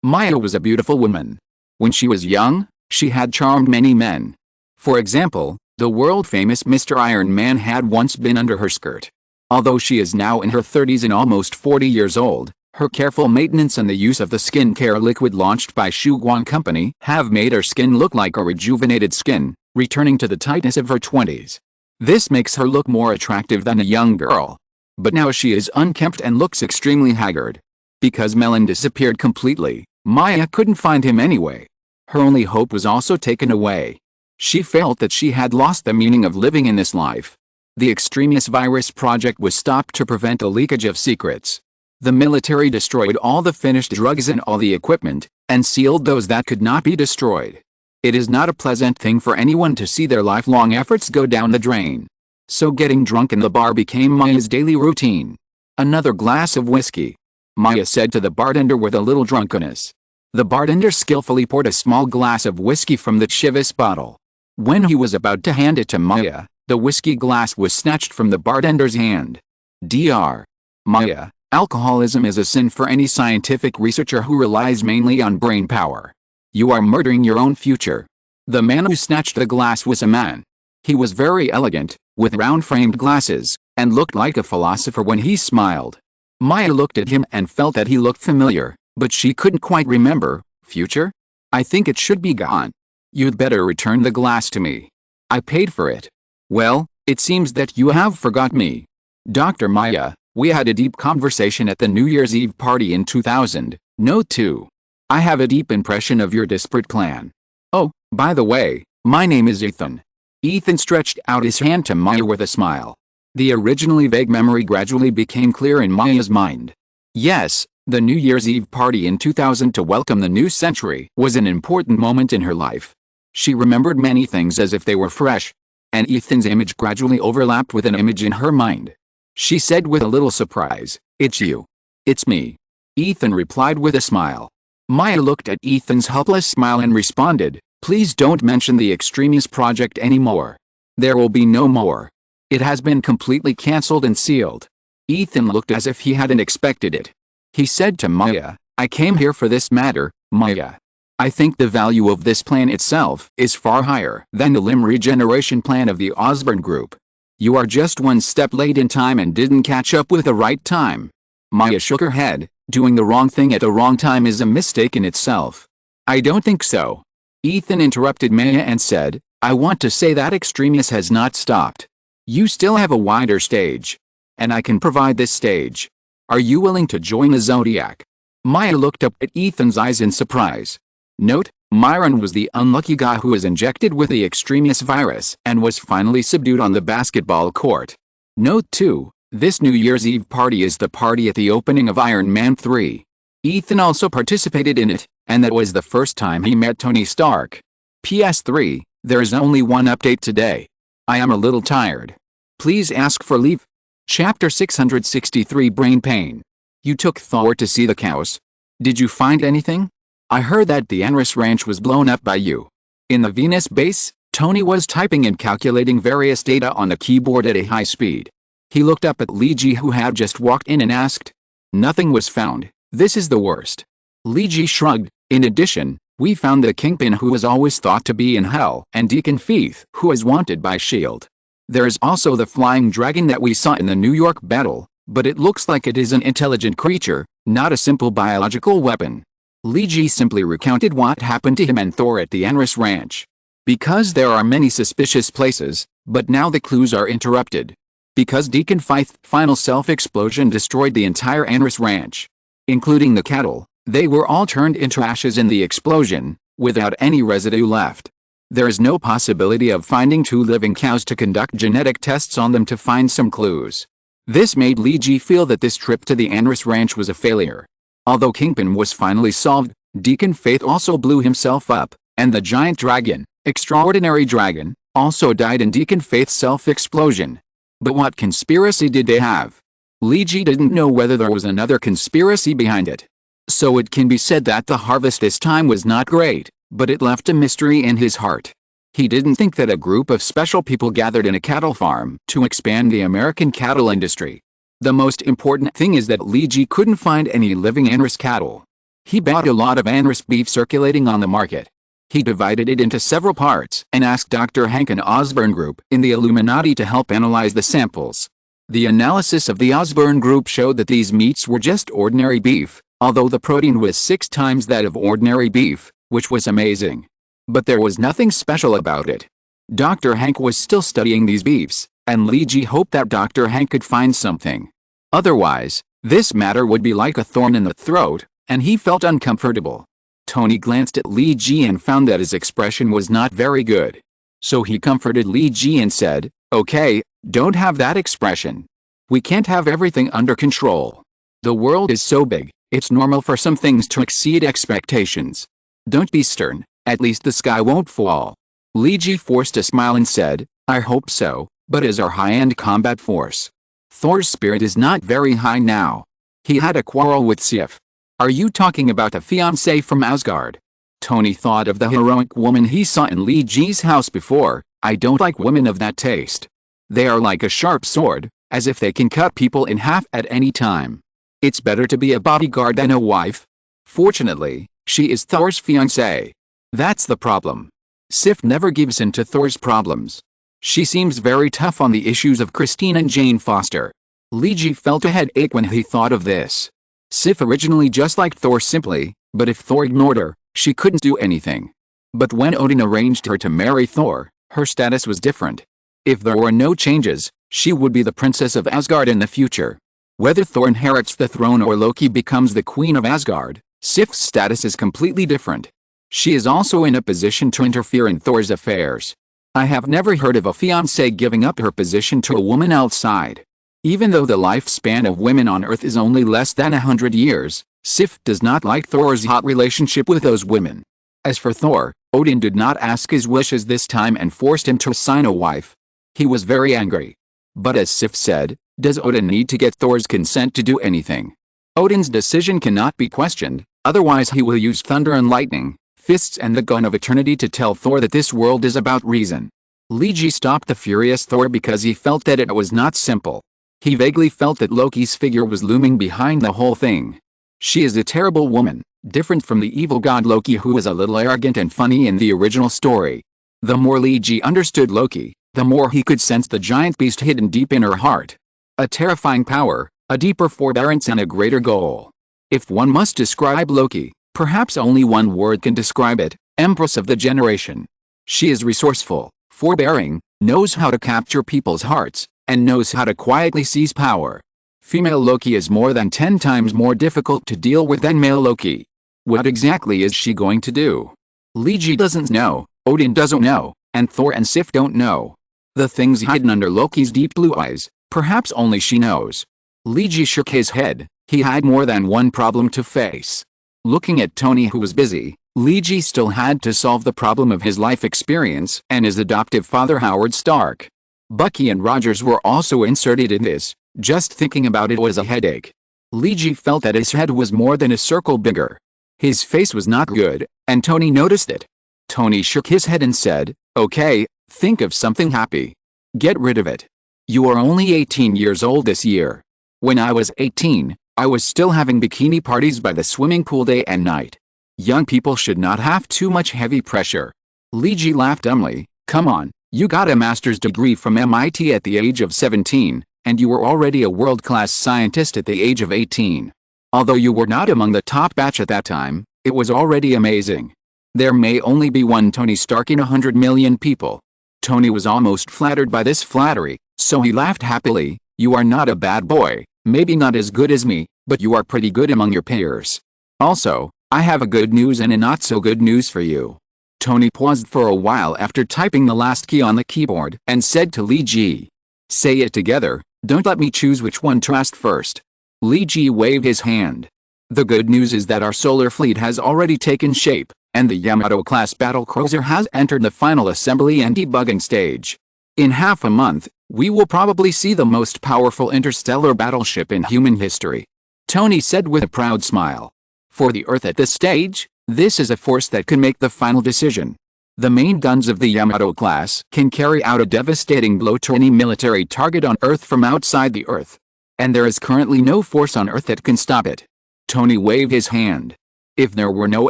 Maya was a beautiful woman. When she was young, she had charmed many men. For example, the world-famous Mr. Iron Man had once been under her skirt. Although she is now in her 30s and almost 40 years old, her careful maintenance and the use of the skincare liquid launched by Shuguan Company have made her skin look like a rejuvenated skin, returning to the tightness of her 20s. This makes her look more attractive than a young girl. But now she is unkempt and looks extremely haggard. Because Melon disappeared completely, Maya couldn't find him anyway. Her only hope was also taken away. She felt that she had lost the meaning of living in this life. The extremis virus project was stopped to prevent the leakage of secrets. The military destroyed all the finished drugs and all the equipment, and sealed those that could not be destroyed. It is not a pleasant thing for anyone to see their lifelong efforts go down the drain. So getting drunk in the bar became Maya's daily routine. Another glass of whiskey, Maya said to the bartender with a little drunkenness. The bartender skillfully poured a small glass of whiskey from the Chivas bottle. When he was about to hand it to Maya, The whiskey glass was snatched from the bartender's hand. Dr. Maya, alcoholism is a sin for any scientific researcher who relies mainly on brain power. You are murdering your own future. The man who snatched the glass was a man. He was very elegant, with round-framed glasses, and looked like a philosopher when he smiled. Maya looked at him and felt that he looked familiar, but she couldn't quite remember. Future? I think it should be gone. You'd better return the glass to me. I paid for it. Well, it seems that you have forgot me. Dr. Maya, we had a deep conversation at the New Year's Eve party in 2000. Note 2. I have a deep impression of your desperate plan. Oh, by the way, my name is Ethan. Ethan stretched out his hand to Maya with a smile. The originally vague memory gradually became clear in Maya's mind. Yes, the New Year's Eve party in 2000 to welcome the new century was an important moment in her life. She remembered many things as if they were fresh, and Ethan's image gradually overlapped with an image in her mind. She said with a little surprise, "It's you." "It's me," Ethan replied with a smile. Maya looked at Ethan's helpless smile and responded, "Please don't mention the Extremis project anymore. There will be no more. It has been completely cancelled and sealed." Ethan looked as if he hadn't expected it. He said to Maya, "I came here for this matter, Maya. I think the value of this plan itself is far higher than the limb regeneration plan of the Osborn Group. You are just one step late in time and didn't catch up with the right time." Maya shook her head. Doing the wrong thing at the wrong time is a mistake in itself. "I don't think so." Ethan interrupted Maya and said, "I want to say that Extremis has not stopped. You still have a wider stage. And I can provide this stage. Are you willing to join the Zodiac?" Maya looked up at Ethan's eyes in surprise. Note, Myron was the unlucky guy who was injected with the Extremis virus and was finally subdued on the basketball court. Note 2, this New Year's Eve party is the party at the opening of Iron Man 3. Ethan also participated in it, and that was the first time he met Tony Stark. PS3, there is only one update today. I am a little tired. Please ask for leave. Chapter 663 Brain Pain. You took Thor to see the cows. Did you find anything? I heard that the Anris Ranch was blown up by you. In the Venus base, Tony was typing and calculating various data on the keyboard at a high speed. He looked up at Liji, who had just walked in, and asked. "Nothing was found. This is the worst." Liji shrugged. "In addition, we found the Kingpin, who was always thought to be in hell, and Deacon Feith, who is wanted by S.H.I.E.L.D. There is also the flying dragon that we saw in the New York battle, but it looks like it is an intelligent creature, not a simple biological weapon." Liji simply recounted what happened to him and Thor at the Anris Ranch. Because there are many suspicious places, but now the clues are interrupted. Because Deacon Feith's final self-explosion destroyed the entire Anris Ranch, including the cattle, they were all turned into ashes in the explosion, without any residue left. There is no possibility of finding 2 living cows to conduct genetic tests on them to find some clues. This made Liji feel that this trip to the Anris Ranch was a failure. Although Kingpin was finally solved, Deacon Feith also blew himself up, and the giant dragon, Extraordinary Dragon, also died in Deacon Feith's self-explosion. But what conspiracy did they have? Liji didn't know whether there was another conspiracy behind it. So it can be said that the harvest this time was not great, but it left a mystery in his heart. He didn't think that a group of special people gathered in a cattle farm to expand the American cattle industry. The most important thing is that Liji couldn't find any living Anris cattle. He bought a lot of Anris beef circulating on the market. He divided it into several parts and asked Dr. Hank and Osborn Group in the Illuminati to help analyze the samples. The analysis of the Osborn Group showed that these meats were just ordinary beef, although the protein was 6 times that of ordinary beef, which was amazing. But there was nothing special about it. Dr. Hank was still studying these beefs, and Liji hoped that Dr. Hank could find something. Otherwise, this matter would be like a thorn in the throat, and he felt uncomfortable. Tony glanced at Liji and found that his expression was not very good. So he comforted Liji and said, "Okay, don't have that expression. We can't have everything under control. The world is so big, it's normal for some things to exceed expectations. Don't be stern, at least the sky won't fall." Liji forced a smile and said, "I hope so, but as our high-end combat force, Thor's spirit is not very high now. He had a quarrel with Sif." "Are you talking about the fiancée from Asgard?" Tony thought of the heroic woman he saw in Liji's house before. "I don't like women of that taste. They are like a sharp sword, as if they can cut people in half at any time. It's better to be a bodyguard than a wife. Fortunately, she is Thor's fiancée. That's the problem. Sif never gives in to Thor's problems. She seems very tough on the issues of Christine and Jane Foster. Leiji felt a headache when he thought of this. Sif originally just liked Thor simply, but if Thor ignored her, she couldn't do anything. But when Odin arranged her to marry Thor, her status was different. If there were no changes, she would be the princess of Asgard in the future. Whether Thor inherits the throne or Loki becomes the queen of Asgard, Sif's status is completely different. She is also in a position to interfere in Thor's affairs. I have never heard of a fiancée giving up her position to a woman outside. Even though the lifespan of women on Earth is only less than 100 years, Sif does not like Thor's hot relationship with those women. As for Thor, Odin did not ask his wishes this time and forced him to assign a wife. He was very angry. But as Sif said, does Odin need to get Thor's consent to do anything? Odin's decision cannot be questioned, otherwise he will use thunder and lightning, fists and the gun of eternity to tell Thor that this world is about reason. Leiji stopped the furious Thor because he felt that it was not simple. He vaguely felt that Loki's figure was looming behind the whole thing. She is a terrible woman, different from the evil god Loki who was a little arrogant and funny in the original story. The more Leiji understood Loki, the more he could sense the giant beast hidden deep in her heart. A terrifying power, a deeper forbearance and a greater goal. If one must describe Loki, perhaps only one word can describe it: Empress of the generation. She is resourceful, forbearing, knows how to capture people's hearts, and knows how to quietly seize power. Female Loki is more than 10 times more difficult to deal with than male Loki. What exactly is she going to do? Leiji doesn't know, Odin doesn't know, and Thor and Sif don't know. The things hidden under Loki's deep blue eyes, perhaps only she knows. Leiji shook his head. He had more than one problem to face. Looking at Tony, who was busy, Leiji still had to solve the problem of his life experience and his adoptive father Howard Stark. Bucky and Rogers were also inserted in this. Just thinking about it was a headache. Leiji felt that his head was more than a circle bigger. His face was not good, and Tony noticed it. Tony shook his head and said, "Okay, think of something happy. Get rid of it. You are only 18 years old this year. When I was 18, I was still having bikini parties by the swimming pool day and night. Young people should not have too much heavy pressure." Leiji laughed dumbly. "Come on, you got a master's degree from MIT at the age of 17, and you were already a world-class scientist at the age of 18. Although you were not among the top batch at that time, it was already amazing. There may only be one Tony Stark in 100 million people." Tony was almost flattered by this flattery, so he laughed happily. "You are not a bad boy, maybe not as good as me, but you are pretty good among your peers. Also, I have a good news and a not so good news for you." Tony paused for a while after typing the last key on the keyboard and said to Leiji, "Say it together, don't let me choose which one to ask first." Leiji waved his hand. "The good news is that our solar fleet has already taken shape, and the Yamato-class battlecruiser has entered the final assembly and debugging stage. In half a month, we will probably see the most powerful interstellar battleship in human history," Tony said with a proud smile. "For the Earth at this stage, this is a force that can make the final decision. The main guns of the Yamato class can carry out a devastating blow to any military target on Earth from outside the Earth. And there is currently no force on Earth that can stop it." Tony waved his hand. "If there were no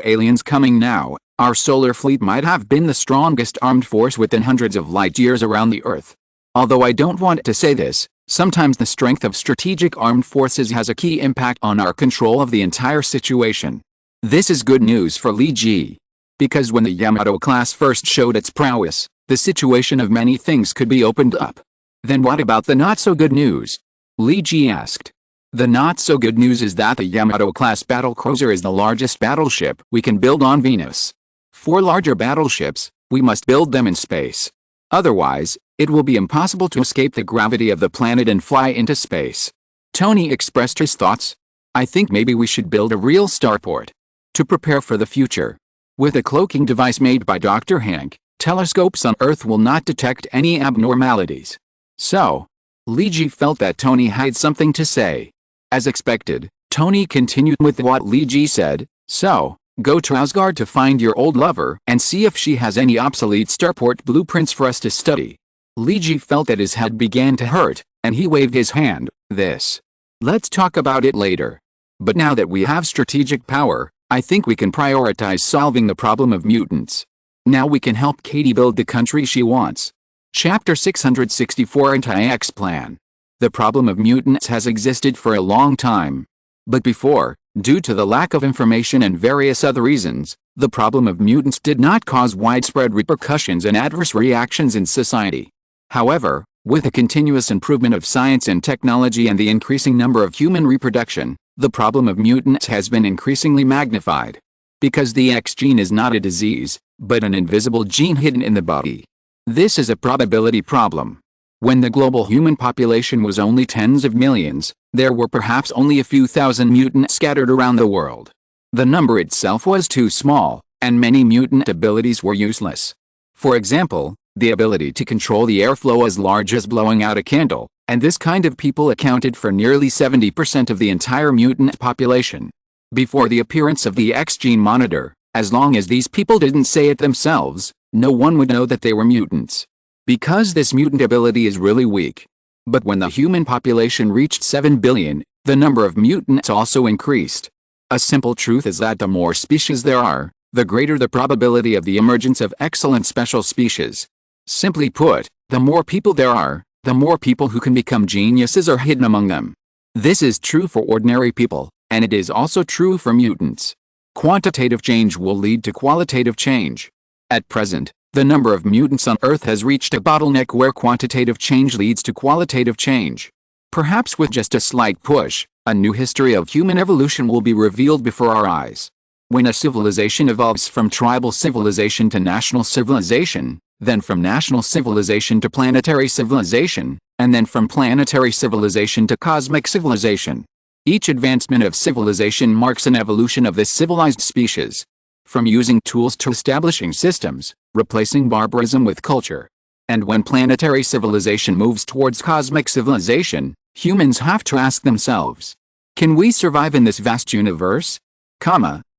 aliens coming now, our solar fleet might have been the strongest armed force within hundreds of light years around the Earth. Although I don't want to say this, sometimes the strength of strategic armed forces has a key impact on our control of the entire situation. This is good news for Leiji. Because when the Yamato class first showed its prowess, the situation of many things could be opened up." "Then what about the not-so-good news?" Leiji asked. "The not-so-good news is that the Yamato-class battlecruiser is the largest battleship we can build on Venus. For larger battleships, we must build them in space. Otherwise, it will be impossible to escape the gravity of the planet and fly into space." Tony expressed his thoughts. "I think maybe we should build a real starport. To prepare for the future. With a cloaking device made by Dr. Hank, telescopes on Earth will not detect any abnormalities." So, Leiji felt that Tony had something to say. As expected, Tony continued with what Leiji said, "So, go to Asgard to find your old lover and see if she has any obsolete starport blueprints for us to study. Luigi felt that his head began to hurt, and he waved his hand. Let's talk about it later. But now that we have strategic power, I think we can prioritize solving the problem of mutants. Now we can help Katie build the country she wants. Chapter 664 Anti-X Plan. The problem of mutants has existed for a long time. But before, due to the lack of information and various other reasons, the problem of mutants did not cause widespread repercussions and adverse reactions in society. However, with the continuous improvement of science and technology and the increasing number of human reproduction, the problem of mutants has been increasingly magnified. Because the X gene is not a disease, but an invisible gene hidden in the body. This is a probability problem. When the global human population was only tens of millions, there were perhaps only a few thousand mutants scattered around the world. The number itself was too small, and many mutant abilities were useless. For example, the ability to control the airflow as large as blowing out a candle, and this kind of people accounted for nearly 70% of the entire mutant population. Before the appearance of the X gene monitor, as long as these people didn't say it themselves, no one would know that they were mutants. Because this mutant ability is really weak. But when the human population reached 7 billion, the number of mutants also increased. A simple truth is that the more species there are, the greater the probability of the emergence of excellent special species. Simply put, the more people there are, the more people who can become geniuses are hidden among them. This is true for ordinary people, and it is also true for mutants. Quantitative change will lead to qualitative change. At present, the number of mutants on Earth has reached a bottleneck where quantitative change leads to qualitative change. Perhaps with just a slight push, a new history of human evolution will be revealed before our eyes. When a civilization evolves from tribal civilization to national civilization, then from national civilization to planetary civilization, and then from planetary civilization to cosmic civilization. Each advancement of civilization marks an evolution of this civilized species. From using tools to establishing systems, replacing barbarism with culture. And when planetary civilization moves towards cosmic civilization, humans have to ask themselves, can we survive in this vast universe?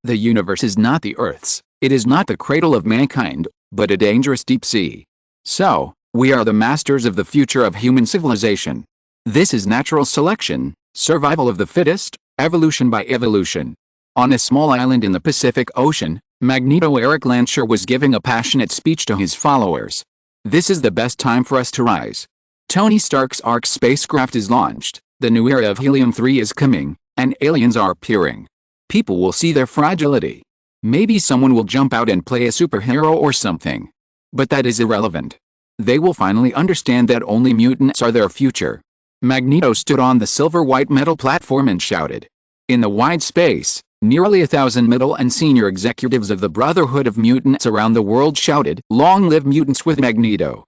The universe is not the Earth's, it is not the cradle of mankind, but a dangerous deep sea. So, we are the masters of the future of human civilization. This is natural selection, survival of the fittest, evolution by evolution. On a small island in the Pacific Ocean, Magneto Eric Lancher was giving a passionate speech to his followers. This is the best time for us to rise. Tony Stark's Ark spacecraft is launched, the new era of Helium-3 is coming, and aliens are appearing. People will see their fragility. Maybe someone will jump out and play a superhero or something. But that is irrelevant. They will finally understand that only mutants are their future. Magneto stood on the silver-white metal platform and shouted. In the wide space, nearly 1,000 middle and senior executives of the Brotherhood of Mutants around the world shouted, "Long live mutants with Magneto!"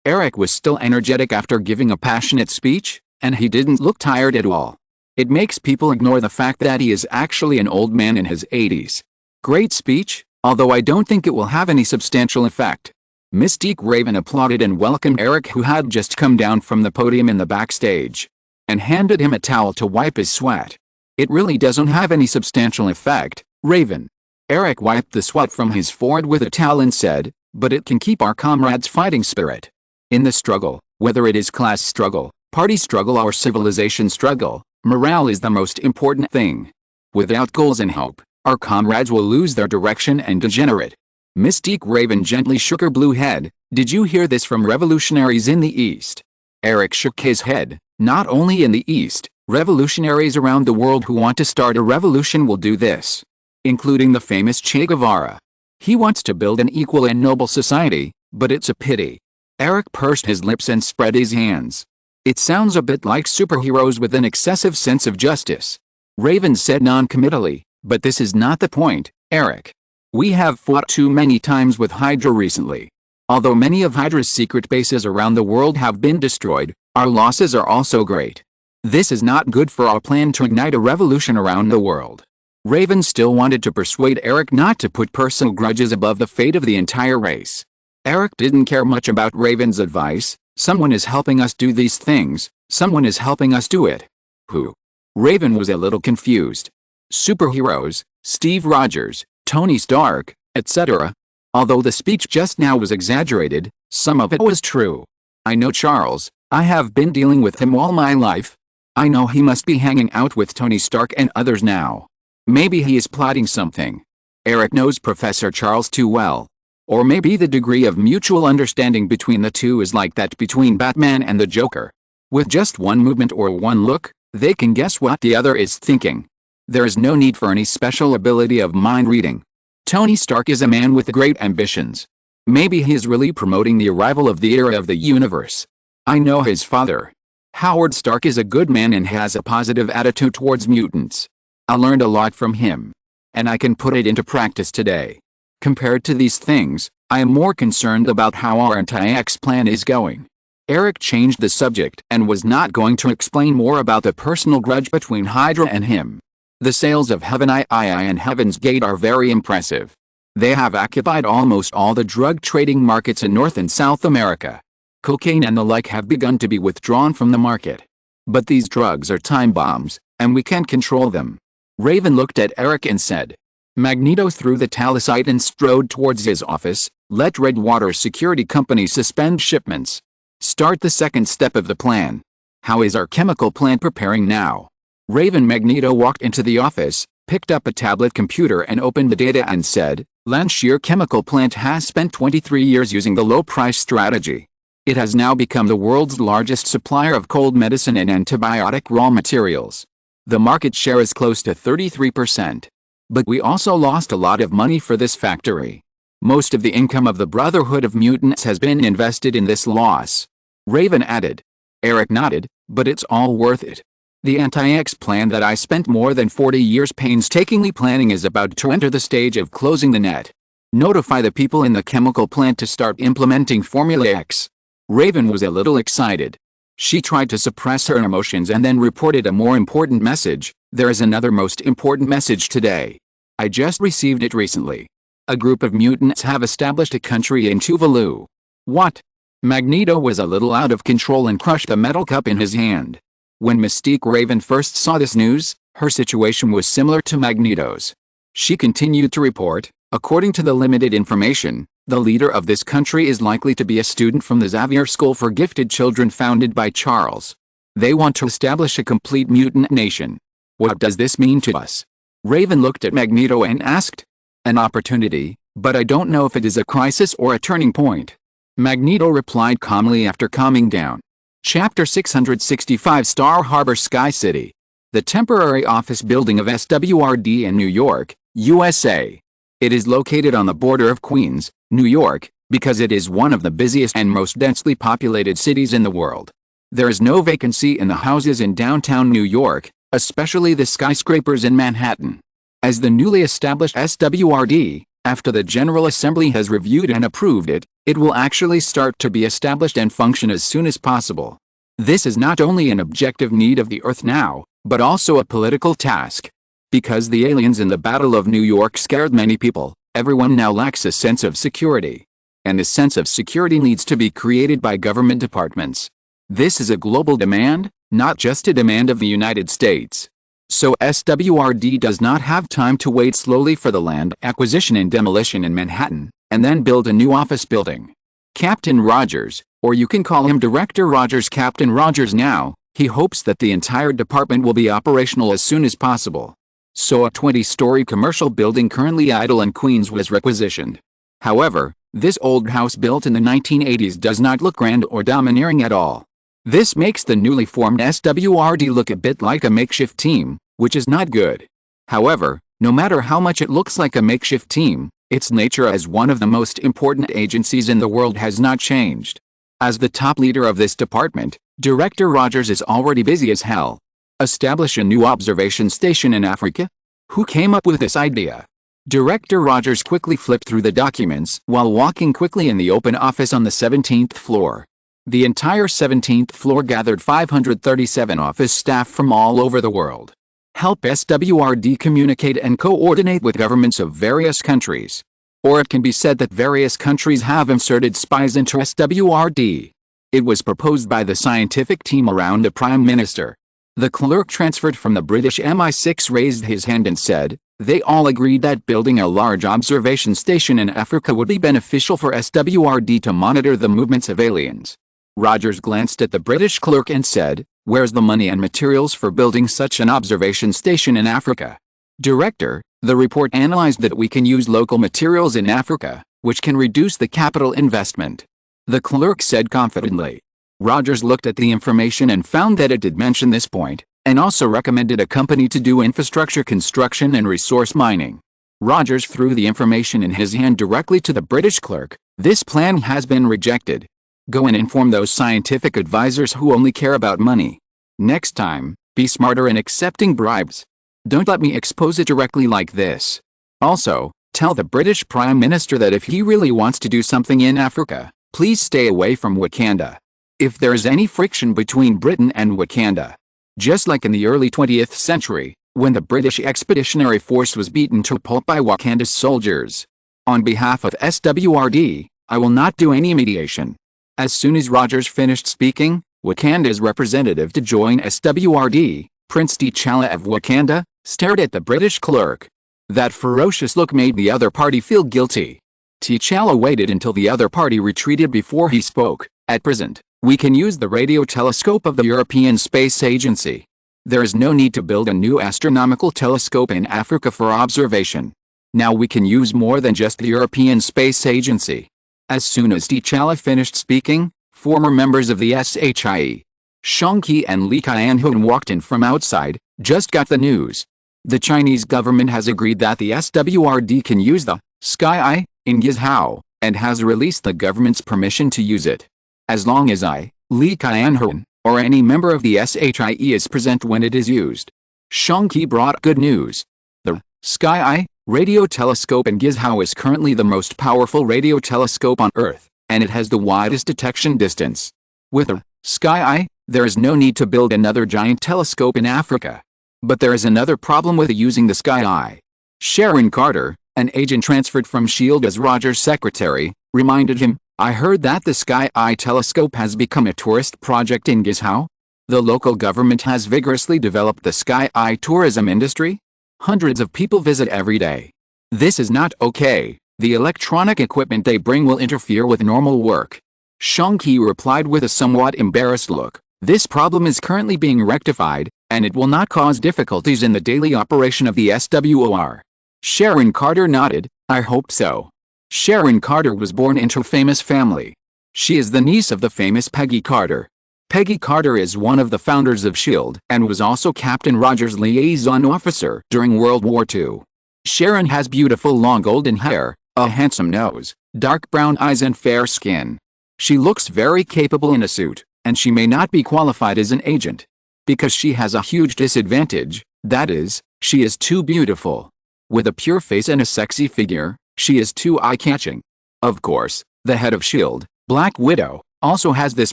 Eric was still energetic after giving a passionate speech, and he didn't look tired at all. It makes people ignore the fact that he is actually an old man in his 80s. Great speech, although I don't think it will have any substantial effect. Mystique Raven applauded and welcomed Eric, who had just come down from the podium in the backstage, and handed him a towel to wipe his sweat. It really doesn't have any substantial effect, Raven. Eric wiped the sweat from his forehead with a towel and said, but it can keep our comrades' fighting spirit. In the struggle, whether it is class struggle, party struggle or civilization struggle, morale is the most important thing. Without goals and hope, our comrades will lose their direction and degenerate. Mystique Raven gently shook her blue head. Did you hear this from revolutionaries in the East? Eric shook his head. Not only in the East, revolutionaries around the world who want to start a revolution will do this. Including the famous Che Guevara. He wants to build an equal and noble society, but it's a pity. Eric pursed his lips and spread his hands. It sounds a bit like superheroes with an excessive sense of justice. Raven said non-committally, but this is not the point, Eric. We have fought too many times with Hydra recently. Although many of Hydra's secret bases around the world have been destroyed, our losses are also great. This is not good for our plan to ignite a revolution around the world. Raven still wanted to persuade Eric not to put personal grudges above the fate of the entire race. Eric didn't care much about Raven's advice. Someone is helping us do these things, someone is helping us do it. Who? Raven was a little confused. Superheroes, Steve Rogers, Tony Stark, etc. Although the speech just now was exaggerated, Some of it was true. I know Charles. I have been dealing with him all my life. I know he must be hanging out with Tony Stark and others now. Maybe he is plotting something. Eric knows Professor Charles too well. Or maybe the degree of mutual understanding between the two is like that between Batman and the Joker. With just one movement or one look, they can guess what the other is thinking. There is no need for any special ability of mind reading. Tony Stark is a man with great ambitions. Maybe he is really promoting the arrival of the era of the universe. I know his father. Howard Stark is a good man and has a positive attitude towards mutants. I learned a lot from him. And I can put it into practice today. Compared to these things, I am more concerned about how our anti-X plan is going. Eric changed the subject and was not going to explain more about the personal grudge between Hydra and him. The sales of Heaven II and Heaven's Gate are very impressive. They have occupied almost all the drug trading markets in North and South America. Cocaine and the like have begun to be withdrawn from the market. But these drugs are time bombs, and we can't control them. Raven looked at Eric and said. Magneto threw the talosite and strode towards his office. Let Redwater Security Company suspend shipments. Start the second step of the plan. How is our chemical plant preparing now? Raven. Magneto walked into the office, picked up a tablet computer and opened the data and said, Lanshear Chemical Plant has spent 23 years using the low-price strategy. It has now become the world's largest supplier of cold medicine and antibiotic raw materials. The market share is close to 33%. But we also lost a lot of money for this factory. Most of the income of the Brotherhood of Mutants has been invested in this loss. Raven added. Eric nodded, but it's all worth it. The anti-X plan that I spent more than 40 years painstakingly planning is about to enter the stage of closing the net. Notify the people in the chemical plant to start implementing Formula X. Raven was a little excited. She tried to suppress her emotions and then reported a more important message. There is another most important message today. I just received it recently. A group of mutants have established a country in Tuvalu. What? Magneto was a little out of control and crushed the metal cup in his hand. When Mystique Raven first saw this news, her situation was similar to Magneto's. She continued to report, according to the limited information, the leader of this country is likely to be a student from the Xavier School for Gifted Children founded by Charles. They want to establish a complete mutant nation. What does this mean to us? Raven looked at Magneto and asked. An opportunity, but I don't know if it is a crisis or a turning point. Magneto replied calmly after calming down. Chapter 665 Star Harbor Sky City. The temporary office building of SWRD in New York, USA. It is located on the border of Queens, New York, because it is one of the busiest and most densely populated cities in the world. There is no vacancy in the houses in downtown New York, especially the skyscrapers in Manhattan. As the newly established SWRD, after the General Assembly has reviewed and approved it, it will actually start to be established and function as soon as possible. This is not only an objective need of the Earth now, but also a political task. Because the aliens in the Battle of New York scared many people, everyone now lacks a sense of security. And this sense of security needs to be created by government departments. This is a global demand, not just a demand of the United States. So SWRD does not have time to wait slowly for the land acquisition and demolition in Manhattan, and then build a new office building. Captain Rogers, or you can call him Director Rogers, Captain Rogers now, he hopes that the entire department will be operational as soon as possible. So a 20-story commercial building currently idle in Queens was requisitioned. However, this old house built in the 1980s does not look grand or domineering at all. This makes the newly formed SWRD look a bit like a makeshift team, which is not good. However, no matter how much it looks like a makeshift team, its nature as one of the most important agencies in the world has not changed. As the top leader of this department, Director Rogers is already busy as hell. Establish a new observation station in Africa? Who came up with this idea? Director Rogers quickly flipped through the documents while walking quickly in the open office on the 17th floor. The entire 17th floor gathered 537 office staff from all over the world. Help SWRD communicate and coordinate with governments of various countries. Or it can be said that various countries have inserted spies into SWRD. It was proposed by the scientific team around the Prime Minister. The clerk transferred from the British MI6 raised his hand and said, They all agreed that building a large observation station in Africa would be beneficial for SWRD to monitor the movements of aliens. Rogers glanced at the British clerk and said, "Where's the money and materials for building such an observation station in Africa?" "Director, the report analyzed that we can use local materials in Africa, which can reduce the capital investment," the clerk said confidently. Rogers looked at the information and found that it did mention this point, and also recommended a company to do infrastructure construction and resource mining. Rogers threw the information in his hand directly to the British clerk. "This plan has been rejected. Go and inform those scientific advisors who only care about money. Next time, be smarter in accepting bribes. Don't let me expose it directly like this. Also, tell the British Prime Minister that if he really wants to do something in Africa, please stay away from Wakanda. If there is any friction between Britain and Wakanda, just like in the early 20th century, when the British Expeditionary Force was beaten to a pulp by Wakanda's soldiers. On behalf of SWRD, I will not do any mediation." As soon as Rogers finished speaking, Wakanda's representative to join SWRD, Prince T'Challa of Wakanda, stared at the British clerk. That ferocious look made the other party feel guilty. T'Challa waited until the other party retreated before he spoke. "At present, we can use the radio telescope of the European Space Agency. There is no need to build a new astronomical telescope in Africa for observation. Now we can use more than just the European Space Agency." As soon as T'Challa finished speaking, former members of the SHIE, Shang-Chi and Li Qianhun, walked in from outside. "Just got the news. The Chinese government has agreed that the SWRD can use the Sky Eye in Gizhou, and has released the government's permission to use it. As long as I, Li Qianhun, or any member of the SHIE is present when it is used." Shang-Chi brought good news. The Sky Eye radio telescope in Gizhou is currently the most powerful radio telescope on Earth, and it has the widest detection distance. With the Sky Eye, there is no need to build another giant telescope in Africa. But there is another problem with using the Sky Eye. Sharon Carter, an agent transferred from SHIELD as Rogers' secretary, reminded him, "I heard that the Sky Eye telescope has become a tourist project in Gizhou. The local government has vigorously developed the Sky Eye tourism industry. Hundreds of people visit every day. This is not okay. The electronic equipment they bring will interfere with normal work." Shang-Chi replied with a somewhat embarrassed look, "This problem is currently being rectified, and it will not cause difficulties in the daily operation of the SWOR." Sharon Carter nodded, "I hope so." Sharon Carter was born into a famous family. She is the niece of the famous Peggy Carter. Peggy Carter is one of the founders of SHIELD and was also Captain Rogers' liaison officer during World War II. Sharon has beautiful long golden hair, a handsome nose, dark brown eyes and fair skin. She looks very capable in a suit, and she may not be qualified as an agent. Because she has a huge disadvantage, that is, she is too beautiful. With a pure face and a sexy figure, she is too eye-catching. Of course, the head of SHIELD, Black Widow, also has this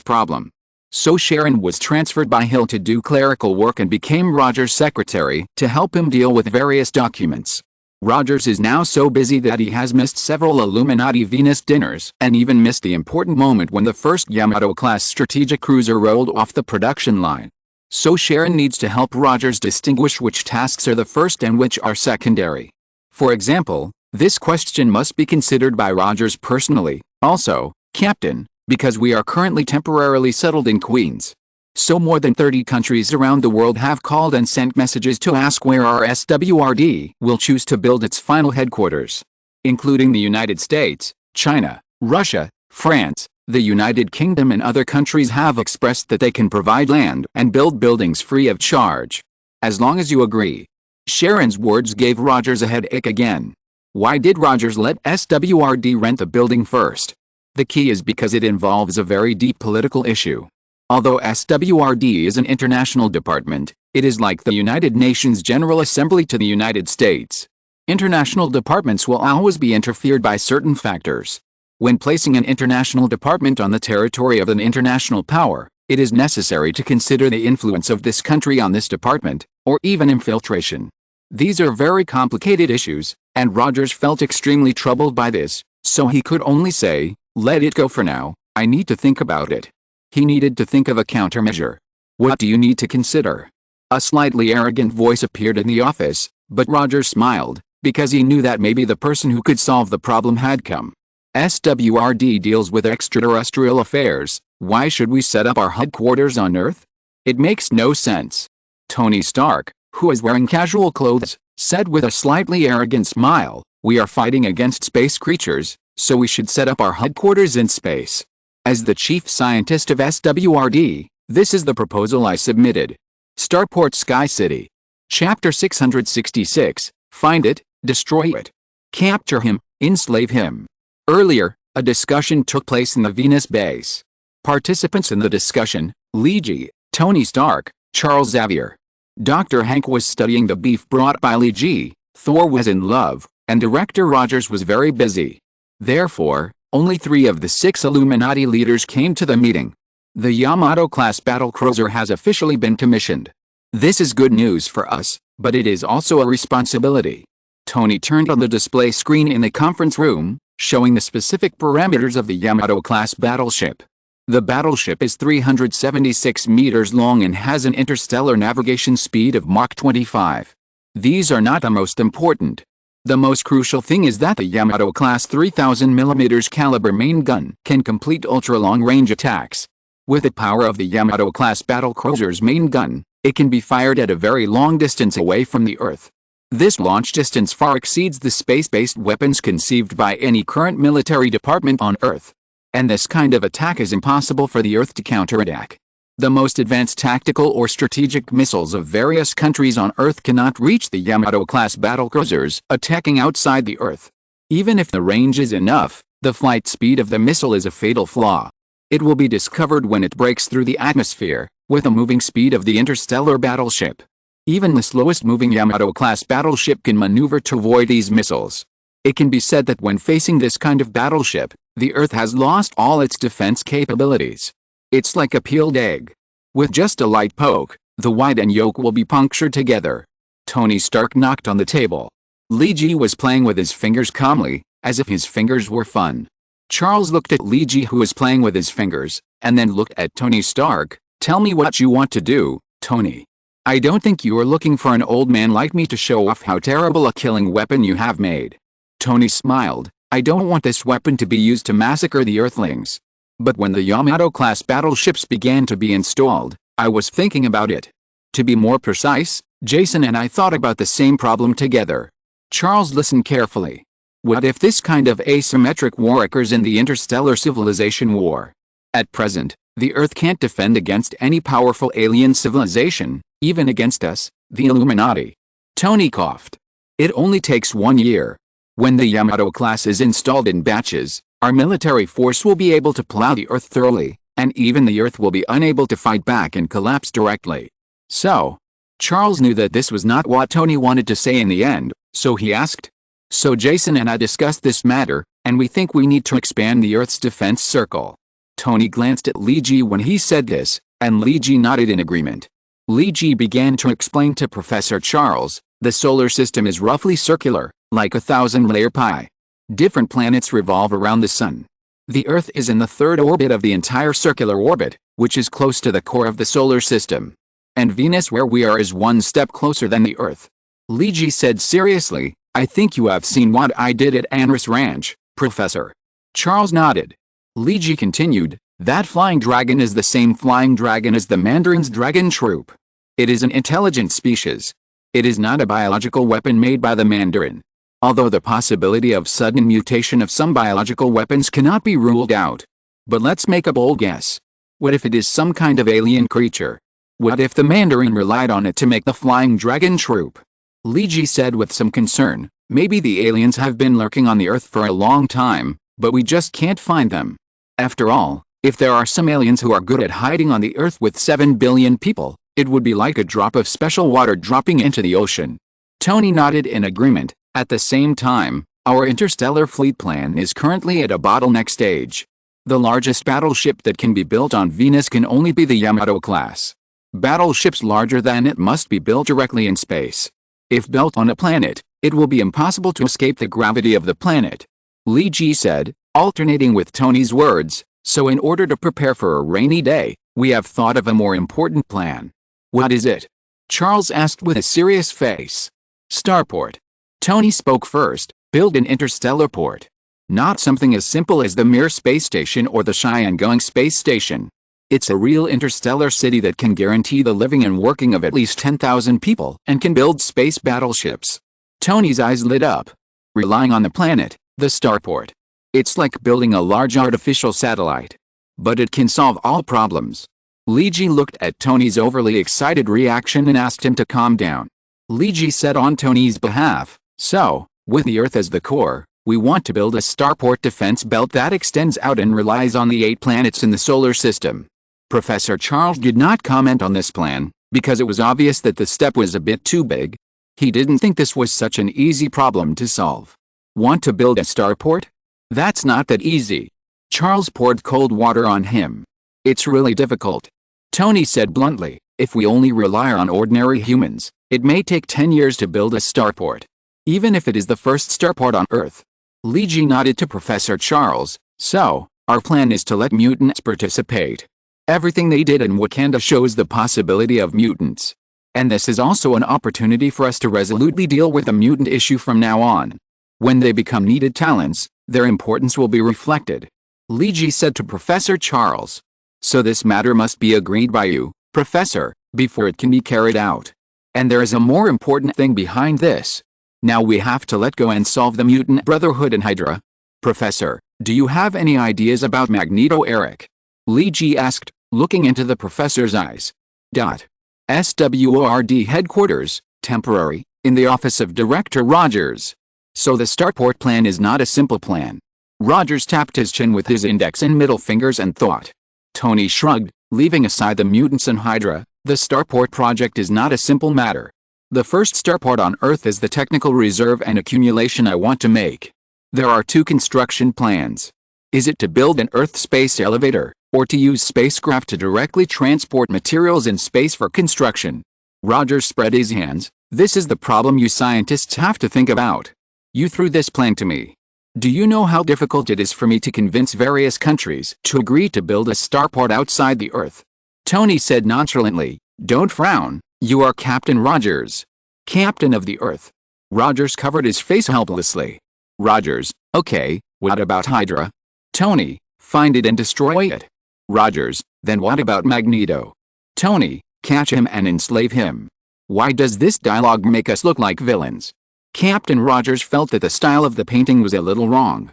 problem. So Sharon was transferred by Hill to do clerical work and became Rogers' secretary to help him deal with various documents. Rogers is now so busy that he has missed several Illuminati Venus dinners and even missed the important moment when the first Yamato-class strategic cruiser rolled off the production line. So Sharon needs to help Rogers distinguish which tasks are the first and which are secondary. For example, this question must be considered by Rogers personally. Also, Captain, because we are currently temporarily settled in Queens. So more than 30 countries around the world have called and sent messages to ask where our SWRD will choose to build its final headquarters, including the United States, China, Russia, France, the United Kingdom and other countries have expressed that they can provide land and build buildings free of charge. As long as you agree. Sharon's words gave Rogers a headache again. Why did Rogers let SWRD rent the building first? The key is because it involves a very deep political issue. Although SWRD is an international department, it is like the United Nations General Assembly to the United States. International departments will always be interfered by certain factors. When placing an international department on the territory of an international power, it is necessary to consider the influence of this country on this department, or even infiltration. These are very complicated issues, and Rogers felt extremely troubled by this, so he could only say, "Let it go for now, I need to think about it." He needed to think of a countermeasure. What do you need to consider? A slightly arrogant voice appeared in the office, but Roger smiled, because he knew that maybe the person who could solve the problem had come. SWRD deals with extraterrestrial affairs. Why should we set up our headquarters on Earth? It makes no sense. Tony Stark, who is wearing casual clothes, said with a slightly arrogant smile, "We are fighting against space creatures, so we should set up our headquarters in space." As the chief scientist of SWRD, this is the proposal I submitted. Starport Sky City. Chapter 666, Find it, Destroy it. Capture him, enslave him. Earlier, a discussion took place in the Venus base. Participants in the discussion, Lee G, Tony Stark, Charles Xavier. Dr. Hank was studying the beef brought by Lee G, Thor was in love, and Director Rogers was very busy. Therefore, only 3 of the 6 Illuminati leaders came to the meeting. The Yamato-class battlecruiser has officially been commissioned. This is good news for us, but it is also a responsibility. Tony turned on the display screen in the conference room, showing the specific parameters of the Yamato-class battleship. The battleship is 376 meters long and has an interstellar navigation speed of Mach 25. These are not the most important. The most crucial thing is that the Yamato-class 3000mm caliber main gun can complete ultra-long-range attacks. With the power of the Yamato-class battlecruiser's main gun, it can be fired at a very long distance away from the Earth. This launch distance far exceeds the space-based weapons conceived by any current military department on Earth. And this kind of attack is impossible for the Earth to counterattack. The most advanced tactical or strategic missiles of various countries on Earth cannot reach the Yamato-class battlecruisers attacking outside the Earth. Even if the range is enough, the flight speed of the missile is a fatal flaw. It will be discovered when it breaks through the atmosphere, with the moving speed of the interstellar battleship. Even the slowest moving Yamato-class battleship can maneuver to avoid these missiles. It can be said that when facing this kind of battleship, the Earth has lost all its defense capabilities. It's like a peeled egg. With just a light poke, the white and yolk will be punctured together. Tony Stark knocked on the table. Lee G was playing with his fingers calmly, as if his fingers were fun. Charles looked at Lee G, who was playing with his fingers, and then looked at Tony Stark. "Tell me what you want to do, Tony. I don't think you are looking for an old man like me to show off how terrible a killing weapon you have made." Tony smiled. "I don't want this weapon to be used to massacre the Earthlings. But when the Yamato-class battleships began to be installed, I was thinking about it. To be more precise, Jason and I thought about the same problem together." Charles listened carefully. What if this kind of asymmetric war occurs in the interstellar civilization war? At present, the Earth can't defend against any powerful alien civilization, even against us, the Illuminati. Tony coughed. "It only takes 1 year. When the Yamato class is installed in batches, our military force will be able to plow the Earth thoroughly, and even the Earth will be unable to fight back and collapse directly." So, Charles knew that this was not what Tony wanted to say in the end, so he asked, "So Jason and I discussed this matter, and we think we need to expand the Earth's defense circle." Tony glanced at Lee G when he said this, and Lee G nodded in agreement. Lee G began to explain to Professor Charles, "The solar system is roughly circular, like a 1,000-layer pie. Different planets revolve around the sun. The Earth is in the 3rd orbit of the entire circular orbit, which is close to the core of the solar system. And Venus, where we are, is 1 step closer than the Earth." Lee G said seriously, "I think you have seen what I did at Anris Ranch, Professor." Charles nodded. Lee G continued, "That flying dragon is the same flying dragon as the Mandarin's dragon troop. It is an intelligent species. It is not a biological weapon made by the Mandarin. Although the possibility of sudden mutation of some biological weapons cannot be ruled out. But let's make a bold guess. What if it is some kind of alien creature? What if the Mandarin relied on it to make the flying dragon troop?" Lee Ji said with some concern, "Maybe the aliens have been lurking on the Earth for a long time, but we just can't find them. After all, if there are some aliens who are good at hiding on the Earth with 7 billion people, it would be like a drop of special water dropping into the ocean." Tony nodded in agreement. "At the same time, our interstellar fleet plan is currently at a bottleneck stage. The largest battleship that can be built on Venus can only be the Yamato class. Battleships larger than it must be built directly in space. If built on a planet, it will be impossible to escape the gravity of the planet." Lee Ji said, alternating with Tony's words, "So in order to prepare for a rainy day, we have thought of a more important plan." "What is it?" Charles asked with a serious face. Starport. Tony spoke first. Build an interstellar port. Not something as simple as the Mir space station or the Cheyenne-going space station. It's a real interstellar city that can guarantee the living and working of at least 10,000 people and can build space battleships. Tony's eyes lit up. Relying on the planet, the starport. It's like building a large artificial satellite. But it can solve all problems. Luigi looked at Tony's overly excited reaction and asked him to calm down. Luigi said on Tony's behalf, so, with the Earth as the core, we want to build a starport defense belt that extends out and relies on the 8 planets in the solar system. Professor Charles did not comment on this plan, because it was obvious that the step was a bit too big. He didn't think this was such an easy problem to solve. Want to build a starport? That's not that easy. Charles poured cold water on him. It's really difficult. Tony said bluntly, if we only rely on ordinary humans, it may take 10 years to build a starport. Even if it is the first starport on Earth. Luigi nodded to Professor Charles, so, our plan is to let mutants participate. Everything they did in Wakanda shows the possibility of mutants. And this is also an opportunity for us to resolutely deal with the mutant issue from now on. When they become needed talents, their importance will be reflected. Luigi said to Professor Charles. So this matter must be agreed by you, Professor, before it can be carried out. And there is a more important thing behind this. Now we have to let go and solve the mutant Brotherhood and Hydra. Professor, do you have any ideas about Magneto, Eric? Luigi asked, looking into the professor's eyes. SWORD headquarters, temporary, in the office of Director Rogers. So the starport plan is not a simple plan. Rogers tapped his chin with his index and middle fingers and thought. Tony shrugged, leaving aside the mutants and Hydra. The starport project is not a simple matter. The first starport on Earth is the technical reserve and accumulation I want to make. There are 2 construction plans. Is it to build an Earth space elevator, or to use spacecraft to directly transport materials in space for construction? Rogers spread his hands. This is the problem you scientists have to think about. You threw this plan to me. Do you know how difficult it is for me to convince various countries to agree to build a starport outside the Earth? Tony said nonchalantly, don't frown, you are Captain Rogers. Captain of the Earth. Rogers covered his face helplessly. Rogers, okay, what about Hydra? Tony, find it and destroy it. Rogers, then what about Magneto? Tony, catch him and enslave him. Why does this dialogue make us look like villains? Captain Rogers felt that the style of the painting was a little wrong.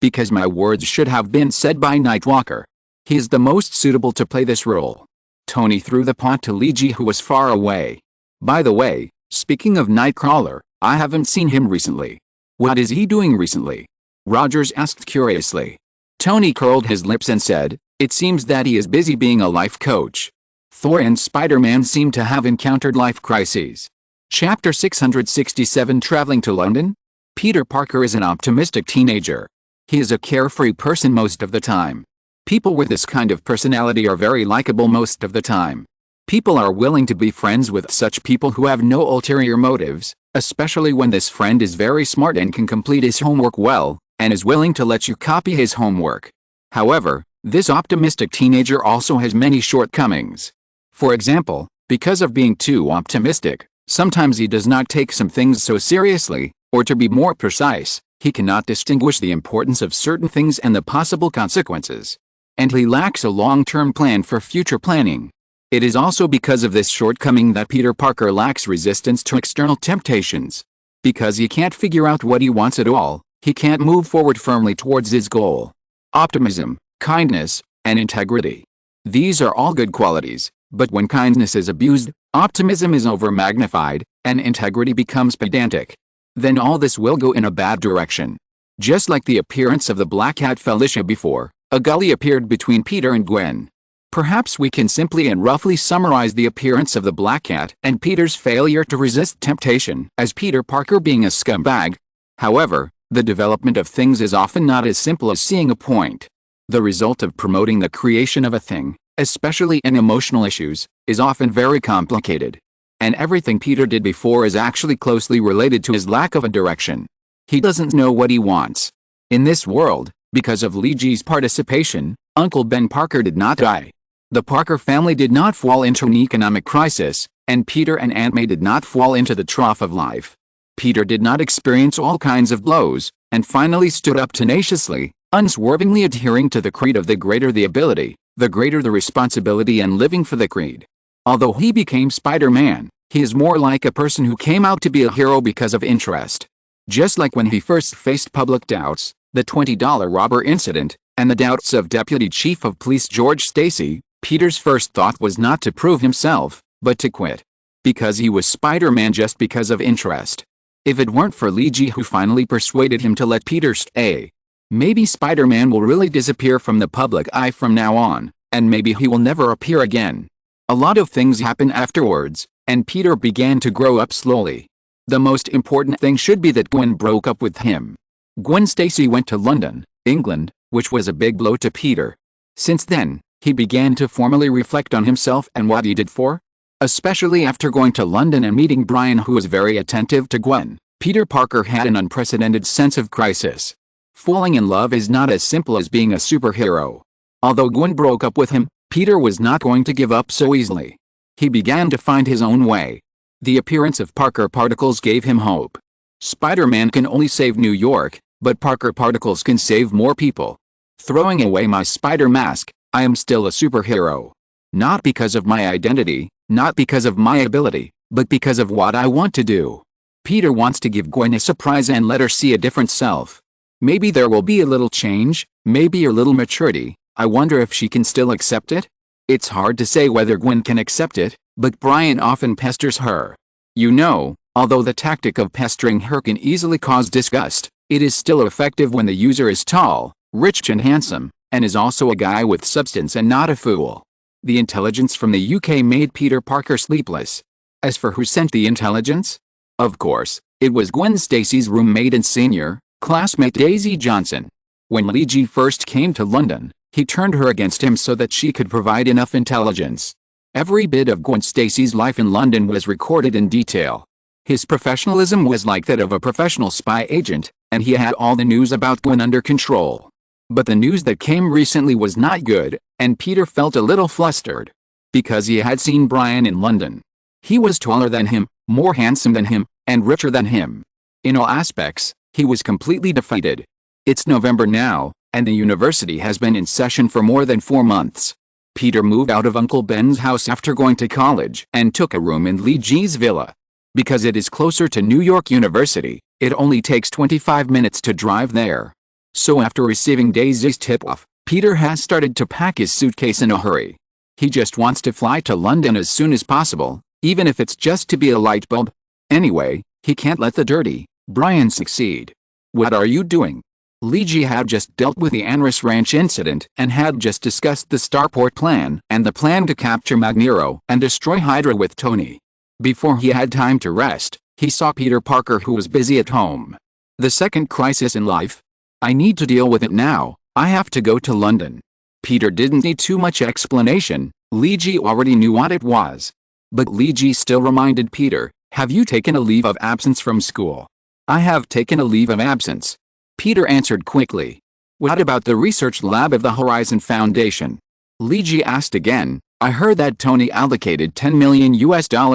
Because my words should have been said by Nightwalker. He is the most suitable to play this role. Tony threw the pot to Luigi, who was far away. By the way, speaking of Nightcrawler, I haven't seen him recently. What is he doing recently? Rogers asked curiously. Tony curled his lips and said, it seems that he is busy being a life coach. Thor and Spider-Man seem to have encountered life crises. Chapter 667 Traveling to London? Peter Parker is an optimistic teenager. He is a carefree person most of the time. People with this kind of personality are very likable most of the time. People are willing to be friends with such people who have no ulterior motives, especially when this friend is very smart and can complete his homework well, and is willing to let you copy his homework. However, this optimistic teenager also has many shortcomings. For example, because of being too optimistic, sometimes he does not take some things so seriously, or to be more precise, he cannot distinguish the importance of certain things and the possible consequences. And he lacks a long-term plan for future planning. It is also because of this shortcoming that Peter Parker lacks resistance to external temptations. Because he can't figure out what he wants at all, he can't move forward firmly towards his goal. Optimism, kindness, and integrity. These are all good qualities, but when kindness is abused, optimism is over-magnified, and integrity becomes pedantic. Then all this will go in a bad direction. Just like the appearance of the Black Cat Felicia before, a gully appeared between Peter and Gwen. Perhaps we can simply and roughly summarize the appearance of the Black Cat and Peter's failure to resist temptation as Peter Parker being a scumbag. However, the development of things is often not as simple as seeing a point. The result of promoting the creation of a thing, especially in emotional issues, is often very complicated. And everything Peter did before is actually closely related to his lack of a direction. He doesn't know what he wants. In this world, because of Luigi's participation, Uncle Ben Parker did not die. The Parker family did not fall into an economic crisis, And Peter and Aunt May did not fall into the trough of life. Peter did not experience all kinds of blows, and finally stood up tenaciously, unswervingly adhering to the creed of the greater the ability, the greater the responsibility, and living for the creed. Although he became Spider-Man, he is more like a person who came out to be a hero because of interest. Just like when he first faced public doubts, the $20 robber incident, and the doubts of Deputy Chief of Police George Stacy, Peter's first thought was not to prove himself, but to quit. Because he was Spider-Man just because of interest. If it weren't for Lee Ji, who finally persuaded him to let Peter stay, maybe Spider-Man will really disappear from the public eye from now on, and maybe he will never appear again. A lot of things happen afterwards, and Peter began to grow up slowly. The most important thing should be that Gwen broke up with him. Gwen Stacy went to London, England, which was a big blow to Peter. Since then, he began to formally reflect on himself and what he did for. Especially after going to London and meeting Brian, who was very attentive to Gwen, Peter Parker had an unprecedented sense of crisis. Falling in love is not as simple as being a superhero. Although Gwen broke up with him, Peter was not going to give up so easily. He began to find his own way. The appearance of Parker particles gave him hope. Spider-Man can only save New York, but Parker particles can save more people. Throwing away my spider mask, I am still a superhero. Not because of my identity, not because of my ability, but because of what I want to do. Peter wants to give Gwen a surprise and let her see a different self. Maybe there will be a little change, maybe a little maturity. I wonder if she can still accept it? It's hard to say whether Gwen can accept it, but Brian often pesters her. You know, although the tactic of pestering her can easily cause disgust, it is still effective when the user is tall, rich and handsome, and is also a guy with substance and not a fool. The intelligence from the UK made Peter Parker sleepless. As for who sent the intelligence? Of course, it was Gwen Stacy's roommate and senior classmate Daisy Johnson. When Lee Ji first came to London, he turned her against him so that she could provide enough intelligence. Every bit of Gwen Stacy's life in London was recorded in detail. His professionalism was like that of a professional spy agent, and he had all the news about Gwen under control. But the news that came recently was not good, and Peter felt a little flustered. Because he had seen Brian in London. He was taller than him, more handsome than him, and richer than him. In all aspects, he was completely defeated. It's November now, and the university has been in session for more than 4 months. Peter moved out of Uncle Ben's house after going to college and took a room in Lee Ji's villa. Because it is closer to New York University, it only takes 25 minutes to drive there. So after receiving Daisy's tip-off, Peter has started to pack his suitcase in a hurry. He just wants to fly to London as soon as possible, even if it's just to be a light bulb. Anyway, he can't let the dirty Brian succeed. What are you doing? Lee Ji had just dealt with the Anris Ranch incident and had just discussed the Starport plan and the plan to capture Magneto and destroy Hydra with Tony. Before he had time to rest, he saw Peter Parker, who was busy at home. The second crisis in life? I need to deal with it now. I have to go to London. Peter didn't need too much explanation. Lee Ji already knew what it was. But Lee Ji still reminded Peter, have you taken a leave of absence from school? I have taken a leave of absence. Peter answered quickly. What about the research lab of the Horizon Foundation? Lee Ji asked again. I heard that Tony allocated $10 million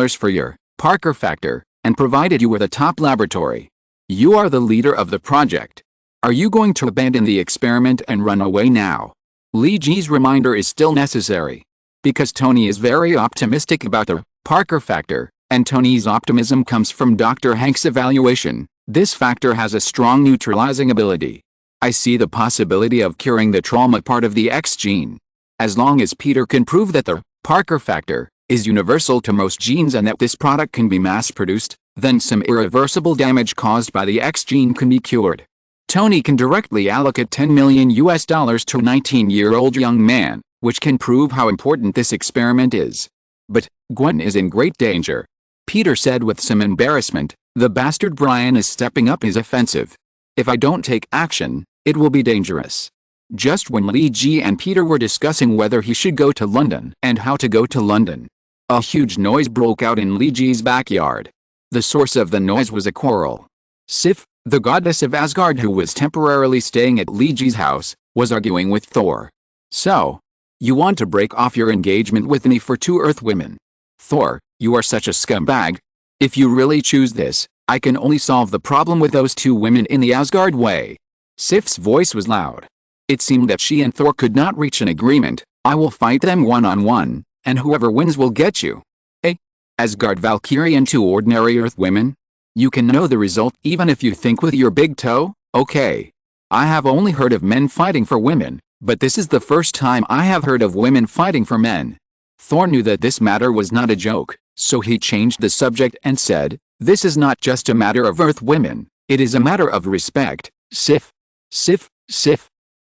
for your Parker factor and provided you with a top laboratory. You are the leader of the project. Are you going to abandon the experiment and run away now? Lee Ji's reminder is still necessary. Because Tony is very optimistic about the Parker factor, and Tony's optimism comes from Dr. Hank's evaluation. This factor has a strong neutralizing ability. I see the possibility of curing the trauma part of the X gene. As long as Peter can prove that the Parker factor is universal to most genes and that this product can be mass-produced, then some irreversible damage caused by the X gene can be cured. Tony can directly allocate $10 million to a 19-year-old young man, which can prove how important this experiment is. But Gwen is in great danger. Peter said with some embarrassment, the bastard Brian is stepping up his offensive. If I don't take action, it will be dangerous. Just when Lee Ji and Peter were discussing whether he should go to London and how to go to London, a huge noise broke out in Lee Ji's backyard. The source of the noise was a quarrel. Sif, the goddess of Asgard, who was temporarily staying at Lee Ji's house, was arguing with Thor. So, you want to break off your engagement with me for 2 Earth women? Thor, You are such a scumbag. If you really choose this, I can only solve the problem with those two women in the Asgard way. Sif's voice was loud. It seemed that she and Thor could not reach an agreement. I will fight them one-on-one, and whoever wins will get you. Asgard Valkyrie and two ordinary Earth women? You can know the result even if you think with your big toe, okay? I have only heard of men fighting for women, but this is the first time I have heard of women fighting for men. Thor knew that this matter was not a joke, so he changed the subject and said, this is not just a matter of Earth women, it is a matter of respect. Sif.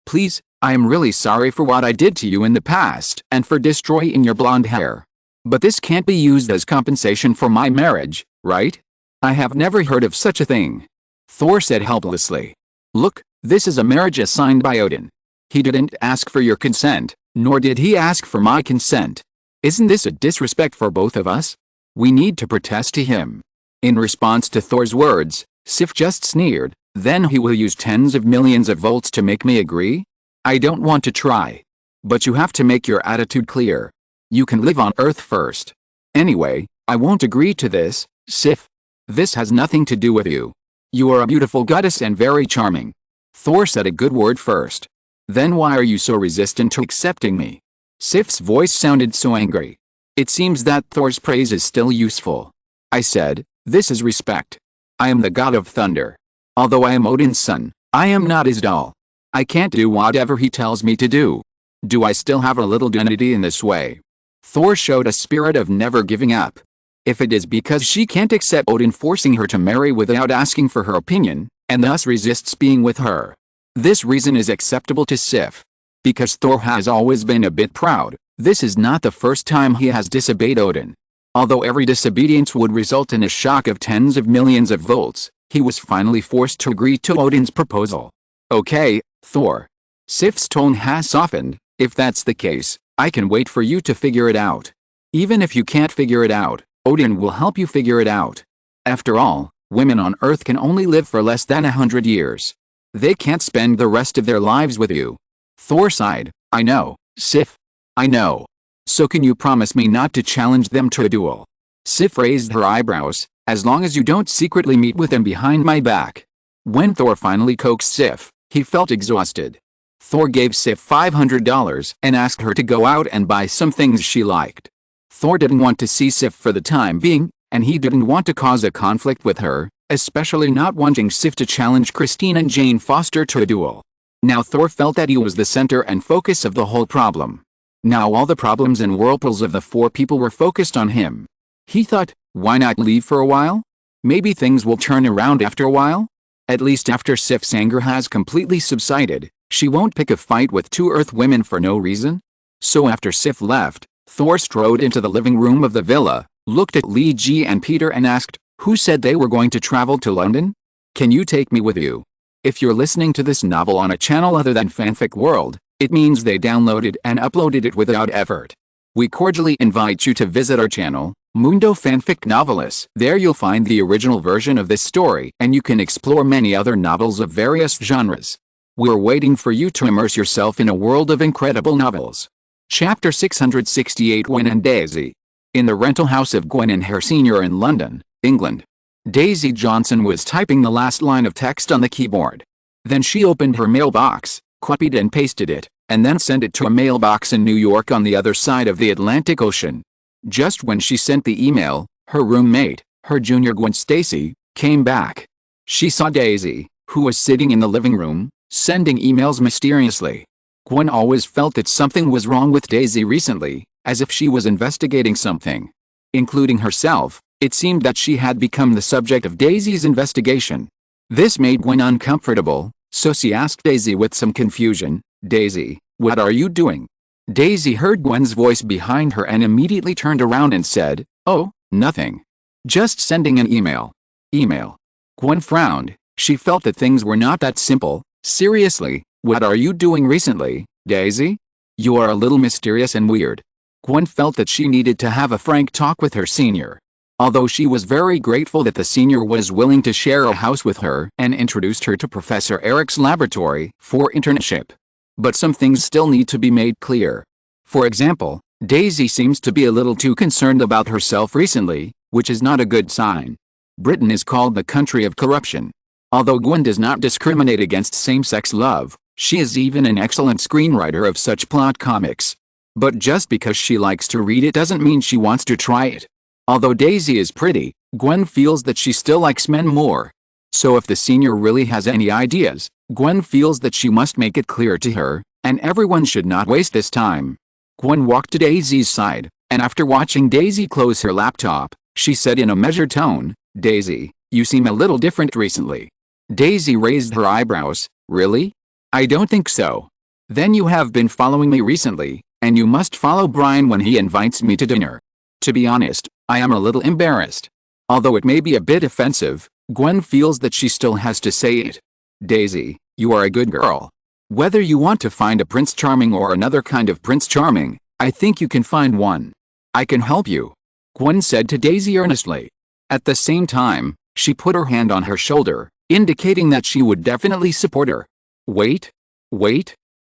Please, I am really sorry for what I did to you in the past and for destroying your blonde hair. But this can't be used as compensation for my marriage, right? I have never heard of such a thing. Thor said helplessly. Look, this is a marriage assigned by Odin. He didn't ask for your consent, nor did he ask for my consent. Isn't this a disrespect for both of us? We need to protest to him. In response to Thor's words, Sif just sneered, then he will use tens of millions of volts to make me agree? I don't want to try. But you have to make your attitude clear. You can live on Earth first. Anyway, I won't agree to this, Sif. This has nothing to do with you. You are a beautiful goddess and very charming. Thor said a good word first. Then why are you so resistant to accepting me? Sif's voice sounded so angry. It seems that Thor's praise is still useful. I said, this is respect. I am the god of thunder. Although I am Odin's son, I am not his doll. I can't do whatever he tells me to do. Do I still have a little dignity in this way? Thor showed a spirit of never giving up. If it is because she can't accept Odin forcing her to marry without asking for her opinion, and thus resists being with her, this reason is acceptable to Sif. Because Thor has always been a bit proud, this is not the first time he has disobeyed Odin. Although every disobedience would result in a shock of tens of millions of volts, he was finally forced to agree to Odin's proposal. Okay, Thor. Sif's tone has softened. If that's the case, I can wait for you to figure it out. Even if you can't figure it out, Odin will help you figure it out. After all, women on Earth can only live for less than 100 years. They can't spend the rest of their lives with you. Thor sighed. I know, Sif. I know. So can you promise me not to challenge them to a duel? Sif raised her eyebrows. As long as you don't secretly meet with them behind my back. When Thor finally coaxed Sif, he felt exhausted. Thor gave Sif $500 and asked her to go out and buy some things she liked. Thor didn't want to see Sif for the time being, and he didn't want to cause a conflict with her, especially not wanting Sif to challenge Christine and Jane Foster to a duel. Now Thor felt that he was the center and focus of the whole problem. Now all the problems and whirlpools of the four people were focused on him. He thought, why not leave for a while? Maybe things will turn around after a while? At least after Sif's anger has completely subsided, she won't pick a fight with two Earth women for no reason. So after Sif left, Thor strode into the living room of the villa, looked at Lee Ji and Peter and asked, who said they were going to travel to London? Can you take me with you? If you're listening to this novel on a channel other than Fanfic World, it means they downloaded and uploaded it without effort. We cordially invite you to visit our channel, Mundo Fanfic Novelists. There you'll find the original version of this story and you can explore many other novels of various genres. We're waiting for you to immerse yourself in a world of incredible novels. Chapter 668 Gwen and Daisy. In the rental house of Gwen and her senior in London, England. Daisy Johnson was typing the last line of text on the keyboard. Then she opened her mailbox, copied and pasted it, and then sent it to a mailbox in New York on the other side of the Atlantic Ocean. Just when she sent the email, her roommate, her junior Gwen Stacy, came back. She saw Daisy, who was sitting in the living room, sending emails mysteriously. Gwen always felt that something was wrong with Daisy recently, as if she was investigating something. Including herself, it seemed that she had become the subject of Daisy's investigation. This made Gwen uncomfortable, so she asked Daisy with some confusion, Daisy, what are you doing? Daisy heard Gwen's voice behind her and immediately turned around and said, oh, nothing. Just sending an email. Email. Gwen frowned. She felt that things were not that simple. Seriously, what are you doing recently, Daisy? You are a little mysterious and weird. Gwen felt that she needed to have a frank talk with her senior. Although she was very grateful that the senior was willing to share a house with her and introduced her to Professor Eric's laboratory for internship. But some things still need to be made clear. For example, Daisy seems to be a little too concerned about herself recently, which is not a good sign. Britain is called the country of corruption. Although Gwen does not discriminate against same-sex love, she is even an excellent screenwriter of such plot comics. But just because she likes to read it doesn't mean she wants to try it. Although Daisy is pretty, Gwen feels that she still likes men more. So if the senior really has any ideas, Gwen feels that she must make it clear to her, and everyone should not waste this time. Gwen walked to Daisy's side, and after watching Daisy close her laptop, she said in a measured tone, "Daisy, you seem a little different recently." Daisy raised her eyebrows. "Really? I don't think so." "Then you have been following me recently, and you must follow Brian when he invites me to dinner." To be honest, I am a little embarrassed. Although it may be a bit offensive, Gwen feels that she still has to say it. "Daisy, you are a good girl. Whether you want to find a Prince Charming or another kind of Prince Charming, I think you can find one. I can help you," Gwen said to Daisy earnestly. At the same time, she put her hand on her shoulder, indicating that she would definitely support her. Wait.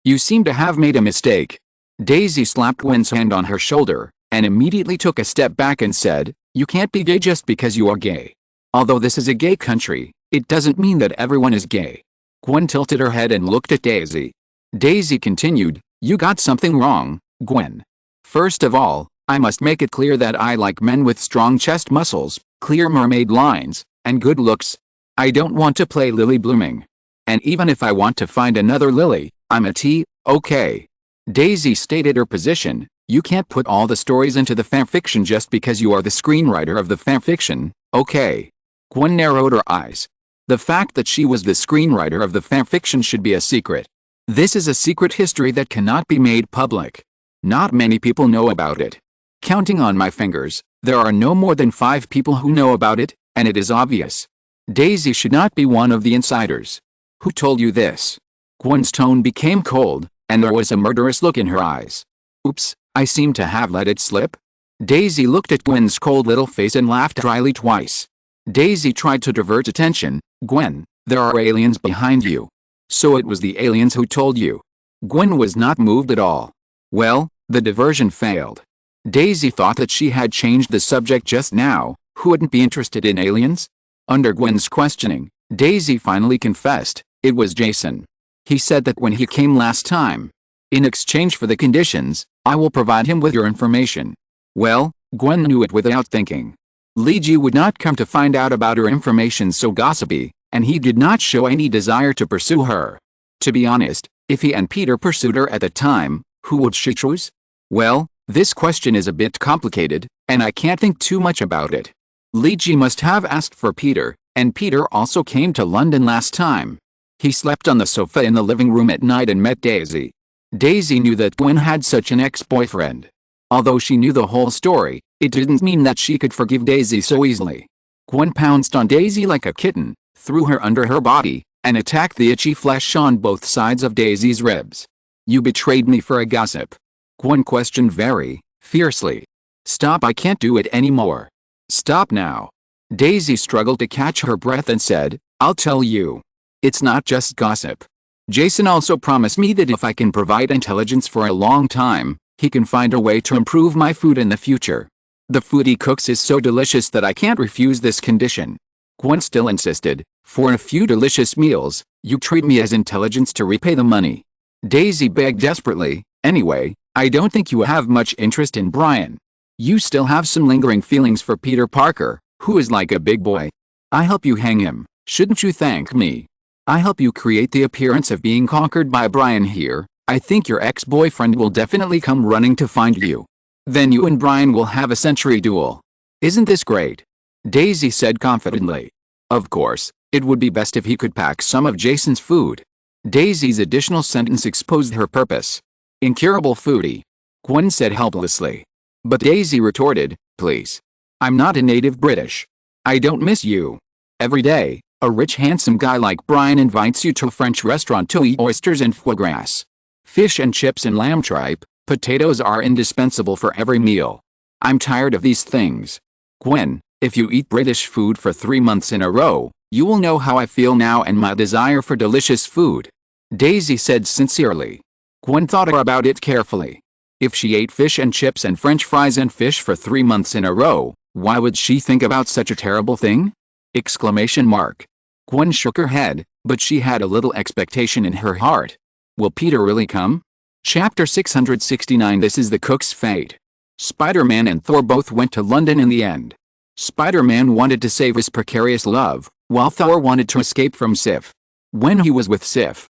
You seem to have made a mistake." Daisy slapped Gwen's hand on her shoulder, and immediately took a step back and said, "You can't be gay just because you are gay. Although this is a gay country, it doesn't mean that everyone is gay." Gwen tilted her head and looked at Daisy. Daisy continued, "You got something wrong, Gwen. First of all, I must make it clear that I like men with strong chest muscles, clear mermaid lines, and good looks. I don't want to play Lily Blooming. And even if I want to find another Lily, I'm a T, okay?" Daisy stated her position. "You can't put all the stories into the fanfiction just because you are the screenwriter of the fanfiction, okay?" Gwen narrowed her eyes. The fact that she was the screenwriter of the fanfiction should be a secret. This is a secret history that cannot be made public. Not many people know about it. Counting on my fingers, there are no more than 5 people who know about it, and it is obvious. Daisy should not be one of the insiders. "Who told you this?" Gwen's tone became cold, and there was a murderous look in her eyes. "Oops, I seem to have let it slip." Daisy looked at Gwen's cold little face and laughed dryly twice. Daisy tried to divert attention. "Gwen, there are aliens behind you. So it was the aliens who told you." Gwen was not moved at all. Well, the diversion failed. Daisy thought that she had changed the subject just now. Who wouldn't be interested in aliens? Under Gwen's questioning, Daisy finally confessed, "It was Jason. He said that when he came last time. In exchange for the conditions, I will provide him with your information." Well, Gwen knew it without thinking. Leiji would not come to find out about her information so gossipy, and he did not show any desire to pursue her. To be honest, if he and Peter pursued her at the time, who would she choose? Well, this question is a bit complicated, and I can't think too much about it. Leiji must have asked for Peter, and Peter also came to London last time. He slept on the sofa in the living room at night and met Daisy. Daisy knew that Gwen had such an ex-boyfriend. Although she knew the whole story, it didn't mean that she could forgive Daisy so easily. Gwen pounced on Daisy like a kitten, threw her under her body, and attacked the itchy flesh on both sides of Daisy's ribs. "You betrayed me for a gossip?" Gwen questioned very fiercely. "Stop, I can't do it anymore. Stop now." Daisy struggled to catch her breath and said, "I'll tell you. It's not just gossip. Jason also promised me that if I can provide intelligence for a long time, he can find a way to improve my food in the future. The food he cooks is so delicious that I can't refuse this condition." Gwen still insisted, "For a few delicious meals, you treat me as intelligence to repay the money." Daisy begged desperately, "Anyway, I don't think you have much interest in Brian. You still have some lingering feelings for Peter Parker, who is like a big boy. I help you hang him, shouldn't you thank me? I help you create the appearance of being conquered by Brian here. I think your ex-boyfriend will definitely come running to find you. Then you and Brian will have a century duel. Isn't this great?" Daisy said confidently. Of course, it would be best if he could pack some of Jason's food. Daisy's additional sentence exposed her purpose. "Incurable foodie," Gwen said helplessly. But Daisy retorted, "Please. I'm not a native British. I don't miss you. Every day, a rich handsome guy like Brian invites you to a French restaurant to eat oysters and foie gras. Fish and chips and lamb tripe, potatoes are indispensable for every meal. I'm tired of these things. Gwen, if you eat British food for 3 months in a row, you will know how I feel now and my desire for delicious food," Daisy said sincerely. Gwen thought about it carefully. If she ate fish and chips and french fries and fish for 3 months in a row, why would she think about such a terrible thing? Exclamation mark. Gwen shook her head, but she had a little expectation in her heart. Will Peter really come? Chapter 669. This is the cook's fate. Spider-Man and Thor both went to London in the end. Spider-Man wanted to save his precarious love, while Thor wanted to escape from Sif. When he was with Sif's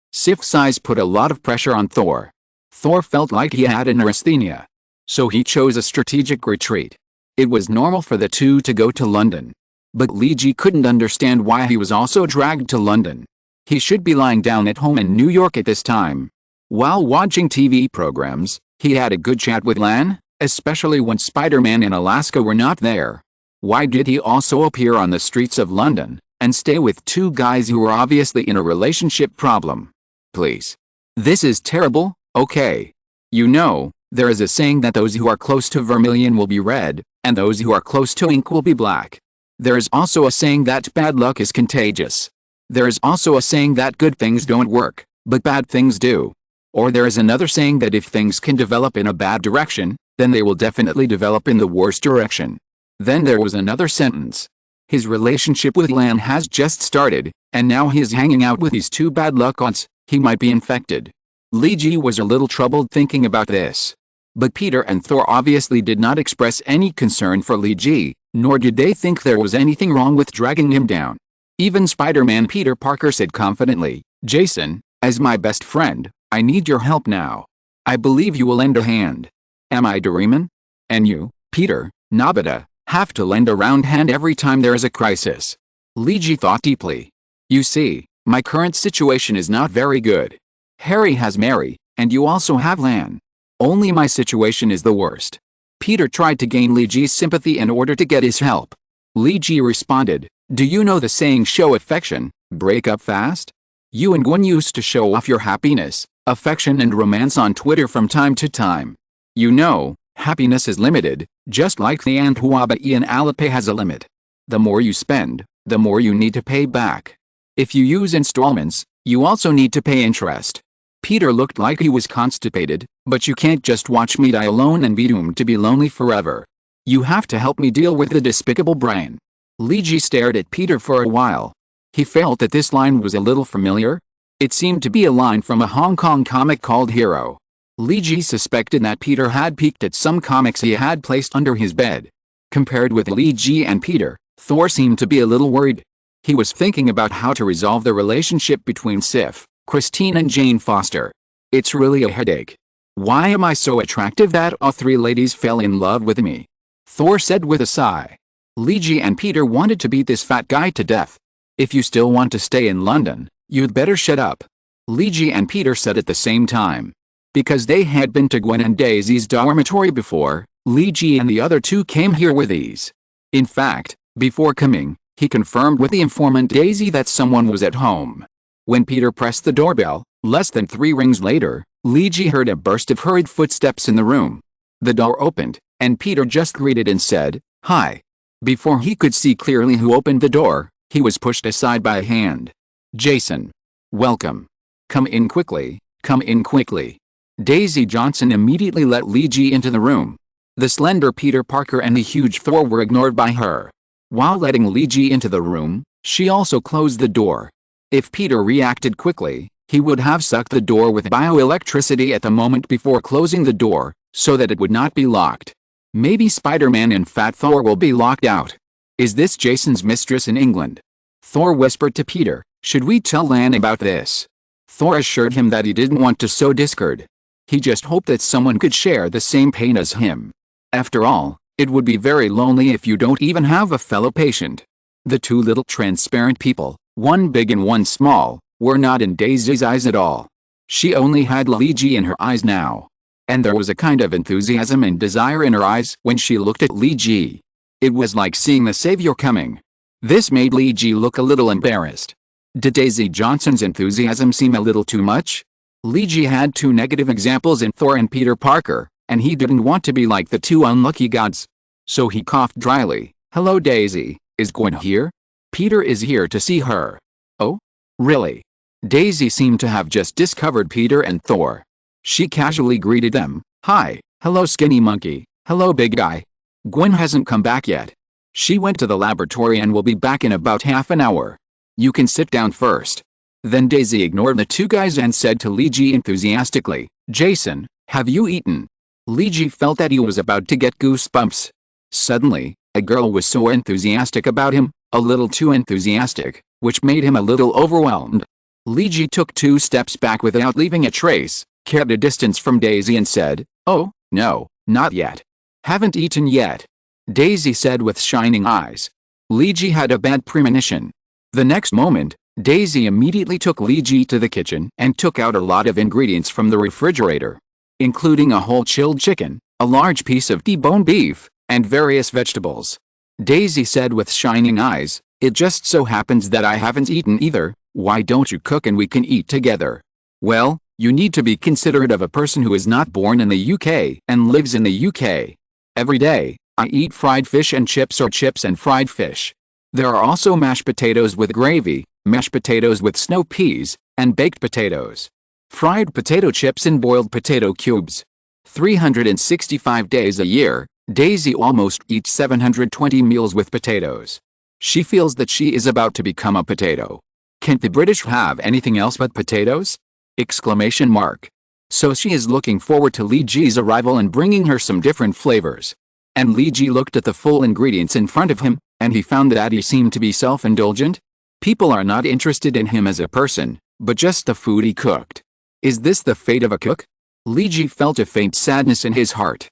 size put a lot of pressure on Thor. Thor felt like he had a neurasthenia. So he chose a strategic retreat. It was normal for the two to go to London. But Li-Ji couldn't understand why he was also dragged to London. He should be lying down at home in New York at this time. While watching TV programs, he had a good chat with Lan, especially when Spider-Man and Alaska were not there. Why did he also appear on the streets of London, and stay with two guys who were obviously in a relationship problem? Please. This is terrible, okay. You know, there is a saying that those who are close to vermilion will be red, and those who are close to ink will be black. There is also a saying that bad luck is contagious. There is also a saying that good things don't work, but bad things do. Or there is another saying that if things can develop in a bad direction, then they will definitely develop in the worst direction. Then there was another sentence. His relationship with Lan has just started, and now he is hanging out with these two bad luck odds. He might be infected. Li-Ji was a little troubled thinking about this. But Peter and Thor obviously did not express any concern for Li-Ji, nor did they think there was anything wrong with dragging him down. Even Spider-Man Peter Parker said confidently, "Jason, as my best friend, I need your help now. I believe you will lend a hand. Am I Doraemon? And you, Peter, Nobita, have to lend a round hand every time there is a crisis." Li-Ji thought deeply. "You see, my current situation is not very good. Harry has Mary, and you also have Lan. Only my situation is the worst." Peter tried to gain Li-Ji's sympathy in order to get his help. Li-Ji responded, "Do you know the saying show affection, break up fast? You and Gwen used to show off your happiness, affection and romance on Twitter from time to time. You know, happiness is limited, just like the ant Huabai in Alipay has a limit. The more you spend, the more you need to pay back. If you use installments, you also need to pay interest." Peter looked like he was constipated, "But you can't just watch me die alone and be doomed to be lonely forever. You have to help me deal with the despicable brain." Li-Ji stared at Peter for a while. He felt that this line was a little familiar. It seemed to be a line from a Hong Kong comic called Hero. Li-Ji suspected that Peter had peeked at some comics he had placed under his bed. Compared with Li-Ji and Peter, Thor seemed to be a little worried. He was thinking about how to resolve the relationship between Sif, Christine and Jane Foster. "It's really a headache. Why am I so attractive that all three ladies fell in love with me?" Thor said with a sigh. Li-Ji and Peter wanted to beat this fat guy to death. "If you still want to stay in London, you'd better shut up," Li-Ji and Peter said at the same time. Because they had been to Gwen and Daisy's dormitory before, Li-Ji and the other two came here with ease. In fact, before coming, he confirmed with the informant Daisy that someone was at home. When Peter pressed the doorbell, less than 3 rings later, Li-Ji heard a burst of hurried footsteps in the room. The door opened, and Peter just greeted and said, "Hi." Before he could see clearly who opened the door, he was pushed aside by a hand. "Jason. Welcome. Come in quickly, come in quickly." Daisy Johnson immediately let Li-Ji into the room. The slender Peter Parker and the huge Thor were ignored by her. While letting Li-Ji into the room, she also closed the door. If Peter reacted quickly, he would have sucked the door with bioelectricity at the moment before closing the door, so that it would not be locked. Maybe Spider-Man and Fat Thor will be locked out. "Is this Jason's mistress in England?" Thor whispered to Peter, "Should we tell Lan about this?" Thor assured him that he didn't want to sow discord. He just hoped that someone could share the same pain as him. After all, it would be very lonely if you don't even have a fellow patient. The two little transparent people, one big and one small, were not in Daisy's eyes at all. She only had Li-Ji in her eyes now. And there was a kind of enthusiasm and desire in her eyes when she looked at Li-Ji. It was like seeing the savior coming. This made Li-Ji look a little embarrassed. Did Daisy Johnson's enthusiasm seem a little too much? Li-Ji had 2 negative examples in Thor and Peter Parker, and he didn't want to be like the 2 unlucky gods. So he coughed dryly. "Hello Daisy, is Gwen here?" "Peter is here to see her." "Oh? Really?" Daisy seemed to have just discovered Peter and Thor. She casually greeted them. "Hi, Hello skinny monkey, hello big guy. Gwen hasn't come back yet. She went to the laboratory and will be back in about half an hour. You can sit down first. Then Daisy ignored the two guys and said to Leiji enthusiastically, Jason, have you eaten? Leiji felt that he was about to get goosebumps. Suddenly, a girl was so enthusiastic about him, a little too enthusiastic, which made him a little overwhelmed. Leiji took 2 steps back without leaving a trace, kept a distance from Daisy and said, Oh, no, not yet. Haven't eaten yet. Daisy said with shining eyes. Leiji had a bad premonition. The next moment, Daisy immediately took Leiji to the kitchen and took out a lot of ingredients from the refrigerator, including a whole chilled chicken, a large piece of deboned beef, and various vegetables. Daisy said with shining eyes, It just so happens that I haven't eaten either. Why don't you cook and we can eat together? Well, you need to be considerate of a person who is not born in the UK and lives in the UK. Every day, I eat fried fish and chips or chips and fried fish. There are also mashed potatoes with gravy, mashed potatoes with snow peas, and baked potatoes. Fried potato chips and boiled potato cubes. 365 days a year, Daisy almost eats 720 meals with potatoes. She feels that she is about to become a potato. Can't the British have anything else but potatoes? Exclamation mark. So she is looking forward to Leiji's arrival and bringing her some different flavors. And Leiji looked at the full ingredients in front of him, and he found that he seemed to be self-indulgent. People are not interested in him as a person, but just the food he cooked. Is this the fate of a cook? Leiji felt a faint sadness in his heart.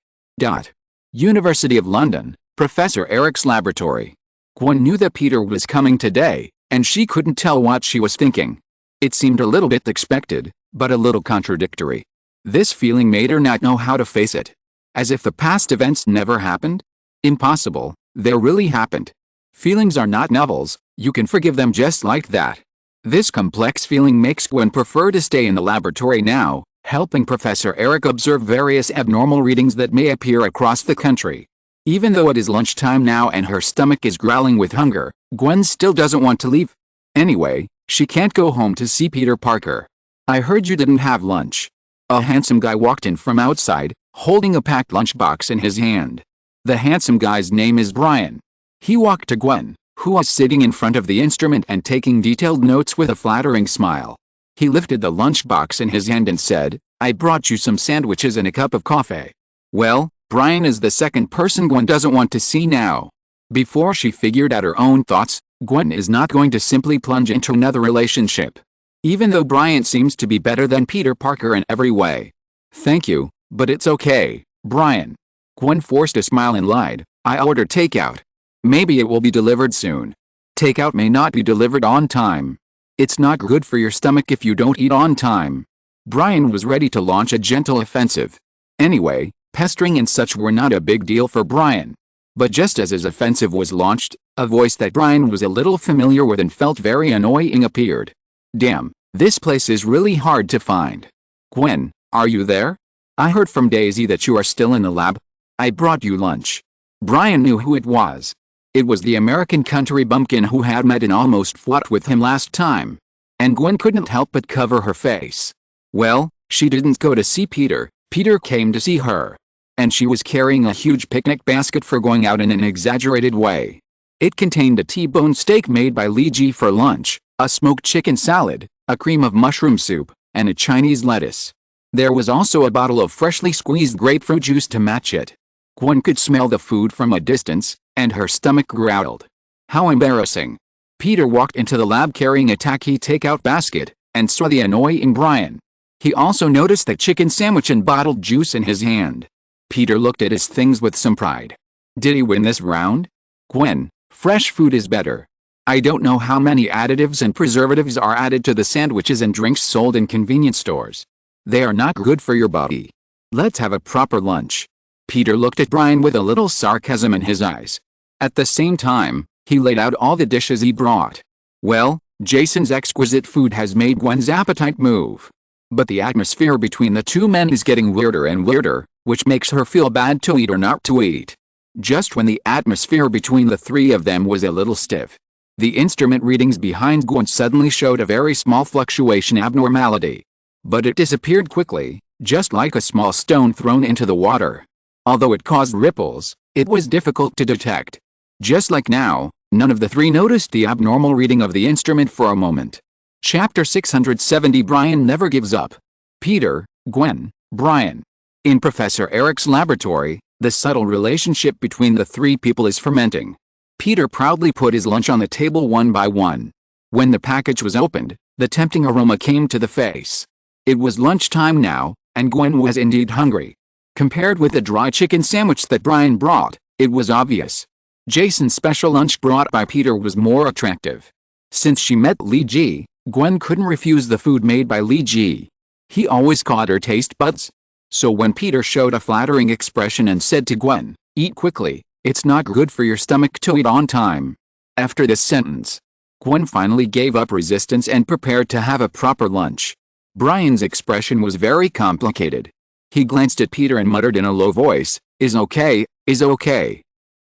University of London, Professor Eric's laboratory. Gwen knew that Peter was coming today, and she couldn't tell what she was thinking. It seemed a little bit expected, but a little contradictory. This feeling made her not know how to face it. As if the past events never happened? Impossible, they really happened. Feelings are not novels, you can forgive them just like that. This complex feeling makes Gwen prefer to stay in the laboratory now, helping Professor Eric observe various abnormal readings that may appear across the country. Even though it is lunchtime now and her stomach is growling with hunger, Gwen still doesn't want to leave. Anyway, she can't go home to see Peter Parker. I heard you didn't have lunch. A handsome guy walked in from outside, holding a packed lunchbox in his hand. The handsome guy's name is Brian. He walked to Gwen, who was sitting in front of the instrument and taking detailed notes with a flattering smile. He lifted the lunchbox in his hand and said, I brought you some sandwiches and a cup of coffee. Well, Brian is the second person Gwen doesn't want to see now. Before she figured out her own thoughts, Gwen is not going to simply plunge into another relationship. Even though Brian seems to be better than Peter Parker in every way. Thank you, but it's okay, Brian. Gwen forced a smile and lied, I ordered takeout. Maybe it will be delivered soon. Takeout may not be delivered on time. It's not good for your stomach if you don't eat on time. Brian was ready to launch a gentle offensive. Anyway, pestering and such were not a big deal for Brian. But just as his offensive was launched, a voice that Brian was a little familiar with and felt very annoying appeared. Damn, this place is really hard to find. Gwen, are you there? I heard from Daisy that you are still in the lab. I brought you lunch. Brian knew who it was. It was the American country bumpkin who had met and almost fought with him last time. And Gwen couldn't help but cover her face. Well, she didn't go to see Peter, Peter came to see her. And she was carrying a huge picnic basket for going out in an exaggerated way. It contained a T-bone steak made by Leiji for lunch, a smoked chicken salad, a cream of mushroom soup, and a Chinese lettuce. There was also a bottle of freshly squeezed grapefruit juice to match it. Gwen could smell the food from a distance, and her stomach growled. How embarrassing. Peter walked into the lab carrying a tacky takeout basket, and saw the annoying Brian. He also noticed the chicken sandwich and bottled juice in his hand. Peter looked at his things with some pride. Did he win this round? Gwen, fresh food is better. I don't know how many additives and preservatives are added to the sandwiches and drinks sold in convenience stores. They are not good for your body. Let's have a proper lunch. Peter looked at Brian with a little sarcasm in his eyes. At the same time, he laid out all the dishes he brought. Well, Jason's exquisite food has made Gwen's appetite move. But the atmosphere between the two men is getting weirder and weirder, which makes her feel bad to eat or not to eat. Just when the atmosphere between the three of them was a little stiff, the instrument readings behind Gwen suddenly showed a very small fluctuation abnormality. But it disappeared quickly, just like a small stone thrown into the water. Although it caused ripples, it was difficult to detect. Just like now, none of the three noticed the abnormal reading of the instrument for a moment. Chapter 670 Brian never gives up. Peter, Gwen, Brian. In Professor Eric's laboratory, the subtle relationship between the three people is fermenting. Peter proudly put his lunch on the table one by one. When the package was opened, the tempting aroma came to the face. It was lunchtime now, and Gwen was indeed hungry. Compared with the dry chicken sandwich that Brian brought, it was obvious. Jason's special lunch brought by Peter was more attractive. Since she met Lee G, Gwen couldn't refuse the food made by Lee G. He always caught her taste buds. So when Peter showed a flattering expression and said to Gwen, "Eat quickly, it's not good for your stomach to eat on time." After this sentence, Gwen finally gave up resistance and prepared to have a proper lunch. Brian's expression was very complicated. He glanced at Peter and muttered in a low voice, is okay."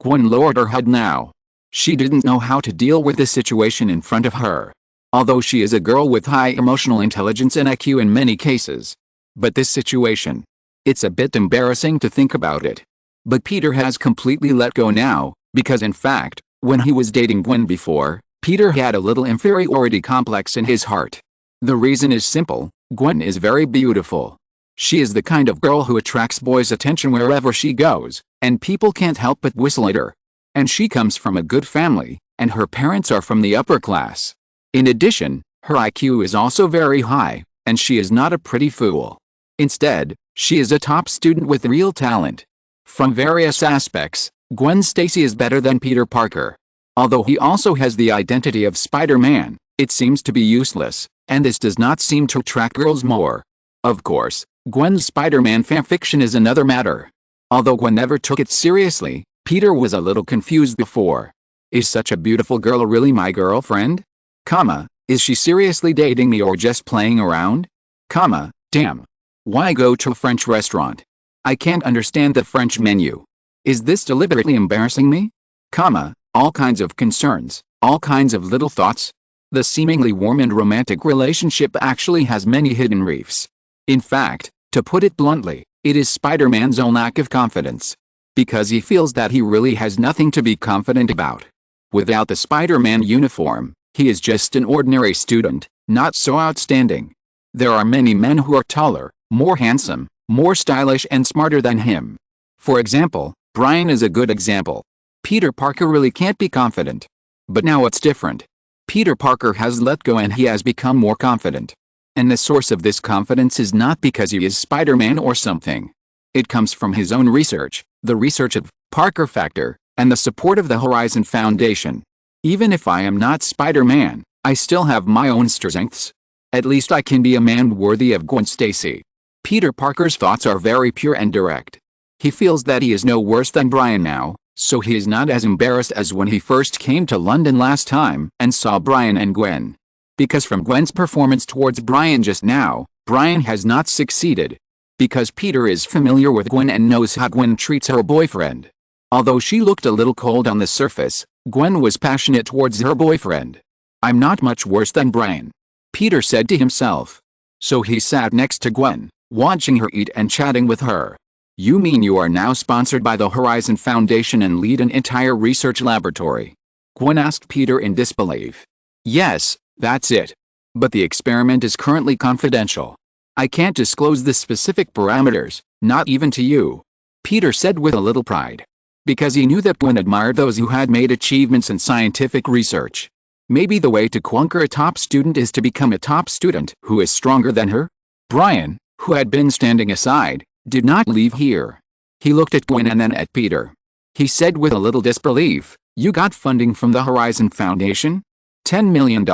Gwen lowered her head now. She didn't know how to deal with the situation in front of her. Although she is a girl with high emotional intelligence and IQ in many cases. But this situation. It's a bit embarrassing to think about it. But Peter has completely let go now, because in fact, when he was dating Gwen before, Peter had a little inferiority complex in his heart. The reason is simple, Gwen is very beautiful. She is the kind of girl who attracts boys' attention wherever she goes, and people can't help but whistle at her. And she comes from a good family, and her parents are from the upper class. In addition, her IQ is also very high, and she is not a pretty fool. Instead, she is a top student with real talent. From various aspects, Gwen Stacy is better than Peter Parker. Although he also has the identity of Spider-Man, it seems to be useless, and this does not seem to attract girls more. Of course, Gwen's Spider-Man fanfiction is another matter. Although Gwen never took it seriously, Peter was a little confused before. Is such a beautiful girl really my girlfriend? Is she seriously dating me or just playing around? Damn. Why go to a French restaurant? I can't understand the French menu. Is this deliberately embarrassing me? All kinds of concerns, all kinds of little thoughts. The seemingly warm and romantic relationship actually has many hidden reefs. In fact, to put it bluntly, it is Spider-Man's own lack of confidence. Because he feels that he really has nothing to be confident about. Without the Spider-Man uniform, he is just an ordinary student, not so outstanding. There are many men who are taller, more handsome, more stylish and smarter than him. For example, Brian is a good example. Peter Parker really can't be confident. But now it's different. Peter Parker has let go and he has become more confident. And the source of this confidence is not because he is Spider-Man or something. It comes from his own research, the research of Parker Factor, and the support of the Horizon Foundation. Even if I am not Spider-Man, I still have my own strengths. At least I can be a man worthy of Gwen Stacy. Peter Parker's thoughts are very pure and direct. He feels that he is no worse than Brian now, so he is not as embarrassed as when he first came to London last time and saw Brian and Gwen. Because from Gwen's performance towards Brian just now, Brian has not succeeded. Because Peter is familiar with Gwen and knows how Gwen treats her boyfriend. Although she looked a little cold on the surface, Gwen was passionate towards her boyfriend. I'm not much worse than Brian, Peter said to himself. So he sat next to Gwen, watching her eat and chatting with her. You mean you are now sponsored by the Horizon Foundation and lead an entire research laboratory? Gwen asked Peter in disbelief. Yes, that's it. But the experiment is currently confidential. I can't disclose the specific parameters, not even to you, Peter said with a little pride. Because he knew that Gwen admired those who had made achievements in scientific research. Maybe the way to conquer a top student is to become a top student who is stronger than her? Brian, who had been standing aside, did not leave here. He looked at Gwen and then at Peter. He said with a little disbelief, you got funding from the Horizon Foundation? $10 million?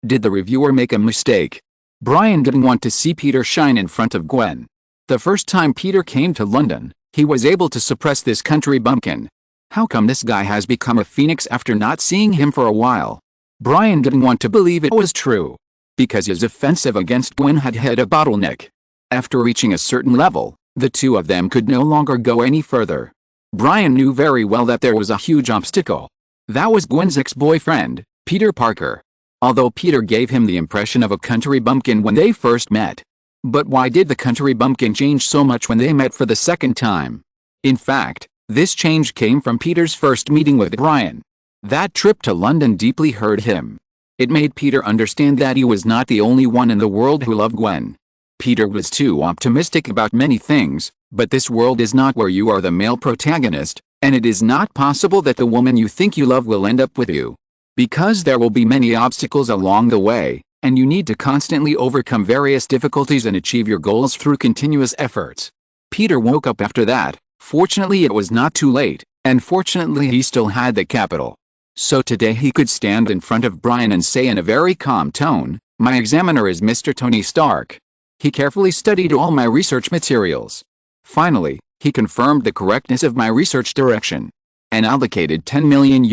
Did the reviewer make a mistake? Brian didn't want to see Peter shine in front of Gwen. The first time Peter came to London, he was able to suppress this country bumpkin. How come this guy has become a phoenix after not seeing him for a while? Brian didn't want to believe it was true. Because his offensive against Gwen had hit a bottleneck. After reaching a certain level, the two of them could no longer go any further. Brian knew very well that there was a huge obstacle. That was Gwen's ex-boyfriend, Peter Parker. Although Peter gave him the impression of a country bumpkin when they first met, But why did the country bumpkin change so much when they met for the second time? In fact, this change came from Peter's first meeting with Brian. That trip to London deeply hurt him. It made Peter understand that he was not the only one in the world who loved Gwen. Peter was too optimistic about many things, but this world is not where you are the male protagonist, and it is not possible that the woman you think you love will end up with you. Because there will be many obstacles along the way, and you need to constantly overcome various difficulties and achieve your goals through continuous efforts. Peter woke up after that. Fortunately it was not too late, and fortunately he still had the capital. So today he could stand in front of Brian and say in a very calm tone, "My examiner is Mr. Tony Stark. He carefully studied all my research materials. Finally, he confirmed the correctness of my research direction and allocated $10 million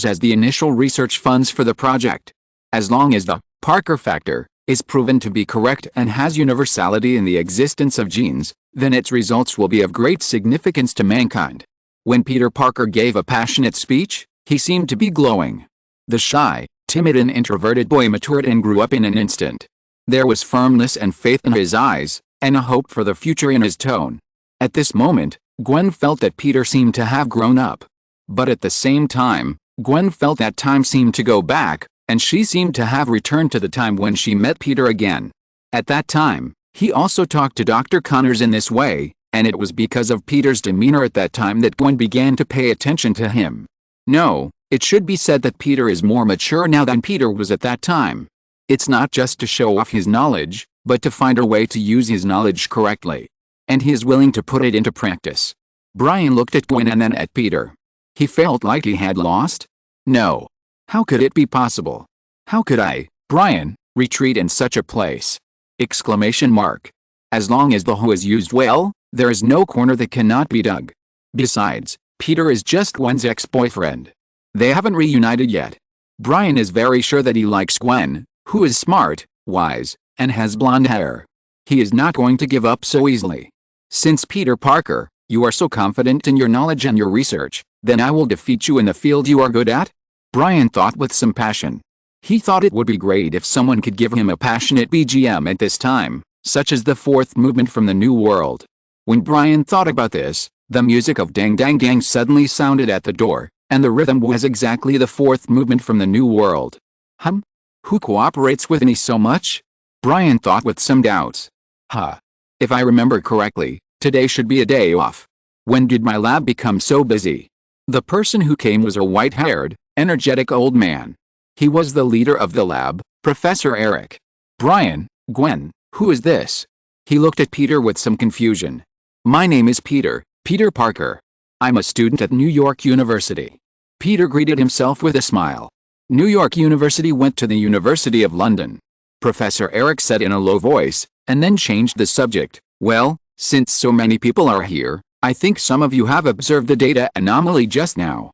as the initial research funds for the project. As long as the Parker factor is proven to be correct and has universality in the existence of genes, then its results will be of great significance to mankind." When Peter Parker gave a passionate speech, he seemed to be glowing. The shy, timid and introverted boy matured and grew up in an instant. There was firmness and faith in his eyes, and a hope for the future in his tone. At this moment, Gwen felt that Peter seemed to have grown up. But at the same time, Gwen felt that time seemed to go back, and she seemed to have returned to the time when she met Peter again. At that time, he also talked to Dr. Connors in this way, and it was because of Peter's demeanor at that time that Gwen began to pay attention to him. No, it should be said that Peter is more mature now than Peter was at that time. It's not just to show off his knowledge, but to find a way to use his knowledge correctly. And he is willing to put it into practice. Brian looked at Gwen and then at Peter. He felt like he had lost. No. How could it be possible? How could I, Brian, retreat in such a place? Exclamation mark. As long as the hoe is used well, there is no corner that cannot be dug. Besides, Peter is just Gwen's ex-boyfriend. They haven't reunited yet. Brian is very sure that he likes Gwen, who is smart, wise, and has blonde hair. He is not going to give up so easily. Since Peter Parker, you are so confident in your knowledge and your research, then I will defeat you in the field you are good at? Brian thought with some passion. He thought it would be great if someone could give him a passionate BGM at this time, such as the fourth movement from the New World. When Brian thought about this, the music of Dang Dang Dang suddenly sounded at the door, and the rhythm was exactly the fourth movement from the New World. Who cooperates with me so much? Brian thought with some doubts. If I remember correctly, today should be a day off. When did my lab become so busy? The person who came was a white-haired, energetic old man. He was the leader of the lab, Professor Eric. Brian, Gwen, who is this? He looked at Peter with some confusion. My name is Peter Parker. I'm a student at New York University. Peter greeted himself with a smile. New York University went to the University of London. Professor Eric said in a low voice, and then changed the subject. Well, since so many people are here, I think some of you have observed the data anomaly just now.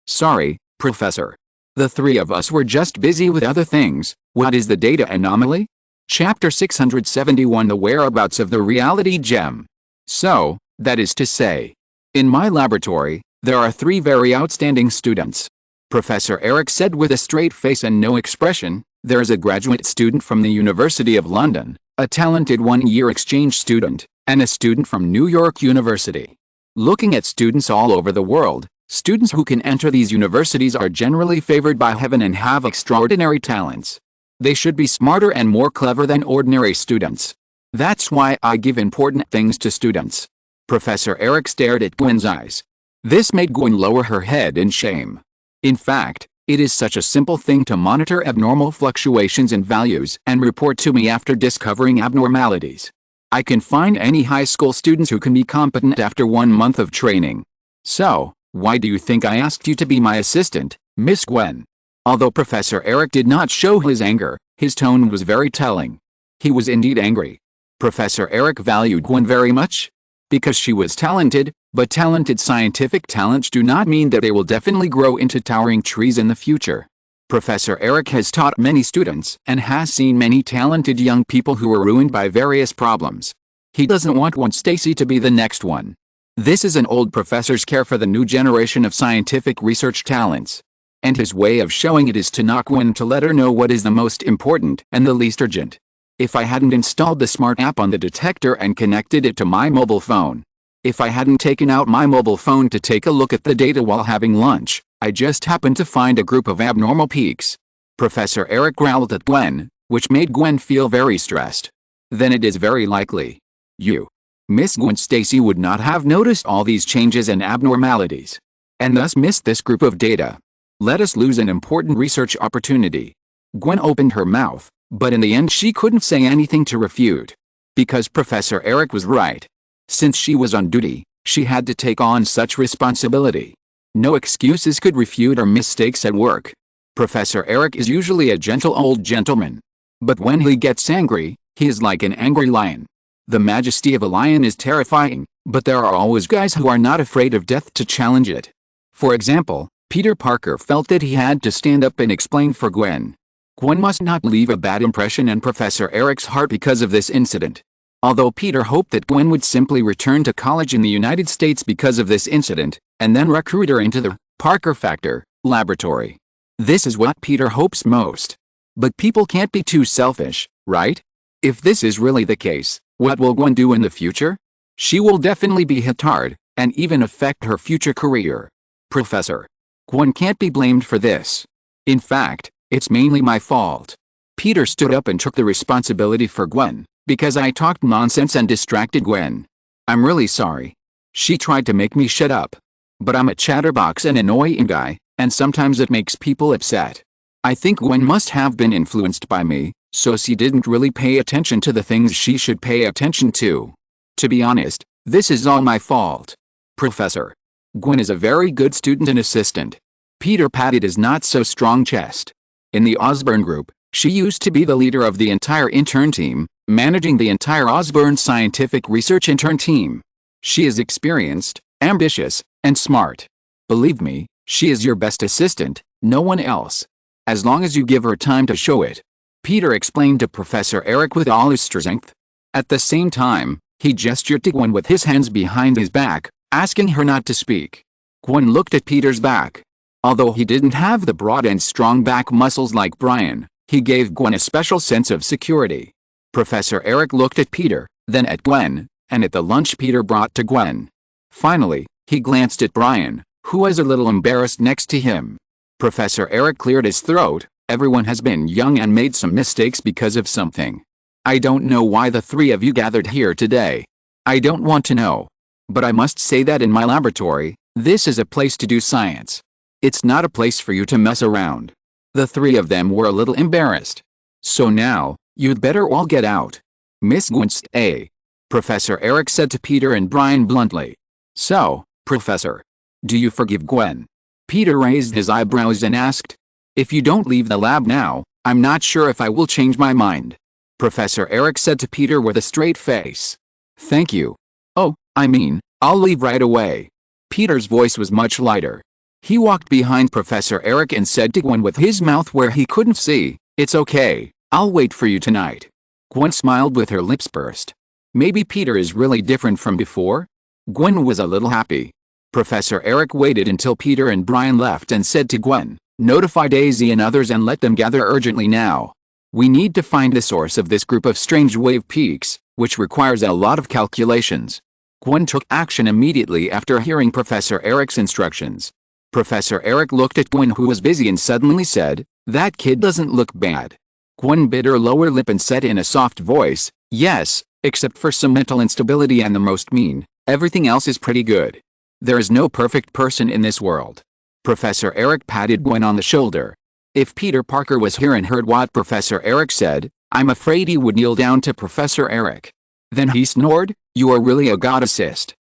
Sorry, Professor. The three of us were just busy with other things. What is the data anomaly? Chapter 671, The Whereabouts of the Reality Gem. So, that is to say, in my laboratory, there are three very outstanding students. Professor Eric said with a straight face and no expression. There is a graduate student from the University of London, a talented one-year exchange student, and a student from New York University. Looking at students all over the world, students who can enter these universities are generally favored by heaven and have extraordinary talents. They should be smarter and more clever than ordinary students. That's why I give important things to students. Professor Eric stared at Gwen's eyes. This made Gwen lower her head in shame. In fact, it is such a simple thing to monitor abnormal fluctuations in values and report to me after discovering abnormalities. I can find any high school students who can be competent after 1 month of training. So, why do you think I asked you to be my assistant, Miss Gwen? Although Professor Eric did not show his anger, his tone was very telling. He was indeed angry. Professor Eric valued Gwen very much? Because she was talented, but talented scientific talents do not mean that they will definitely grow into towering trees in the future. Professor Eric has taught many students and has seen many talented young people who were ruined by various problems. He doesn't want one Stacy to be the next one. This is an old professor's care for the new generation of scientific research talents. And his way of showing it is to knock Gwen to let her know what is the most important and the least urgent. If I hadn't installed the smart app on the detector and connected it to my mobile phone. If I hadn't taken out my mobile phone to take a look at the data while having lunch, I just happened to find a group of abnormal peaks. Professor Eric growled at Gwen, which made Gwen feel very stressed. Then it is very likely you, Miss Gwen Stacy, would not have noticed all these changes and abnormalities, and thus missed this group of data. Let us lose an important research opportunity. Gwen opened her mouth, but in the end she couldn't say anything to refute. Because Professor Eric was right. Since she was on duty, she had to take on such responsibility. No excuses could refute her mistakes at work. Professor Eric is usually a gentle old gentleman. But when he gets angry, he is like an angry lion. The majesty of a lion is terrifying, but there are always guys who are not afraid of death to challenge it. For example, Peter Parker felt that he had to stand up and explain for Gwen. Gwen must not leave a bad impression in Professor Eric's heart because of this incident. Although Peter hoped that Gwen would simply return to college in the United States because of this incident, and then recruit her into the Parker Factor laboratory. This is what Peter hopes most. But people can't be too selfish, right? If this is really the case, what will Gwen do in the future? She will definitely be hit hard, and even affect her future career. Professor. Gwen can't be blamed for this. In fact, it's mainly my fault. Peter stood up and took the responsibility for Gwen, because I talked nonsense and distracted Gwen. I'm really sorry. She tried to make me shut up. But I'm a chatterbox and annoying guy, and sometimes it makes people upset. I think Gwen must have been influenced by me, so she didn't really pay attention to the things she should pay attention to. To be honest, this is all my fault. Professor. Gwen is a very good student and assistant. Peter patted his not so strong chest. In the Osborn group, she used to be the leader of the entire intern team, managing the entire Osborn scientific research intern team. She is experienced, ambitious, and smart. Believe me, she is your best assistant, no one else. As long as you give her time to show it. Peter explained to Professor Eric with all his strength. At the same time, he gestured to Gwen with his hands behind his back, asking her not to speak. Gwen looked at Peter's back. Although he didn't have the broad and strong back muscles like Brian, he gave Gwen a special sense of security. Professor Eric looked at Peter, then at Gwen, and at the lunch Peter brought to Gwen. Finally, he glanced at Brian, who was a little embarrassed next to him. Professor Eric cleared his throat. Everyone has been young and made some mistakes because of something. I don't know why the three of you gathered here today. I don't want to know. But I must say that in my laboratory, this is a place to do science. It's not a place for you to mess around. The three of them were a little embarrassed. So now, you'd better all get out. Miss Gwen Stacy. Professor Eric said to Peter and Brian bluntly. So, Professor. Do you forgive Gwen? Peter raised his eyebrows and asked. If you don't leave the lab now, I'm not sure if I will change my mind. Professor Eric said to Peter with a straight face. Thank you. Oh, I mean, I'll leave right away. Peter's voice was much lighter. He walked behind Professor Eric and said to Gwen with his mouth where he couldn't see, It's okay, I'll wait for you tonight. Gwen smiled with her lips pursed. Maybe Peter is really different from before? Gwen was a little happy. Professor Eric waited until Peter and Brian left and said to Gwen, Notify Daisy and others and let them gather urgently now. We need to find the source of this group of strange wave peaks, which requires a lot of calculations. Gwen took action immediately after hearing Professor Eric's instructions. Professor Eric looked at Gwen, who was busy, and suddenly said, That kid doesn't look bad. Gwen bit her lower lip and said in a soft voice, Yes, except for some mental instability and the most mean, everything else is pretty good. There is no perfect person in this world. Professor Eric patted Gwen on the shoulder. If Peter Parker was here and heard what Professor Eric said, I'm afraid he would kneel down to Professor Eric. Then he snored, You are really a god assist.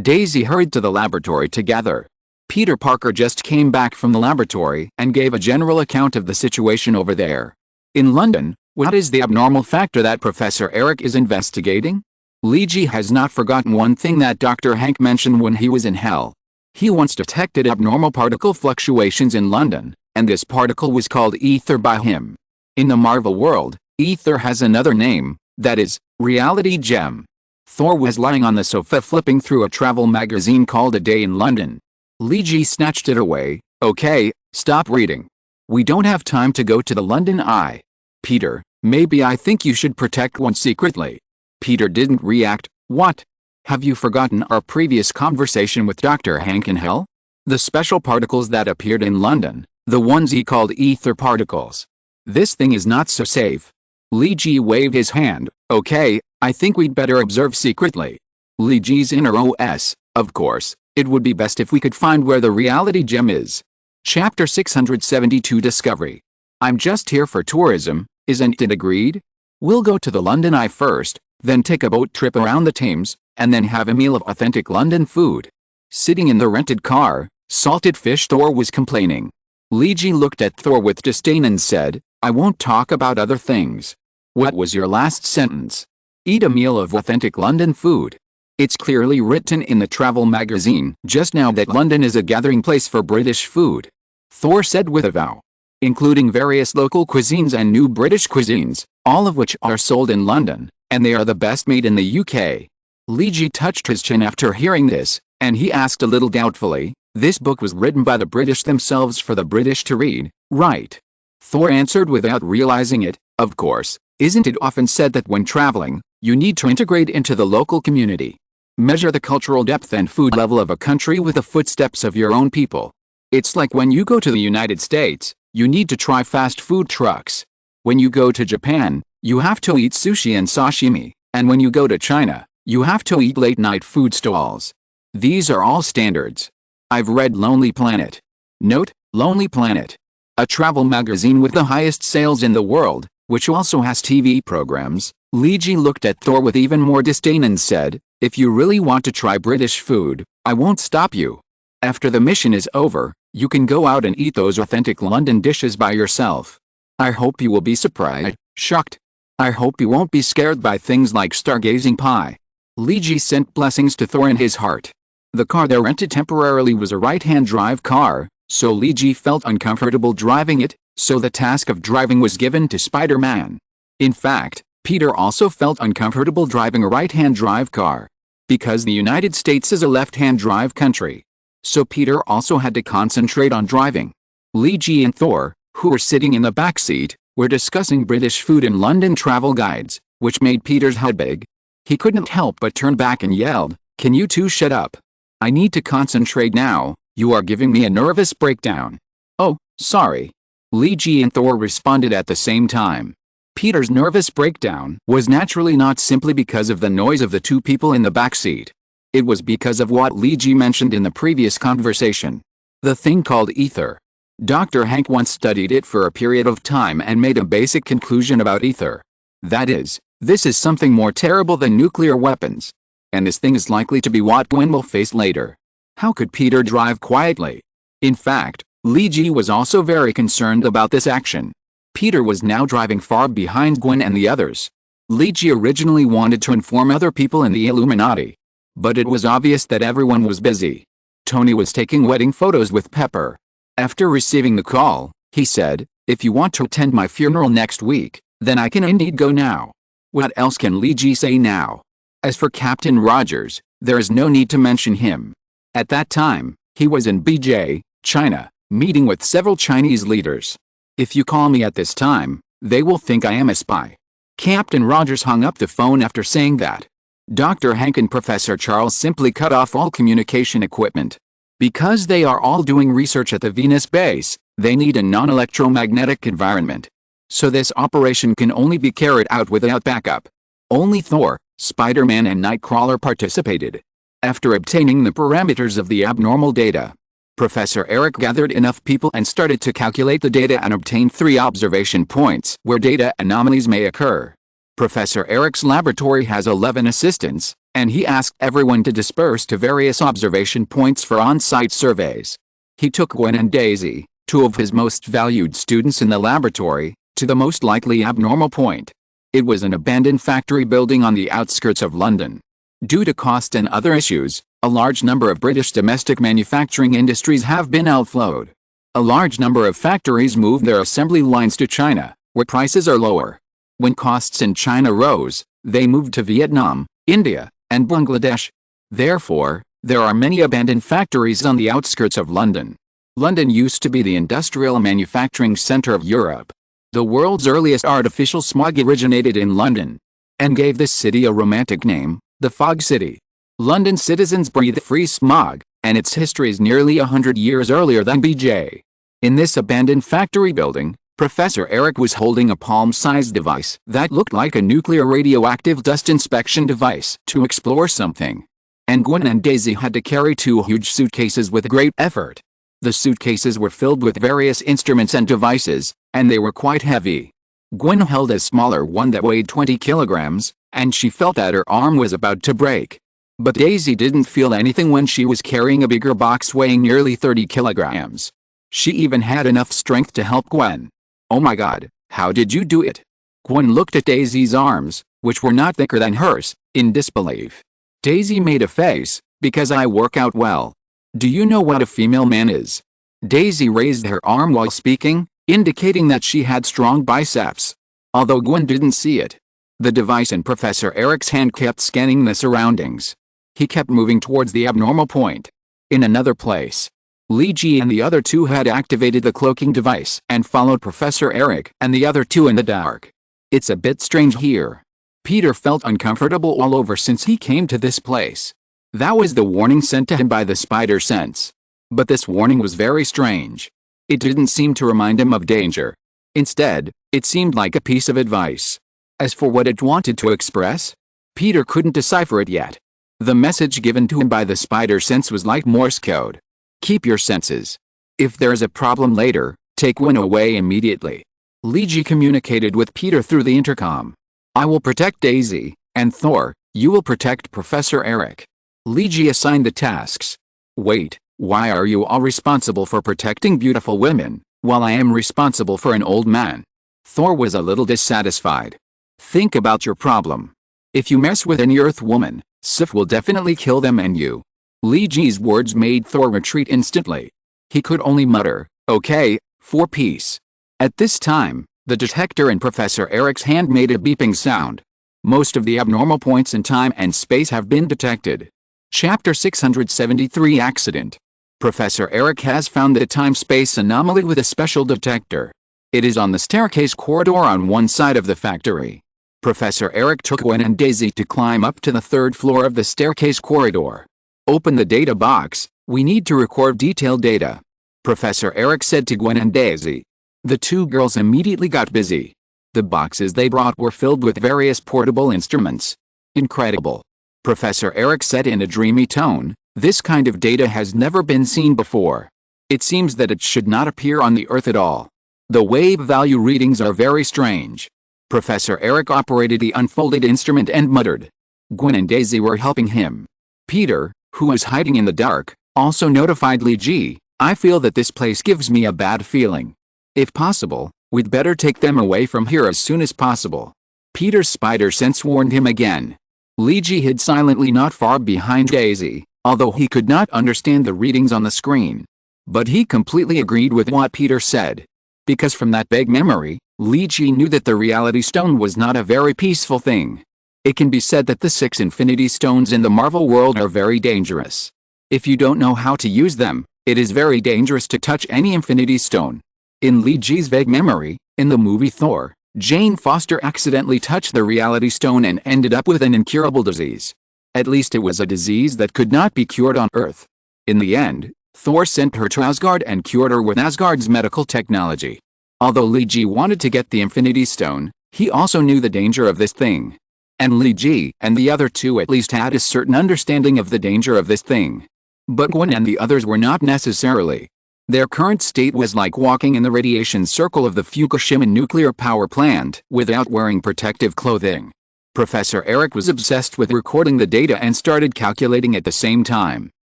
Daisy hurried to the laboratory to gather. Peter Parker just came back from the laboratory and gave a general account of the situation over there. In London, what is the abnormal factor that Professor Eric is investigating? Leegi has not forgotten one thing that Dr. Hank mentioned when he was in hell. He once detected abnormal particle fluctuations in London, and this particle was called ether by him. In the Marvel world, ether has another name, that is, reality gem. Thor was lying on the sofa flipping through a travel magazine called A Day in London. Leegi snatched it away. Okay, stop reading. We don't have time to go to the London Eye. Peter, Maybe I think you should protect one secretly. Peter didn't react. What? Have you forgotten our previous conversation with Dr. Hank in hell? The special particles that appeared in London, the ones he called ether particles. This thing is not so safe. Li Ji waved his hand. Okay, I think we'd better observe secretly. Li Ji's inner OS, of course, it would be best if we could find where the reality gem is. Chapter 672 Discovery. I'm just here for tourism, isn't it agreed? We'll go to the London Eye first, then take a boat trip around the Thames, and then have a meal of authentic London food. Sitting in the rented car, salted fish Thor was complaining. Li Ji looked at Thor with disdain and said, I won't talk about other things. What was your last sentence? Eat a meal of authentic London food. It's clearly written in the travel magazine just now that London is a gathering place for British food. Thor said with a vow. Including various local cuisines and new British cuisines, all of which are sold in London, and they are the best made in the UK. Li Ji touched his chin after hearing this, and he asked a little doubtfully, this book was written by the British themselves for the British to read, right? Thor answered without realizing it, of course. Isn't it often said that when traveling, you need to integrate into the local community? Measure the cultural depth and food level of a country with the footsteps of your own people. It's like when you go to the United States, you need to try fast food trucks. When you go to Japan, you have to eat sushi and sashimi, and when you go to China, you have to eat late-night food stalls. These are all standards. I've read Lonely Planet. Note, Lonely Planet. A travel magazine with the highest sales in the world, which also has TV programs. Li Ji looked at Thor with even more disdain and said, if you really want to try British food, I won't stop you. After the mission is over, you can go out and eat those authentic London dishes by yourself. I hope you will be surprised, shocked. I hope you won't be scared by things like stargazing pie. Li Ji sent blessings to Thor in his heart. The car they rented temporarily was a right-hand drive car, so Li Ji felt uncomfortable driving it, so the task of driving was given to Spider-Man. In fact, Peter also felt uncomfortable driving a right-hand drive car. Because the United States is a left-hand drive country. So Peter also had to concentrate on driving. Li Ji and Thor, who were sitting in the back seat, were discussing British food and London travel guides, which made Peter's head big. He couldn't help but turn back and yelled, can you two shut up? I need to concentrate now, you are giving me a nervous breakdown. Oh, sorry. Li Ji and Thor responded at the same time. Peter's nervous breakdown was naturally not simply because of the noise of the two people in the back seat. It was because of what Li Ji mentioned in the previous conversation. The thing called ether. Dr. Hank once studied it for a period of time and made a basic conclusion about ether. That is, this is something more terrible than nuclear weapons. And this thing is likely to be what Gwen will face later. How could Peter drive quietly? In fact, Li Ji was also very concerned about this action. Peter was now driving far behind Gwen and the others. Li Ji originally wanted to inform other people in the Illuminati. But it was obvious that everyone was busy. Tony was taking wedding photos with Pepper. After receiving the call, he said, if you want to attend my funeral next week, then I can indeed go now. What else can Li Ji say now? As for Captain Rogers, there is no need to mention him. At that time, he was in BJ, China, meeting with several Chinese leaders. If you call me at this time, they will think I am a spy. Captain Rogers hung up the phone after saying that. Dr. Hank and Professor Charles simply cut off all communication equipment. Because they are all doing research at the Venus base, they need a non-electromagnetic environment. So this operation can only be carried out without backup. Only Thor, Spider-Man and Nightcrawler participated. After obtaining the parameters of the abnormal data, Professor Eric gathered enough people and started to calculate the data and obtained 3 observation points where data anomalies may occur. Professor Eric's laboratory has 11 assistants, and he asked everyone to disperse to various observation points for on-site surveys. He took Gwen and Daisy, 2 of his most valued students in the laboratory, to the most likely abnormal point. It was an abandoned factory building on the outskirts of London. Due to cost and other issues, a large number of British domestic manufacturing industries have been outflowed. A large number of factories moved their assembly lines to China, where prices are lower. When costs in China rose, they moved to Vietnam, India, and Bangladesh. Therefore, there are many abandoned factories on the outskirts of London. London used to be the industrial manufacturing center of Europe. The world's earliest artificial smog originated in London and gave this city a romantic name, the Fog City. London citizens breathe free smog, and its history is nearly 100 years earlier than BJ. In this abandoned factory building, Professor Eric was holding a palm-sized device that looked like a nuclear radioactive dust inspection device to explore something. And Gwen and Daisy had to carry 2 huge suitcases with great effort. The suitcases were filled with various instruments and devices, and they were quite heavy. Gwen held a smaller one that weighed 20 kilograms, and she felt that her arm was about to break. But Daisy didn't feel anything when she was carrying a bigger box weighing nearly 30 kilograms. She even had enough strength to help Gwen. "Oh my God, how did you do it?" Gwen looked at Daisy's arms, which were not thicker than hers, in disbelief. Daisy made a face, "Because I work out well. Do you know what a female man is?" Daisy raised her arm while speaking, indicating that she had strong biceps. Although Gwen didn't see it. The device in Professor Eric's hand kept scanning the surroundings. He kept moving towards the abnormal point. In another place, Li Ji and the other 2 had activated the cloaking device and followed Professor Eric and the other 2 in the dark. It's a bit strange here. Peter felt uncomfortable all over since he came to this place. That was the warning sent to him by the spider sense. But this warning was very strange. It didn't seem to remind him of danger. Instead, it seemed like a piece of advice. As for what it wanted to express, Peter couldn't decipher it yet. The message given to him by the spider sense was like Morse code. Keep your senses. If there's a problem later, take one away immediately. Li Ji communicated with Peter through the intercom. "I will protect Daisy, and Thor, you will protect Professor Eric." Li Ji assigned the tasks. "Wait, why are you all responsible for protecting beautiful women, while I am responsible for an old man?" Thor was a little dissatisfied. "Think about your problem. If you mess with any Earth woman, Sif will definitely kill them and you." Li Ji's words made Thor retreat instantly. He could only mutter, "Okay, for peace." At this time, the detector in Professor Eric's hand made a beeping sound. Most of the abnormal points in time and space have been detected. Chapter 673 Accident. Professor Eric has found the time-space anomaly with a special detector. It is on the staircase corridor on one side of the factory. Professor Eric took Gwen and Daisy to climb up to the 3rd floor of the staircase corridor. "Open the data box, we need to record detailed data," Professor Eric said to Gwen and Daisy. The 2 girls immediately got busy. The boxes they brought were filled with various portable instruments. "Incredible," Professor Eric said in a dreamy tone, "this kind of data has never been seen before. It seems that it should not appear on the Earth at all. The wave value readings are very strange." Professor Eric operated the unfolded instrument and muttered. Gwen and Daisy were helping him. Peter, who was hiding in the dark, also notified Li Ji, "I feel that this place gives me a bad feeling. If possible, we'd better take them away from here as soon as possible." Peter's spider sense warned him again. Li Ji hid silently not far behind Daisy, although he could not understand the readings on the screen. But he completely agreed with what Peter said. Because from that vague memory, Li Ji knew that the Reality Stone was not a very peaceful thing. It can be said that the 6 Infinity Stones in the Marvel world are very dangerous. If you don't know how to use them, it is very dangerous to touch any Infinity Stone. In Li Ji's vague memory, in the movie Thor, Jane Foster accidentally touched the Reality Stone and ended up with an incurable disease. At least it was a disease that could not be cured on Earth. In the end, Thor sent her to Asgard and cured her with Asgard's medical technology. Although Li Ji wanted to get the Infinity Stone, he also knew the danger of this thing. And Li Ji and the other 2 at least had a certain understanding of the danger of this thing. But Gwen and the others were not necessarily. Their current state was like walking in the radiation circle of the Fukushima nuclear power plant without wearing protective clothing. Professor Eric was obsessed with recording the data and started calculating at the same time.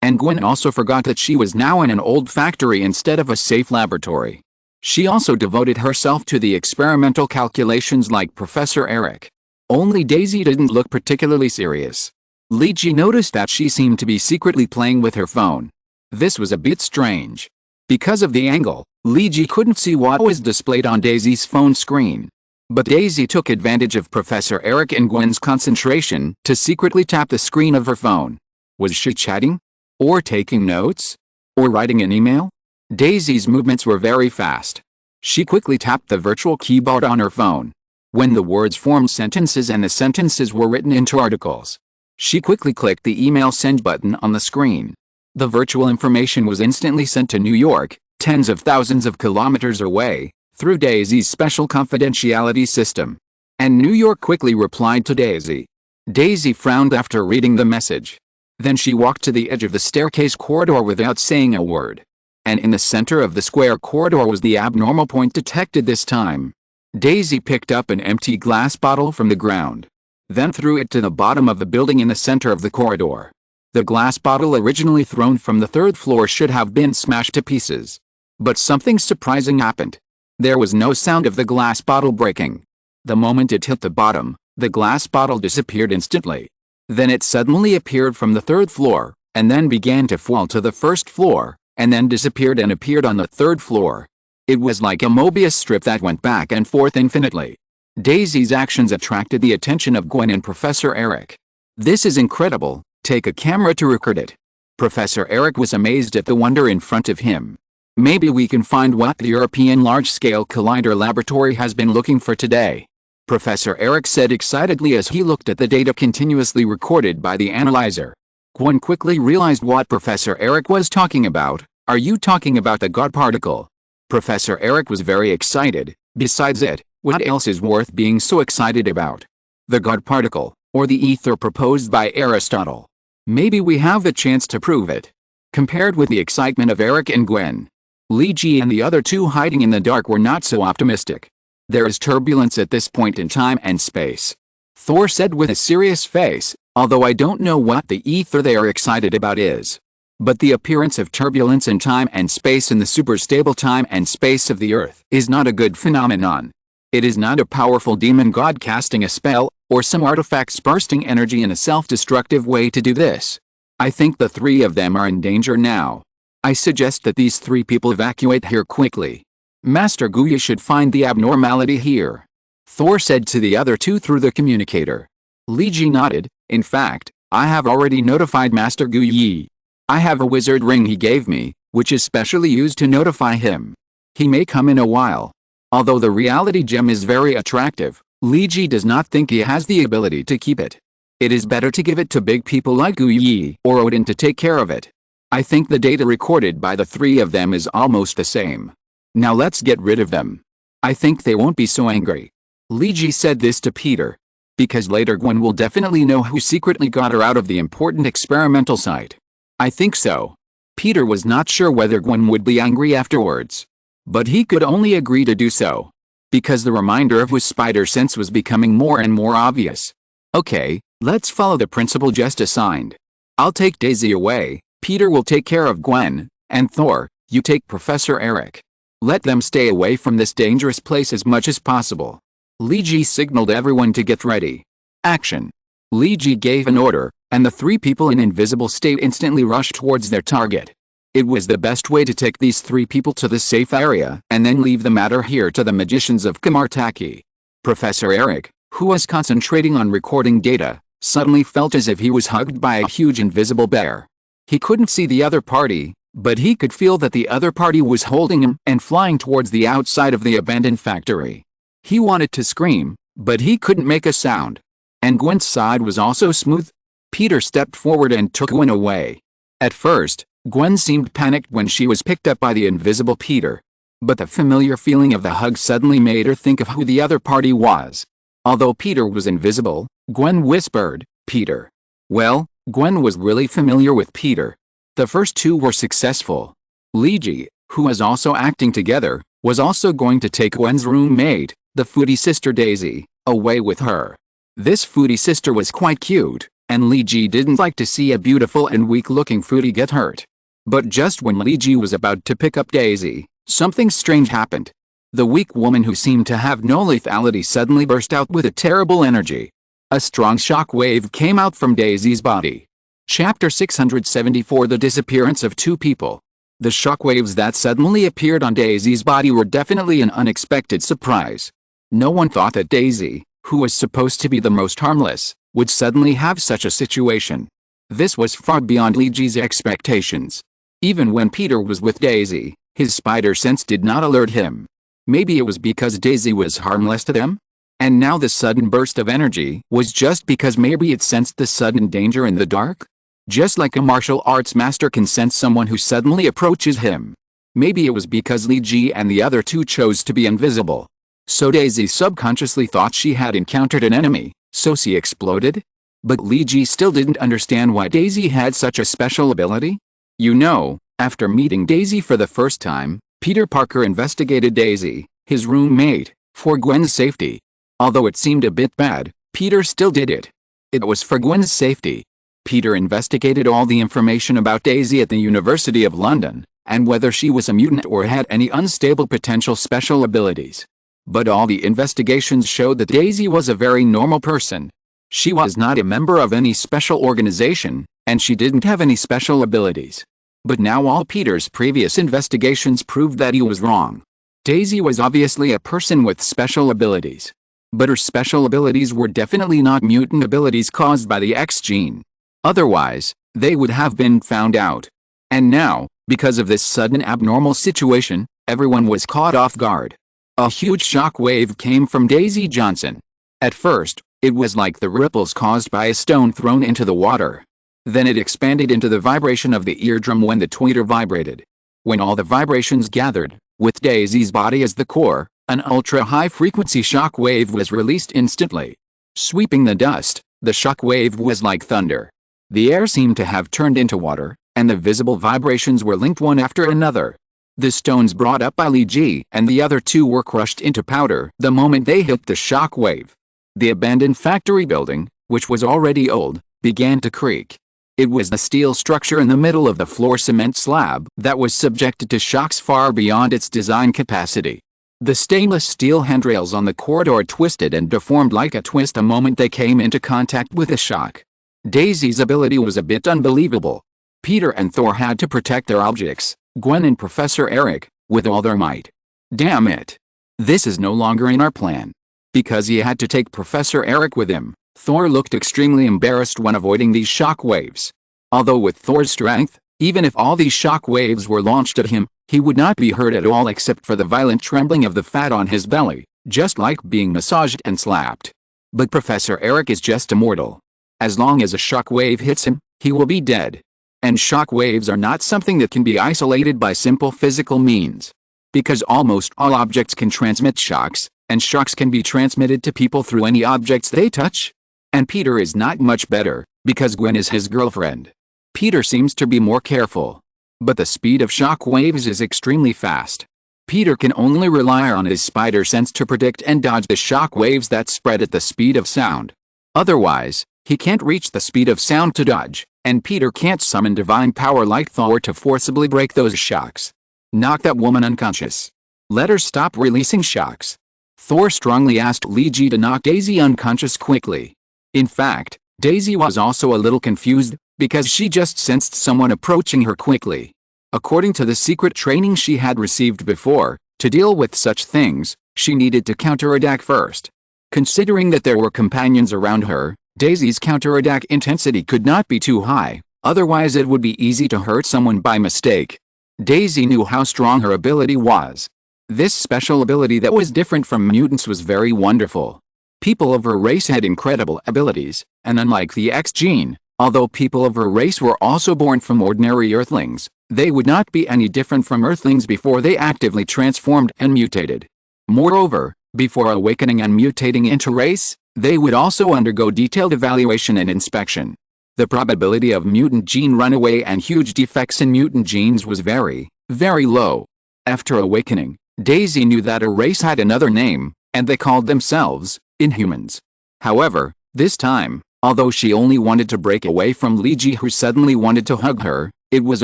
And Gwen also forgot that she was now in an old factory instead of a safe laboratory. She also devoted herself to the experimental calculations like Professor Eric. Only Daisy didn't look particularly serious. Li Ji noticed that she seemed to be secretly playing with her phone. This was a bit strange. Because of the angle, Li Ji couldn't see what was displayed on Daisy's phone screen. But Daisy took advantage of Professor Eric and Gwen's concentration to secretly tap the screen of her phone. Was she chatting? Or taking notes? Or writing an email? Daisy's movements were very fast. She quickly tapped the virtual keyboard on her phone. When the words formed sentences and the sentences were written into articles, she quickly clicked the email send button on the screen. The virtual information was instantly sent to New York, tens of thousands of kilometers away, through Daisy's special confidentiality system. And New York quickly replied to Daisy. Daisy frowned after reading the message. Then she walked to the edge of the staircase corridor without saying a word. And in the center of the square corridor was the abnormal point detected this time. Daisy picked up an empty glass bottle from the ground, then threw it to the bottom of the building in the center of the corridor. The glass bottle originally thrown from the third floor should have been smashed to pieces. But something surprising happened. There was no sound of the glass bottle breaking. The moment it hit the bottom, the glass bottle disappeared instantly. Then it suddenly appeared from the third floor, and then began to fall to the first floor, and then disappeared and appeared on the third floor. It was like a Mobius strip that went back and forth infinitely. Daisy's actions attracted the attention of Gwen and Professor Eric. This is incredible, take a camera to record it. Professor Eric was amazed at the wonder in front of him. Maybe we can find what the European Large-Scale Collider Laboratory has been looking for today. Professor Eric said excitedly as he looked at the data continuously recorded by the analyzer. Gwen quickly realized what Professor Eric was talking about. Are you talking about the God particle? Professor Eric was very excited. Besides it, what else is worth being so excited about? The God particle, or the ether proposed by Aristotle. Maybe we have the chance to prove it. Compared with the excitement of Eric and Gwen, Li and the other two hiding in the dark were not so optimistic. There is turbulence at this point in time and space, Thor said with a serious face, although I don't know what the ether they are excited about is. But the appearance of turbulence in time and space in the superstable time and space of the Earth is not a good phenomenon. It is not a powerful demon god casting a spell, or some artifacts bursting energy in a self-destructive way to do this. I think the three of them are in danger now. I suggest that these three people evacuate here quickly. Master Guya should find the abnormality here, Thor said to the other two through the communicator. Li Ji nodded. In fact, I have already notified Master Guyi. I have a wizard ring he gave me, which is specially used to notify him. He may come in a while. Although the reality gem is very attractive, Li Ji does not think he has the ability to keep it. It is better to give it to big people like Guyi or Odin to take care of it. I think the data recorded by the three of them is almost the same. Now let's get rid of them. I think they won't be so angry. Li Ji said this to Peter. Because later Gwen will definitely know who secretly got her out of the important experimental site. I think so. Peter was not sure whether Gwen would be angry afterwards. But he could only agree to do so. Because the reminder of his spider sense was becoming more and more obvious. Okay, let's follow the principle just assigned. I'll take Daisy away, Peter will take care of Gwen, and Thor, you take Professor Eric. Let them stay away from this dangerous place as much as possible. Li Ji signaled everyone to get ready. Action. Li Ji gave an order, and the three people in invisible state instantly rushed towards their target. It was the best way to take these three people to the safe area and then leave the matter here to the magicians of Kamartaki. Professor Eric, who was concentrating on recording data, suddenly felt as if he was hugged by a huge invisible bear. He couldn't see the other party, but he could feel that the other party was holding him and flying towards the outside of the abandoned factory. He wanted to scream, but he couldn't make a sound. And Gwen's side was also smooth. Peter stepped forward and took Gwen away. At first, Gwen seemed panicked when she was picked up by the invisible Peter. But the familiar feeling of the hug suddenly made her think of who the other party was. Although Peter was invisible, Gwen whispered, Peter. Well, Gwen was really familiar with Peter. The first two were successful. Li Ji, who was also acting together, was also going to take Gwen's roommate, the foodie sister Daisy, away with her. This foodie sister was quite cute, and Li Ji didn't like to see a beautiful and weak-looking foodie get hurt. But just when Li Ji was about to pick up Daisy, something strange happened. The weak woman who seemed to have no lethality suddenly burst out with a terrible energy. A strong shock wave came out from Daisy's body. Chapter 674 The Disappearance of Two People. The shockwaves that suddenly appeared on Daisy's body were definitely an unexpected surprise. No one thought that Daisy, who was supposed to be the most harmless, would suddenly have such a situation. This was far beyond Li Ji's expectations. Even when Peter was with Daisy, his spider sense did not alert him. Maybe it was because Daisy was harmless to them? And now this sudden burst of energy was just because maybe it sensed the sudden danger in the dark? Just like a martial arts master can sense someone who suddenly approaches him. Maybe it was because Li Ji and the other two chose to be invisible. So Daisy subconsciously thought she had encountered an enemy, so she exploded? But Li Ji still didn't understand why Daisy had such a special ability. You know, after meeting Daisy for the first time, Peter Parker investigated Daisy, his roommate, for Gwen's safety. Although it seemed a bit bad, Peter still did it. It was for Gwen's safety. Peter investigated all the information about Daisy at the University of London, and whether she was a mutant or had any unstable potential special abilities. But all the investigations showed that Daisy was a very normal person. She was not a member of any special organization, and she didn't have any special abilities. But now all Peter's previous investigations proved that he was wrong. Daisy was obviously a person with special abilities. But her special abilities were definitely not mutant abilities caused by the X gene. Otherwise, they would have been found out. And now, because of this sudden abnormal situation, everyone was caught off guard. A huge shock wave came from Daisy Johnson. At first, it was like the ripples caused by a stone thrown into the water. Then it expanded into the vibration of the eardrum when the tweeter vibrated. When all the vibrations gathered, with Daisy's body as the core, an ultra-high-frequency shock wave was released instantly. Sweeping the dust, the shock wave was like thunder. The air seemed to have turned into water, and the visible vibrations were linked one after another. The stones brought up by Li Ji and the other two were crushed into powder the moment they hit the shock wave. The abandoned factory building, which was already old, began to creak. It was the steel structure in the middle of the floor cement slab that was subjected to shocks far beyond its design capacity. The stainless steel handrails on the corridor twisted and deformed like a twist the moment they came into contact with the shock. Daisy's ability was a bit unbelievable. Peter and Thor had to protect their objects, Gwen and Professor Eric, with all their might. Damn it! This is no longer in our plan. Because he had to take Professor Eric with him, Thor looked extremely embarrassed when avoiding these shock waves. Although with Thor's strength, even if all these shock waves were launched at him, he would not be hurt at all except for the violent trembling of the fat on his belly, just like being massaged and slapped. But Professor Eric is just a mortal. As long as a shock wave hits him, he will be dead. And shock waves are not something that can be isolated by simple physical means. Because almost all objects can transmit shocks, and shocks can be transmitted to people through any objects they touch. And Peter is not much better, because Gwen is his girlfriend. Peter seems to be more careful. But the speed of shock waves is extremely fast. Peter can only rely on his spider sense to predict and dodge the shock waves that spread at the speed of sound. Otherwise, he can't reach the speed of sound to dodge, and Peter can't summon divine power like Thor to forcibly break those shocks. Knock that woman unconscious. Let her stop releasing shocks. Thor strongly asked Li Ji to knock Daisy unconscious quickly. In fact, Daisy was also a little confused, because she just sensed someone approaching her quickly. According to the secret training she had received before, to deal with such things, she needed to counterattack first. Considering that there were companions around her, Daisy's counterattack intensity could not be too high, otherwise it would be easy to hurt someone by mistake. Daisy knew how strong her ability was. This special ability that was different from mutants was very wonderful. People of her race had incredible abilities, and unlike the X gene, although people of her race were also born from ordinary Earthlings, they would not be any different from Earthlings before they actively transformed and mutated. Moreover, before awakening and mutating into race, they would also undergo detailed evaluation and inspection. The probability of mutant gene runaway and huge defects in mutant genes was very, very low. After awakening, Daisy knew that her race had another name, and they called themselves Inhumans. However, this time, although she only wanted to break away from Li Ji who suddenly wanted to hug her, it was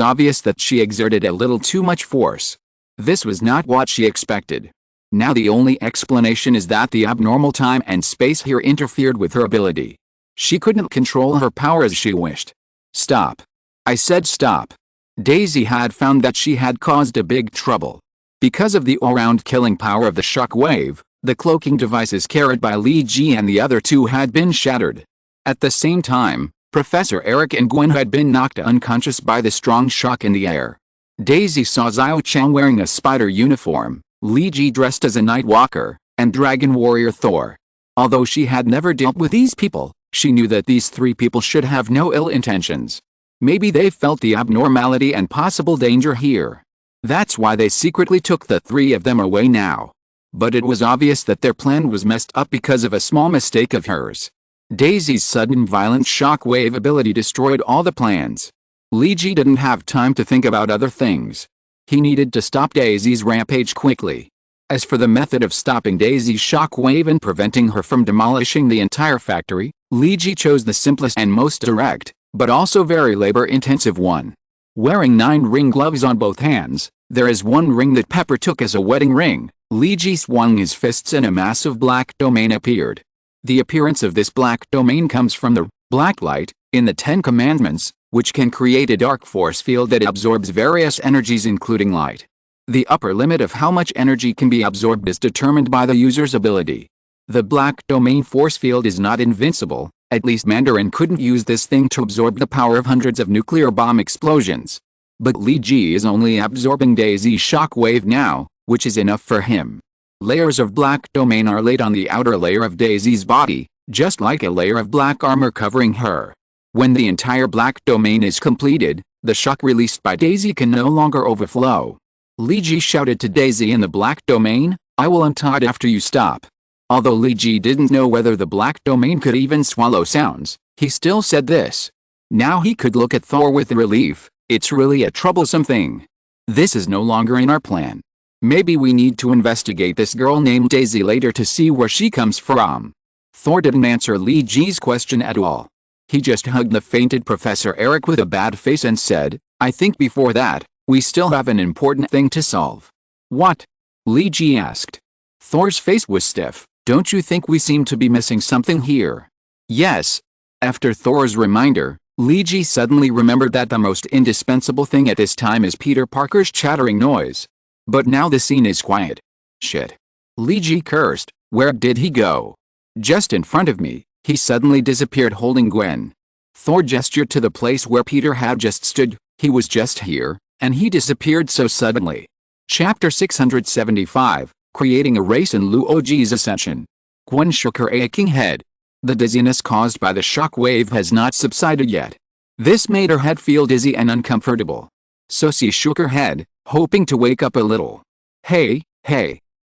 obvious that she exerted a little too much force. This was not what she expected. Now the only explanation is that the abnormal time and space here interfered with her ability. She couldn't control her power as she wished. Stop. I said stop. Daisy had found that she had caused a big trouble. Because of the all-round killing power of the shock wave, the cloaking devices carried by Li Ji and the other two had been shattered. At the same time, Professor Eric and Gwen had been knocked unconscious by the strong shock in the air. Daisy saw Xiao Chang wearing a spider uniform, Li dressed as a Night Walker and Dragon Warrior Thor. Although she had never dealt with these people, she knew that these three people should have no ill intentions. Maybe they felt the abnormality and possible danger here. That's why they secretly took the three of them away now. But it was obvious that their plan was messed up because of a small mistake of hers. Daisy's sudden violent shockwave ability destroyed all the plans. Li didn't have time to think about other things. He needed to stop Daisy's rampage quickly. As for the method of stopping Daisy's shockwave and preventing her from demolishing the entire factory, Li chose the simplest and most direct, but also very labor-intensive one. Wearing 9 ring gloves on both hands, there is one ring that Pepper took as a wedding ring. Li swung his fists and a massive black domain appeared. The appearance of this black domain comes from the black light in the 10 Commandments, which can create a dark force field that absorbs various energies including light. The upper limit of how much energy can be absorbed is determined by the user's ability. The black domain force field is not invincible, at least Mandarin couldn't use this thing to absorb the power of hundreds of nuclear bomb explosions. But Li is only absorbing Daisy's shockwave now, which is enough for him. Layers of black domain are laid on the outer layer of Daisy's body, just like a layer of black armor covering her. When the entire black domain is completed, the shock released by Daisy can no longer overflow. Li shouted to Daisy in the black domain, "I will untie it after you stop." Although Li didn't know whether the black domain could even swallow sounds, he still said this. Now he could look at Thor with relief. It's really a troublesome thing. This is no longer in our plan. Maybe we need to investigate this girl named Daisy later to see where she comes from. Thor didn't answer Li's question at all. He just hugged the fainted Professor Eric with a bad face and said, "I think before that, we still have an important thing to solve." "What?" Li asked. Thor's face was stiff. "Don't you think we seem to be missing something here?" "Yes." After Thor's reminder, Li suddenly remembered that the most indispensable thing at this time is Peter Parker's chattering noise. But now the scene is quiet. Shit. Li cursed. Where did he go? Just in front of me, he suddenly disappeared holding Gwen. Thor gestured to the place where Peter had just stood. He was just here, and he disappeared so suddenly. Chapter 675, Creating a Race in Luoji's Ascension. Gwen shook her aching head. The dizziness caused by the shock wave has not subsided yet. This made her head feel dizzy and uncomfortable. So she shook her head, hoping to wake up a little. Hey,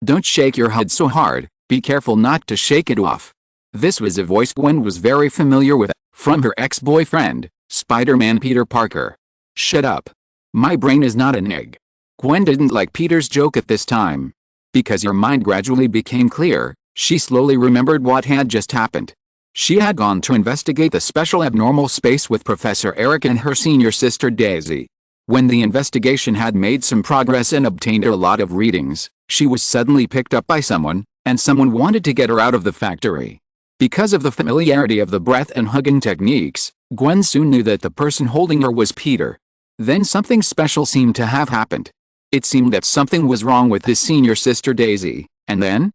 don't shake your head so hard, be careful not to shake it off." This was a voice Gwen was very familiar with, from her ex-boyfriend, Spider-Man Peter Parker. "Shut up. My brain is not an egg." Gwen didn't like Peter's joke at this time. Because her mind gradually became clear, she slowly remembered what had just happened. She had gone to investigate the special abnormal space with Professor Eric and her senior sister Daisy. When the investigation had made some progress and obtained a lot of readings, she was suddenly picked up by someone, and someone wanted to get her out of the factory. Because of the familiarity of the breath and hugging techniques, Gwen soon knew that the person holding her was Peter. Then something special seemed to have happened. It seemed that something was wrong with his senior sister Daisy, and then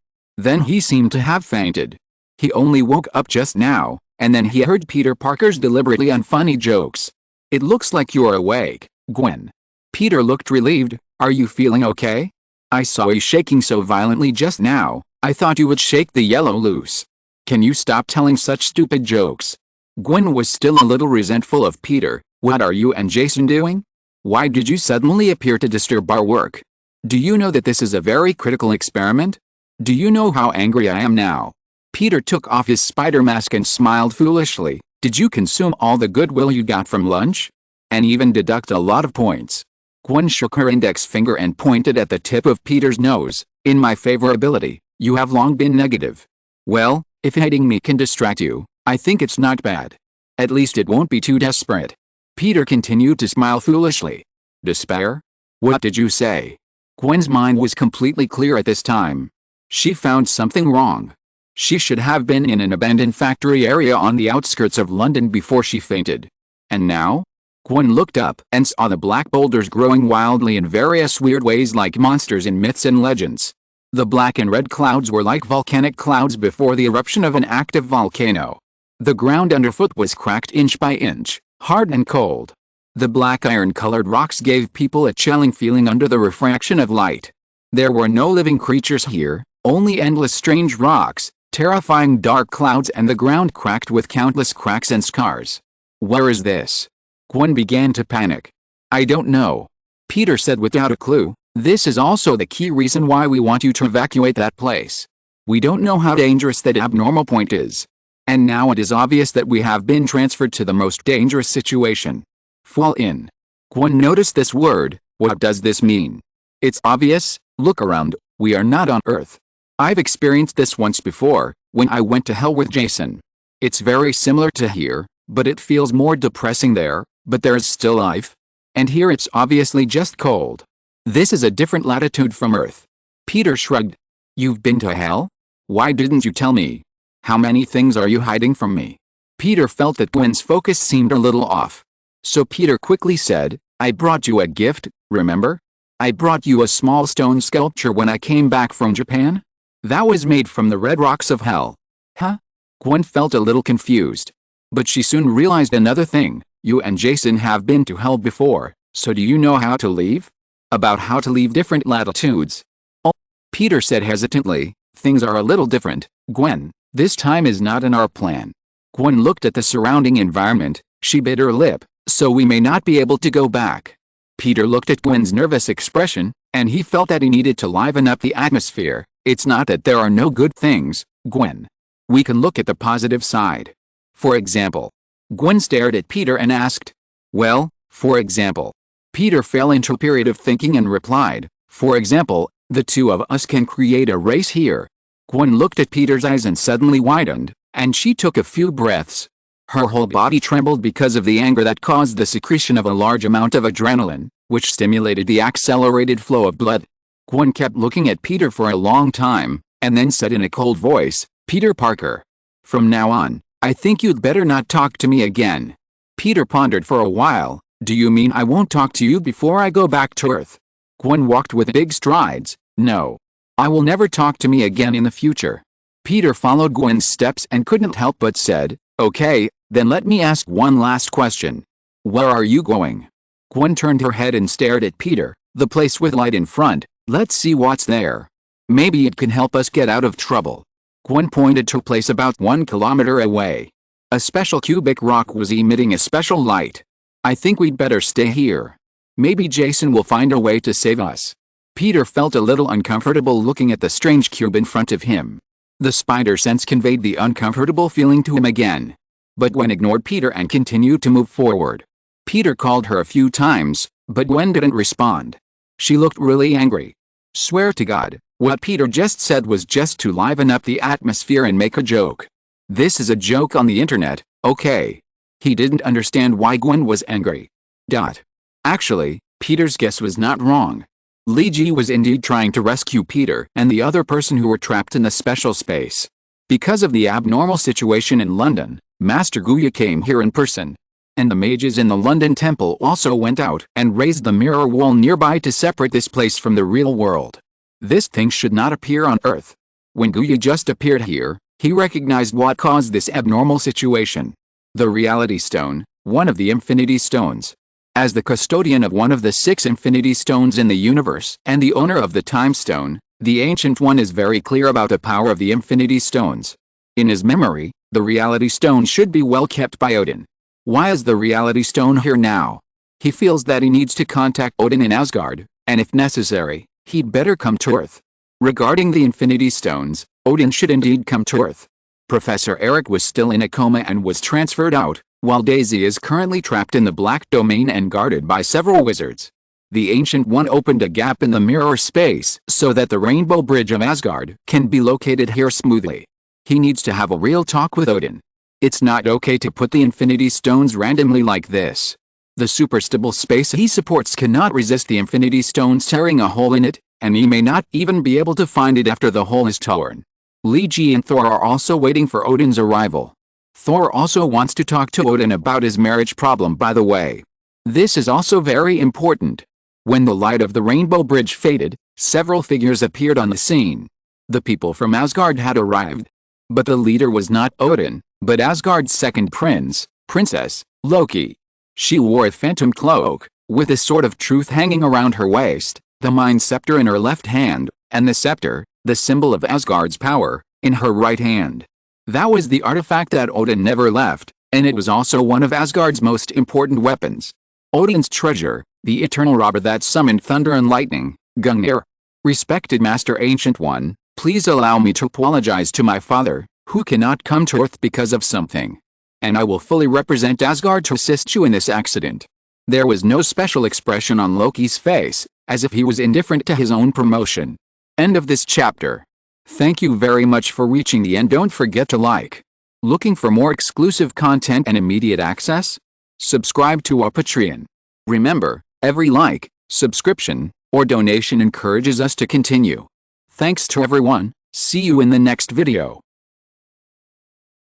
he seemed to have fainted. He only woke up just now, and then he heard Peter Parker's deliberately unfunny jokes. "It looks like you're awake, Gwen." Peter looked relieved. "Are you feeling okay? I saw you shaking so violently just now, I thought you would shake the yellow loose. Can you stop telling such stupid jokes?" Gwen was still a little resentful of Peter. "What are you and Jason doing? Why did you suddenly appear to disturb our work? Do you know that this is a very critical experiment? Do you know how angry I am now?" Peter took off his spider mask and smiled foolishly. "Did you consume all the goodwill you got from lunch? And even deduct a lot of points?" Gwen shook her index finger and pointed at the tip of Peter's nose. "In my favorability, you have long been negative. Well, if hating me can distract you, I think it's not bad. At least it won't be too desperate." Peter continued to smile foolishly. "Despair? What did you say?" Gwen's mind was completely clear at this time. She found something wrong. She should have been in an abandoned factory area on the outskirts of London before she fainted. And now? Gwen looked up and saw the black boulders growing wildly in various weird ways like monsters in myths and legends. The black and red clouds were like volcanic clouds before the eruption of an active volcano. The ground underfoot was cracked inch by inch, hard and cold. The black iron-colored rocks gave people a chilling feeling under the refraction of light. There were no living creatures here, only endless strange rocks, terrifying dark clouds, and the ground cracked with countless cracks and scars. Where is this? Gwen began to panic. I don't know. Peter said without a clue. This is also the key reason why we want you to evacuate that place. We don't know how dangerous that abnormal point is. And now it is obvious that we have been transferred to the most dangerous situation. Fall in. Gwen noticed this word. What does this mean? It's obvious. Look around. We are not on Earth. I've experienced this once before, when I went to hell with Jason. It's very similar to here, but it feels more depressing there, but there's still life. And here it's obviously just cold. This is a different latitude from Earth. Peter shrugged. You've been to hell? Why didn't you tell me? How many things are you hiding from me? Peter felt that Gwen's focus seemed a little off. So Peter quickly said, I brought you a gift, remember? I brought you a small stone sculpture when I came back from Japan? That was made from the red rocks of hell. Huh? Gwen felt a little confused. But she soon realized another thing. You and Jason have been to hell before, so do you know how to leave? About how to leave different latitudes. Oh, Peter said hesitantly, things are a little different, Gwen. This time is not in our plan. Gwen looked at the surrounding environment. She bit her lip. So we may not be able to go back. Peter looked at Gwen's nervous expression, and he felt that he needed to liven up the atmosphere. It's not that there are no good things, Gwen. We can look at the positive side. For example. Gwen stared at Peter and asked. Well, for example. Peter fell into a period of thinking and replied, for example, the two of us can create a race here. Gwen looked at Peter's eyes and suddenly widened, and she took a few breaths. Her whole body trembled because of the anger that caused the secretion of a large amount of adrenaline, which stimulated the accelerated flow of blood. Gwen kept looking at Peter for a long time, and then said in a cold voice, Peter Parker. From now on, I think you'd better not talk to me again. Peter pondered for a while. Do you mean I won't talk to you before I go back to Earth? Gwen walked with big strides. No. I will never talk to me again in the future. Peter followed Gwen's steps and couldn't help but said, okay, then let me ask one last question. Where are you going? Gwen turned her head and stared at Peter. The place with light in front. Let's see what's there. Maybe it can help us get out of trouble. Gwen pointed to a place about 1 kilometer away. A special cubic rock was emitting a special light. I think we'd better stay here. Maybe Jason will find a way to save us. Peter felt a little uncomfortable looking at the strange cube in front of him. The spider sense conveyed the uncomfortable feeling to him again. But Gwen ignored Peter and continued to move forward. Peter called her a few times, but Gwen didn't respond. She looked really angry. Swear to God, what Peter just said was just to liven up the atmosphere and make a joke. This is a joke on the internet, okay? He didn't understand why Gwen was angry. Actually, Peter's guess was not wrong. Li Ji was indeed trying to rescue Peter and the other person who were trapped in the special space. Because of the abnormal situation in London, Master Guya came here in person. And the mages in the London temple also went out and raised the mirror wall nearby to separate this place from the real world. This thing should not appear on Earth. When Guya just appeared here, he recognized what caused this abnormal situation. The Reality Stone, one of the Infinity Stones. As the custodian of one of the 6 Infinity Stones in the universe and the owner of the Time Stone, the Ancient One is very clear about the power of the Infinity Stones. In his memory, the Reality Stone should be well kept by Odin. Why is the Reality Stone here now? He feels that he needs to contact Odin in Asgard, and if necessary, he'd better come to Earth. Regarding the Infinity Stones, Odin should indeed come to Earth. Professor Eric was still in a coma and was transferred out, while Daisy is currently trapped in the Black Domain and guarded by several wizards. The Ancient One opened a gap in the mirror space so that the Rainbow Bridge of Asgard can be located here smoothly. He needs to have a real talk with Odin. It's not okay to put the Infinity Stones randomly like this. The superstable space he supports cannot resist the Infinity Stones tearing a hole in it, and he may not even be able to find it after the hole is torn. Li Ji and Thor are also waiting for Odin's arrival. Thor also wants to talk to Odin about his marriage problem, by the way. This is also very important. When the light of the Rainbow Bridge faded, several figures appeared on the scene. The people from Asgard had arrived. But the leader was not Odin, but Asgard's second prince, Princess Loki. She wore a phantom cloak, with a sword of truth hanging around her waist, the Mind Scepter in her left hand, and the scepter, the symbol of Asgard's power, in her right hand. That was the artifact that Odin never left, and it was also one of Asgard's most important weapons. Odin's treasure, the eternal robber that summoned thunder and lightning, Gungnir. Respected Master Ancient One, please allow me to apologize to my father, who cannot come to Earth because of something. And I will fully represent Asgard to assist you in this accident. There was no special expression on Loki's face, as if he was indifferent to his own promotion. End of this chapter. Thank you very much for reaching the end. Don't forget to like. Looking for more exclusive content and immediate access? Subscribe to our Patreon. Remember, every like, subscription, or donation encourages us to continue. Thanks to everyone. See you in the next video.